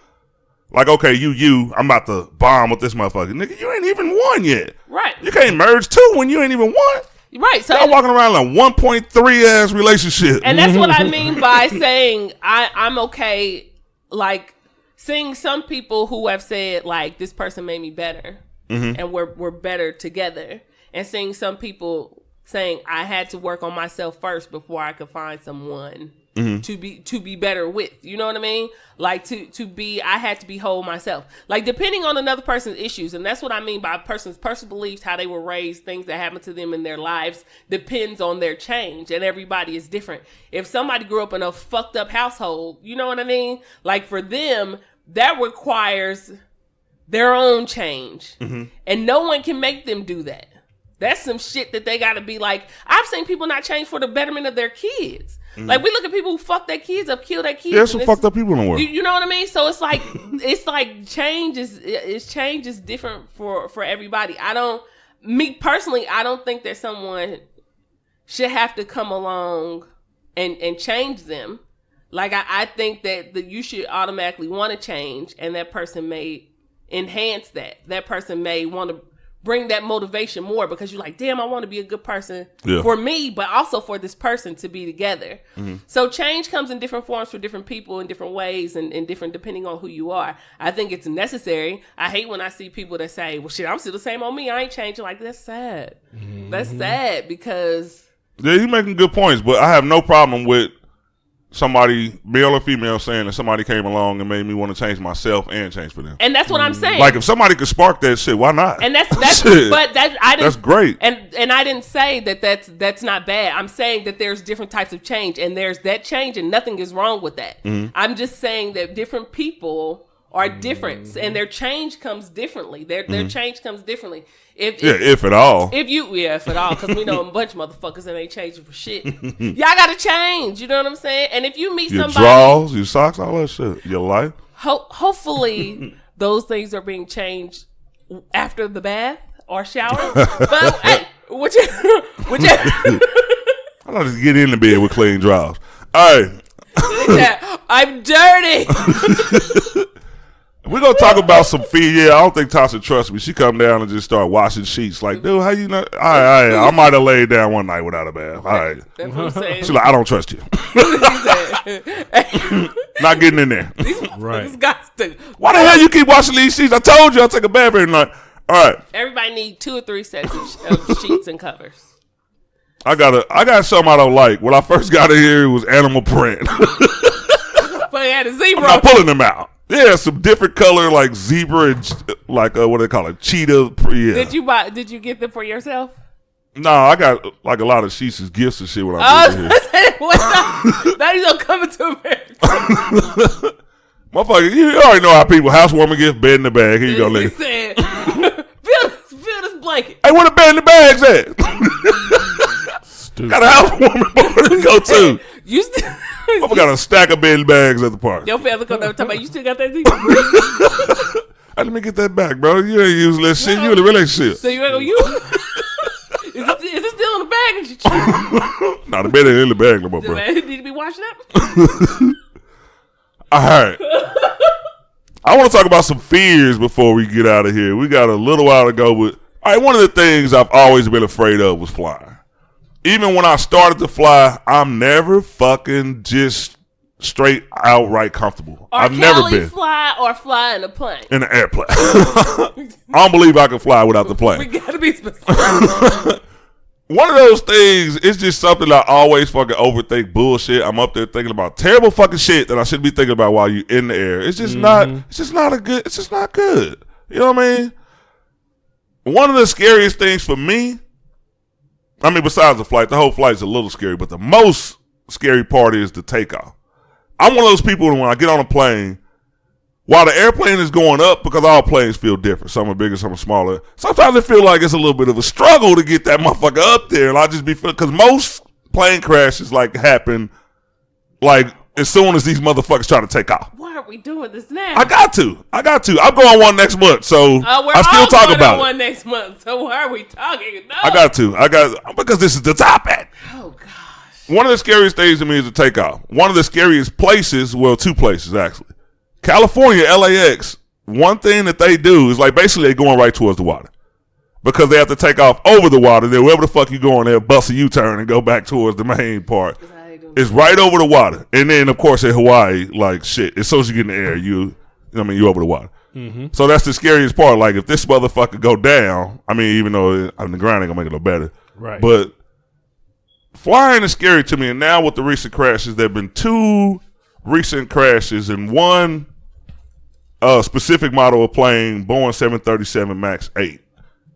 I'm about to bomb with this motherfucker. Nigga, you ain't even one yet. Right. You can't merge two when you ain't even one. Right. So y'all walking around like 1.3 ass relationship. And that's what I mean by saying I'm okay, like seeing some people who have said like this person made me better and we're better together. And seeing some people saying I had to work on myself first before I could find someone to be better with. You know what I mean? Like I had to be whole myself. Like depending on another person's issues, and that's what I mean by a person's personal beliefs, how they were raised, things that happen to them in their lives depends on their change, and everybody is different. If somebody grew up in a fucked up household, you know what I mean? Like for them, that requires their own change, and no one can make them do that. That's some shit that they got to be like. I've seen people not change for the betterment of their kids. Like we look at people who fuck their kids up, kill their kids. There's some fucked up people in the world. You know what I mean? So it's like change is different for everybody. Me personally, I don't think that someone should have to come along and change them. Like I think that you should automatically want to change, and that person may enhance that. That person may want to bring that motivation more because you're like, damn, I want to be a good person for me, but also for this person to be together. So change comes in different forms for different people in different ways and different depending on who you are. I think it's necessary. I hate when I see people that say, well, shit, I'm still the same on me. I ain't changing. Like, that's sad. That's sad because... Yeah, you're making good points, but I have no problem with somebody, male or female, saying that somebody came along and made me want to change myself and change for them. And that's what I'm saying. Like if somebody could spark that shit, why not? And that's shit. But that's great. And I didn't say that's not bad. I'm saying that there's different types of change, and there's that change, and nothing is wrong with that. I'm just saying that different people are different, and their change comes differently. Their change comes differently. If at all. If at all, because we know a bunch of motherfuckers that ain't changing for shit. Y'all gotta change. You know what I'm saying? And if you meet somebody, your drawers, your socks, all that shit, your life. Hopefully, those things are being changed after the bath or shower. But hey, whichever. I don't just get in the bed with clean drawers. All right. I'm dirty. We're going to talk about some fear. Yeah, I don't think Tasha trusts me. She come down and just start washing sheets. Like, dude, how you know? All right. I might have laid down one night without a bath. All right. That's what I'm saying. She's like, I don't trust you. Not getting in there. Right. Why the hell you keep washing these sheets? I told you I'll take a bath every night. All right. Everybody need 2 or 3 sets of sheets and covers. I got something I don't like. When I first got in here, it was animal print. But it had a zebra. I'm not pulling them out. Yeah, some different color like zebra and like what do they call it? Cheetah. Yeah. Did you get them for yourself? No, I got like a lot of sheets as gifts and shit when I was here. Now you don't come into America. Motherfucker, you already know how people housewarming gift, bed in the bag. Here you go, lady. Said, feel this blanket. Hey, where the bed in the bags at? Stupid. Got a housewarming board to go to. You still. I got a stack of bed bags at the park. Your family come down talking about you still got that zebra. Let me get that back, bro. You ain't using that shit. You in a relationship. So you ain't gonna use it? Is it still in the bag? Nah, the bed ain't in the bag no more, bro. Need to be washed up? All right. I want to talk about some fears before we get out of here. We got a little while to go with. All right, one of the things I've always been afraid of was flying. Even when I started to fly, I'm never fucking just straight outright comfortable. I've never been. Fly or fly in a plane? In an airplane. I don't believe I can fly without the plane. We gotta be specific. One of those things, it's just something I always fucking overthink bullshit. I'm up there thinking about terrible fucking shit that I shouldn't be thinking about while you're in the air. It's just not good. You know what I mean? One of the scariest things for me, I mean, besides the flight, the whole flight's a little scary, but the most scary part is the takeoff. I'm one of those people when I get on a plane, while the airplane is going up, because all planes feel different. Some are bigger, some are smaller. Sometimes it feel like it's a little bit of a struggle to get that motherfucker up there. And I just be feeling, because most plane crashes like happen like as soon as these motherfuckers try to take off. Why are we doing this now? I got to. I'm going one next month, so I still talk about it. One next month. So why are we talking? No. I got to because this is the topic. Oh gosh. One of the scariest things to me is to take off. One of the scariest places, well, two places actually. California, LAX, one thing that they do is like basically they're going right towards the water. Because they have to take off over the water. Then wherever the fuck you going, they'll bust a U-turn and go back towards the main part. It's right over the water. And then, of course, in Hawaii, like, shit, as soon as you get in the air, you over the water. Mm-hmm. So that's the scariest part. Like, if this motherfucker go down, I mean, even though on the ground ain't gonna make it no better. Right. But flying is scary to me. And now with the recent crashes, there have been 2 recent crashes and one specific model of plane, Boeing 737 MAX 8.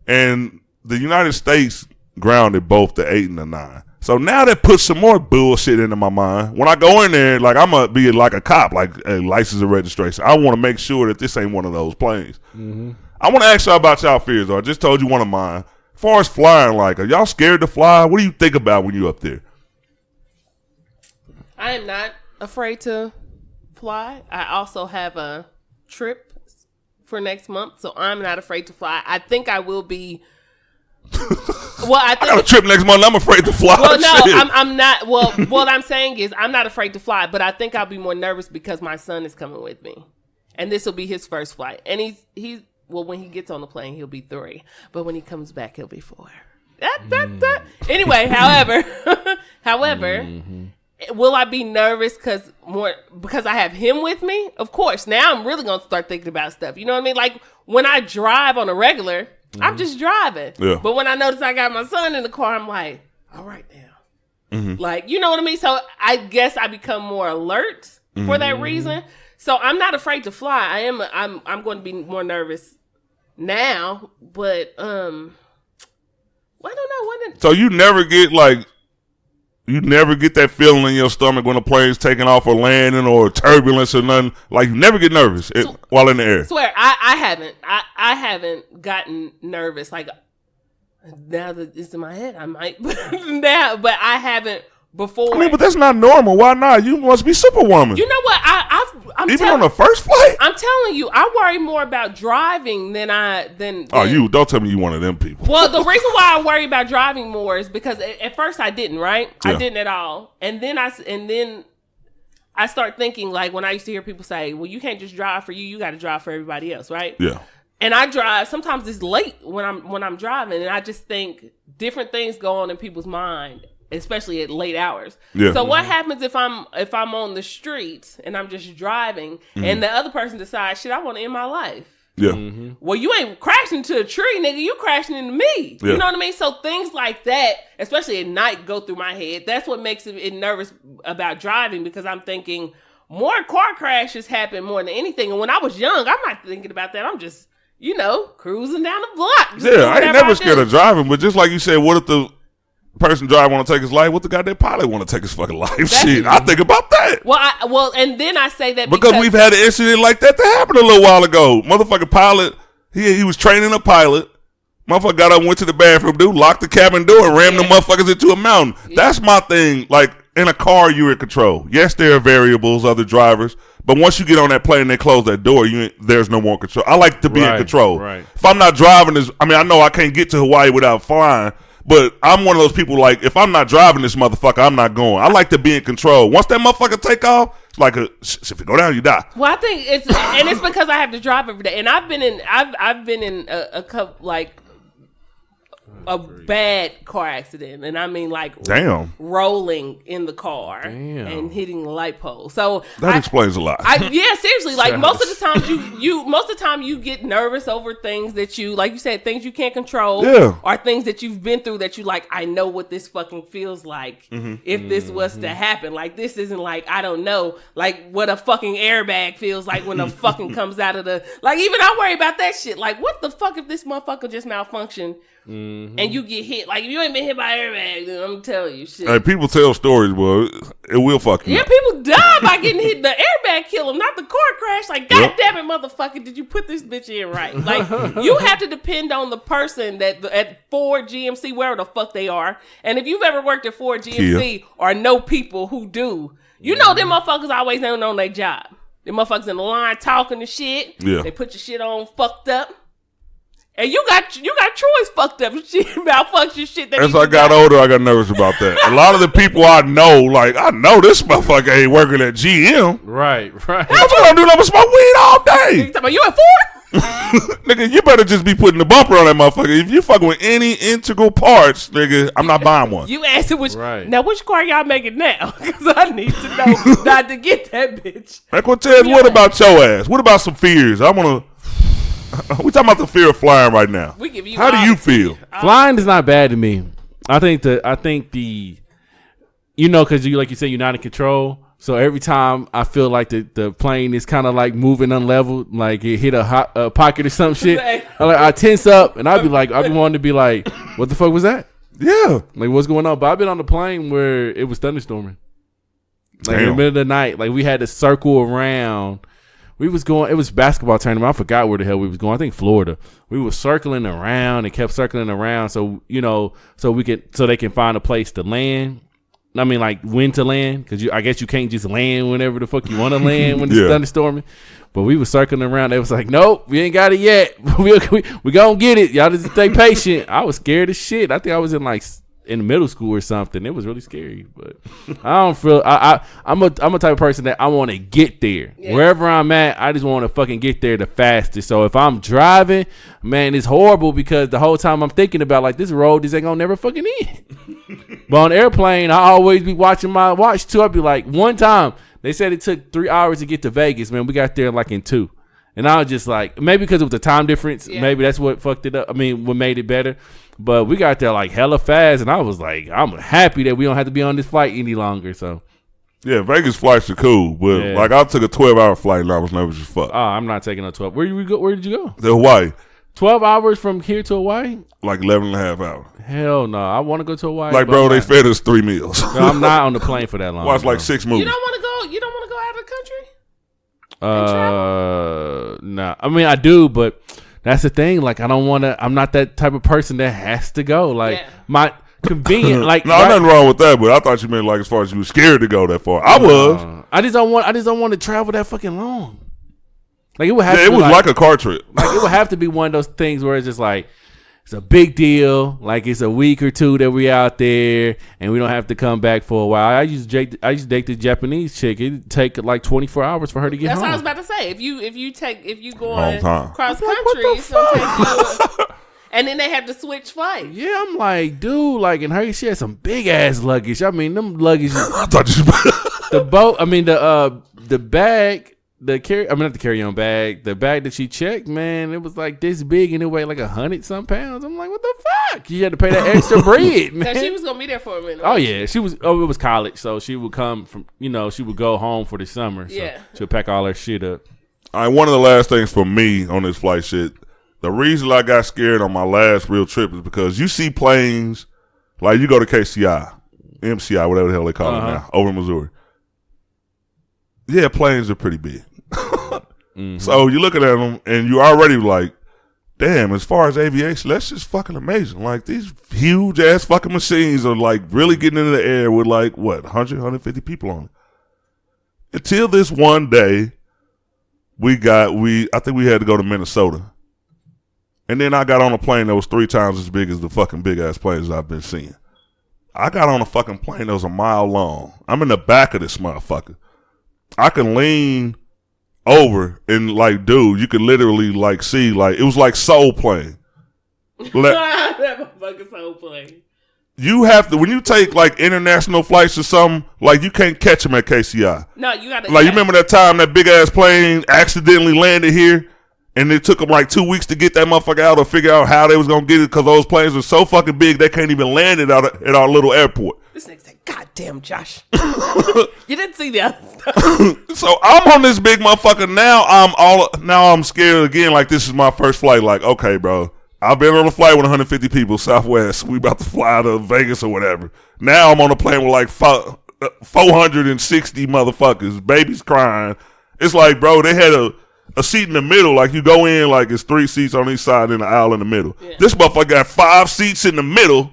And the United States grounded both the 8 and the 9. So now that puts some more bullshit into my mind. When I go in there, like I'm going to be like a cop, like a license and registration. I want to make sure that this ain't one of those planes. Mm-hmm. I want to ask y'all about y'all fears, though. I just told you one of mine. As far as flying, like, are y'all scared to fly? What do you think about when you're up there? I am not afraid to fly. I also have a trip for next month, so I'm not afraid to fly. I think I will be... Well, I got a trip next month. I'm afraid to fly. Well, no, I'm not. Well, what I'm saying is I'm not afraid to fly, but I think I'll be more nervous because my son is coming with me, and this will be his first flight. And he's well, when he gets on the plane, he'll be 3, but when he comes back, he'll be 4. Anyway, however, will I be nervous because I have him with me? Of course. Now I'm really gonna start thinking about stuff. You know what I mean? Like when I drive on a regular. I'm just driving. Yeah. But when I notice I got my son in the car, I'm like, all right now. Mm-hmm. Like, you know what I mean? So I guess I become more alert for that reason. So I'm not afraid to fly. I'm going to be more nervous now, but I don't know. So you never get that feeling in your stomach when a plane's taking off or landing or turbulence or nothing. Like you never get nervous while in the air. Swear, I haven't. I haven't gotten nervous. Like now that it's in my head, I might. Now, but I haven't before. I mean, but that's not normal. Why not? You must be Superwoman. You know what? I'm even on the first flight. I'm telling you, I worry more about driving than. You don't tell me you one of them people. Well, the reason why I worry about driving more is because at first I didn't, right? Yeah. I didn't at all, and then I start thinking like when I used to hear people say, "Well, you can't just drive for you; you got to drive for everybody else," right? Yeah. And I drive. Sometimes it's late when I'm driving, and I just think different things go on in people's mind, especially at late hours. Yeah. So what happens if I'm on the street and I'm just driving, and the other person decides, "Shit, I want to end my life." Yeah. Mm-hmm. Well, you ain't crashing into a tree, nigga. You crashing into me. Yeah. You know what I mean? So things like that, especially at night, go through my head. That's what makes it nervous about driving because I'm thinking more car crashes happen more than anything. And when I was young, I'm not thinking about that. I'm just, cruising down the block. Yeah, I ain't never scared of driving. But just like you said, what if the person driving want to take his life? What the goddamn pilot want to take his fucking life? Shit, I think about that. Well, and then I say that because we've had an incident like that happened a little while ago. Motherfucking pilot, he was training a pilot. Motherfucker got up, went to the bathroom, dude, locked the cabin door, and rammed the motherfuckers into a mountain. Yeah. That's my thing. Like in a car, you're in control. Yes, there are variables, other drivers, but once you get on that plane and they close that door, there's no more control. I like to be in control. Right. If I'm not driving this, I know I can't get to Hawaii without flying. But I'm one of those people, like, if I'm not driving this motherfucker, I'm not going. I like to be in control. Once that motherfucker take off, it's like if you go down, you die. Well, I think it's because I have to drive every day. And I've been in a couple, like, a bad car accident. And I mean, like, rolling in the car and hitting the light pole. So that explains a lot. Seriously, like, most of the time you get nervous over things that you, like you said, things you can't control, or things that you've been through that you like. I know what this fucking feels like if this was to happen. Like, this isn't like, I don't know, like what a fucking airbag feels like when a fucking comes out of the, like, even I worry about that shit. Like, what the fuck if this motherfucker just malfunctioned and you get hit. Like, if you ain't been hit by an airbag, then I'm telling you shit. Hey, people tell stories, boy. It will fuck you. Yeah, people die by getting hit. The airbag kill them, not the car crash. Like, God damn it, motherfucker, did you put this bitch in right? Like, you have to depend on the person that at Ford, GMC, wherever the fuck they are. And if you've ever worked at Ford, GMC, or know people who do, you know them motherfuckers always ain't on their job. Them motherfuckers in the line talking and shit. Yeah. They put your shit on fucked up. And you got Troy's fucked up shit about fucked your shit. As I got older, I got nervous about that. A lot of the people I know, like, I know this motherfucker ain't working at GM. Right. That's what I'm doing. I'm gonna smoke weed all day. You talking about you at Ford? Nigga, you better just be putting the bumper on that motherfucker. If you fucking with any integral parts, nigga, I'm not buying one. You asked it Right. Now, which car y'all making now? Because I need to know not to get that bitch. Hey, Cortez, what about your ass? What about some fears? I want to... We talking about the fear of flying right now. We give you How do you feel? Flying is not bad to me. I think the you know, because you, like you said, you're not in control. So every time I feel like the plane is kind of like moving unleveled, like it hit a pocket or some shit, I tense up and I be wanting to be like, what the fuck was that? Yeah. Like, what's going on? But I've been on the plane where it was thunderstorming. Like, in the middle of the night, like we had to circle around. We was going, it was basketball tournament. I forgot where the hell we was going. I think Florida. We were circling around and kept circling around. So, you know, so they can find a place to land. I mean, like when to land. Cause I guess you can't just land whenever the fuck you want to land when it's thunderstorming. But we were circling around. They was like, nope, we ain't got it yet. we gonna get it. Y'all just stay patient. I was scared as shit. I think I was in middle school or something. It was really scary, but I don't feel. I'm a type of person that I want to get there wherever I'm at. I just want to fucking get there the fastest. So if I'm driving, man, it's horrible because the whole time I'm thinking about like this road, this ain't gonna never fucking end. But on airplane, I always be watching my watch too. I'd be like, one time they said it took 3 hours to get to Vegas. Man, we got there like in 2. And I was just like, maybe because it was the time difference. Yeah. Maybe that's what fucked it up. I mean, what made it better. But we got there like hella fast, and I was like, I'm happy that we don't have to be on this flight any longer. So, yeah, Vegas flights are cool, but like I took a 12-hour flight and I was nervous as fuck. Oh, I'm not taking a 12. Where did you go? To Hawaii. 12 hours from here to Hawaii? Like 11 and a half hours. Hell no, I want to go to Hawaii. Like, bro, they fed us 3 meals. No, I'm not on the plane for that long. Watch like 6 movies. You don't want to go out of the country? Nah. I mean, I do, but that's the thing. Like, I don't want to. I'm not that type of person that has to go. Like, my convenient. Like, no, nothing wrong with that. But I thought you meant like as far as you were scared to go that far. I was. I just don't want to travel that fucking long. Like, it would have. Yeah, it was like a car trip. Like, it would have to be one of those things where it's just like, it's a big deal. Like, it's a week or 2 that we out there, and we don't have to come back for a while. I used to date the Japanese chick. It'd take like 24 hours for her to get home. That's what I was about to say. If you go on cross country, it's gonna take you. And then they have to switch flights. Yeah, I'm like, dude, like, and her, she had some big ass luggage. I mean, them luggage. I thought the boat. I mean, the bag. Not the carry-on bag. The bag that she checked, man, it was like this big and it weighed like 100-some pounds. I'm like, what the fuck? You had to pay that extra bread, man. Because she was gonna be there for a minute. Oh yeah, she was. Oh, it was college, so she would come from. You know, she would go home for the summer. So yeah, she'll pack all her shit up. All right, one of the last things for me on this flight shit. The reason I got scared on my last real trip is because you see planes like you go to KCI, MCI, whatever the hell they call it now, over in Missouri. Yeah, planes are pretty big. So you're looking at them and you're already like, damn, as far as aviation, that's just fucking amazing. Like, these huge ass fucking machines are like really getting into the air with like, what, 100, 150 people on it. Until this one day, I think we had to go to Minnesota. And then I got on a plane that was 3 times as big as the fucking big ass planes I've been seeing. I got on a fucking plane that was a mile long. I'm in the back of this motherfucker. I can lean over and like, dude, you could literally like see, like, it was like Soul Plane. That motherfucking Soul Plane. You have to, when you take like international flights or something, like you can't catch them at KCI. No, you gotta. Like, you remember that time that big ass plane accidentally landed here? And it took them like 2 weeks to get that motherfucker out or figure out how they was going to get it because those planes are so fucking big they can't even land it out at our little airport. This nigga said, God damn, Josh. You didn't see the other stuff. So I'm on this big motherfucker. Now I'm scared again. Like, this is my first flight. Like, okay, bro, I've been on a flight with 150 people, Southwest. We about to fly to Vegas or whatever. Now I'm on a plane with like 460 motherfuckers. Babies crying. It's like, bro, they had a seat in the middle. Like, you go in, like, it's 3 seats on each side and an aisle in the middle. Yeah. This motherfucker got 5 seats in the middle.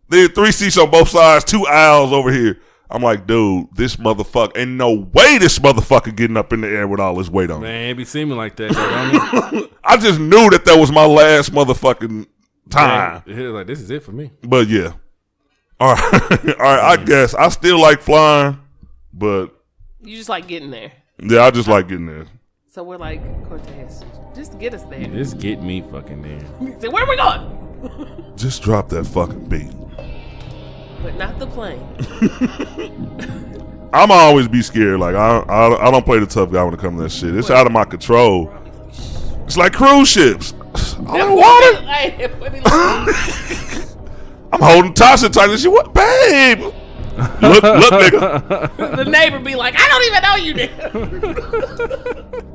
Then 3 seats on both sides, 2 aisles over here. I'm like, dude, this motherfucker, ain't no way this motherfucker getting up in the air with all this weight on. Man, it be seeming like that, though. I just knew that was my last motherfucking time. Man, like, this is it for me. But yeah. All right. I guess. I still like flying, but. You just like getting there. Yeah, I just like getting there. So we're like, Cortez, just get us there. Just get me fucking there. So where are we going? Just drop that fucking beat. But not the plane. I'ma always be scared. Like I don't play the tough guy when it comes to that shit. It's out of my control. It's like cruise ships. All water. I'm holding Tasha tight and she what, babe? Look, nigga. The neighbor be like, I don't even know you, nigga.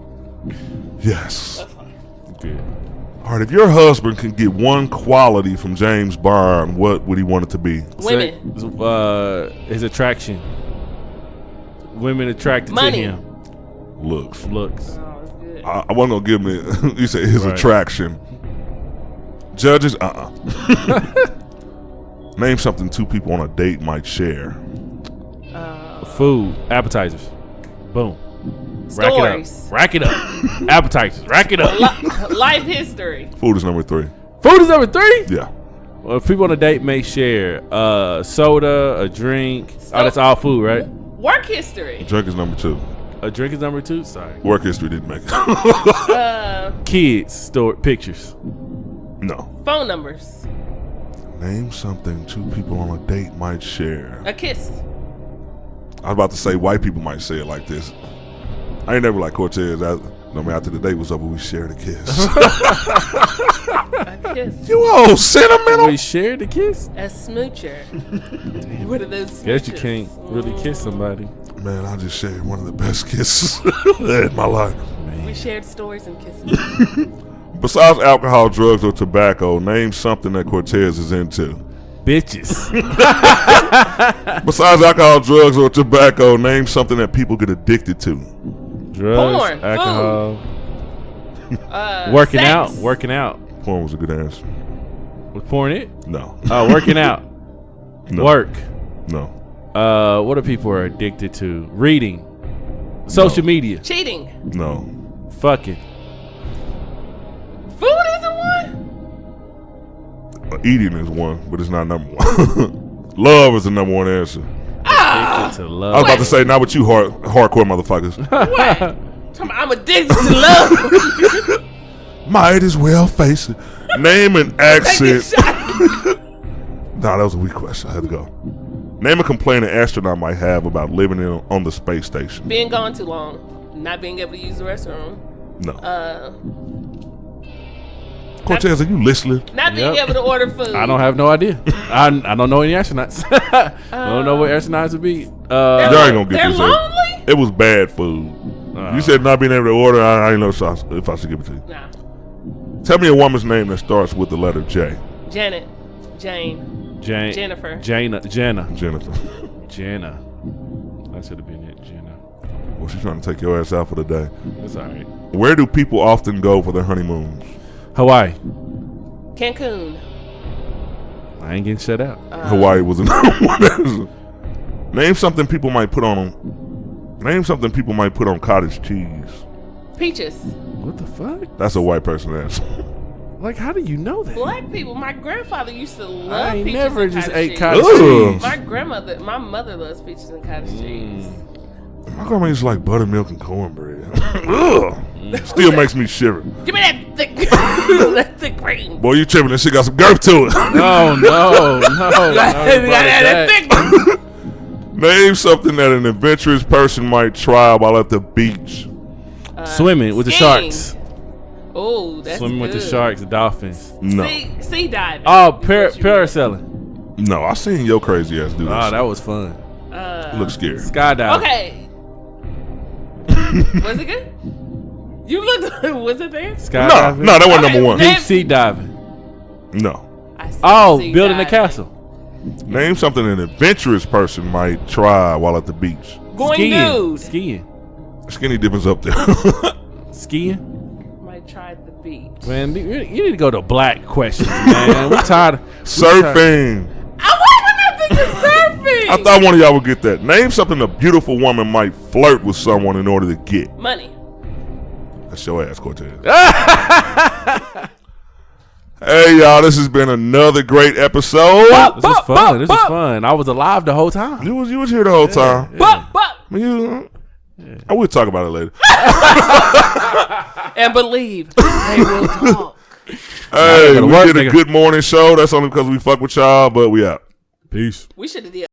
Yes. Good. All right, if your husband can get one quality from James Bond, what would he want it to be? Women. His attraction. Women attracted Money. to him. Looks. Oh, that's good. I wasn't going to give him it. You said his attraction. Judges, Name something 2 people on a date might share. Food. Appetizers. Boom. Stories. Rack it up. Appetizers. Rack it up. Life history. Food is number 3. Food is number 3? Yeah. Well, if people on a date may share soda, a drink. That's all food, right? Work history. Drink is number 2. A drink is number 2? Sorry. Work history didn't make it. Kids. Pictures. No. Phone numbers. Name something 2 people on a date might share. A kiss. I was about to say white people might say it like this. I ain't never like Cortez. After the date was over, we shared a kiss. A kiss. You all sentimental. We shared a kiss? A smoocher. What are those smoochers? Guess you can't really kiss somebody. Man, I just shared one of the best kisses in my life. We shared stories and kisses. Besides alcohol, drugs, or tobacco, name something that Cortez is into. Bitches. Besides alcohol, drugs, or tobacco, name something that people get addicted to. Drugs, porn, alcohol, working out. Porn was a good answer. Was porn it? No. Working out. No. Work. No. What do people are addicted to? Reading. Social media. Cheating. No. Fucking. Food isn't one? Eating is one, but it's not number 1. Love is the number 1 answer. Addicted to love. I was about to say, not with you hardcore motherfuckers. What? I'm addicted to love. Might as well face it. Name an accent. Nah, that was a weak question. I had to go. Name a complaint an astronaut might have about living on the space station. Being gone too long. Not being able to use the restroom. No. Cortez, are you listening? Not being able to order food. I don't have no idea. I don't know any astronauts. I don't know what astronauts would be. Y'all ain't gonna get they're this. lonely? It was bad food. You said not being able to order. I didn't know if I should give it to you. Nah. Tell me a woman's name that starts with the letter J. Janet. Jane. Jennifer. Jenna. Jennifer. Jenna. That should have been it. Jenna. Well, she's trying to take your ass out for the day. That's all right. Where do people often go for their honeymoons? Hawaii. Cancun. I ain't getting shut out. Hawaii was another one. Name something people might put on cottage cheese. Peaches. What the fuck? That's a white person answer. Like, how do you know that? Black people. My grandfather used to love I peaches never and just cottage ate cheese. cottage cheese. My mother loves peaches and cottage cheese. My grandma used to like buttermilk and cornbread. Ugh. Still makes me shiver. Give me that thick, that thick cream. Boy, you tripping. That shit got some girth to it. No. That thick. Name something that an adventurous person might try while at the beach. Swimming with skiing. the sharks. Oh, that's Swimming good. with the sharks, the dolphins. No. Sea diving. Oh, parasailing. No, I seen your crazy ass do that. Oh, that was fun. Looks scary. Skydiving. Okay. Was it good? You looked. Was it there? Skydiving. No, that wasn't number 1. Deep sea diving. No. Building a castle. Name something an adventurous person might try while at the beach. Going nude. Skiing. Skinny dipping's up there. Skiing. Might try the beach. Man, you need to go to black questions, man. We're tired. Surfing. I wasn't thinking surfing. I thought one of y'all would get that. Name something a beautiful woman might flirt with someone in order to get. Money. That's your ass, Cortez. Hey, y'all, this has been another great episode. This was fun. This was fun. I was alive the whole time. You was here the whole time. I will talk about it later. And believe they will talk. Hey, we did a good morning show. That's only because we fuck with y'all, but we out. Peace. We should have did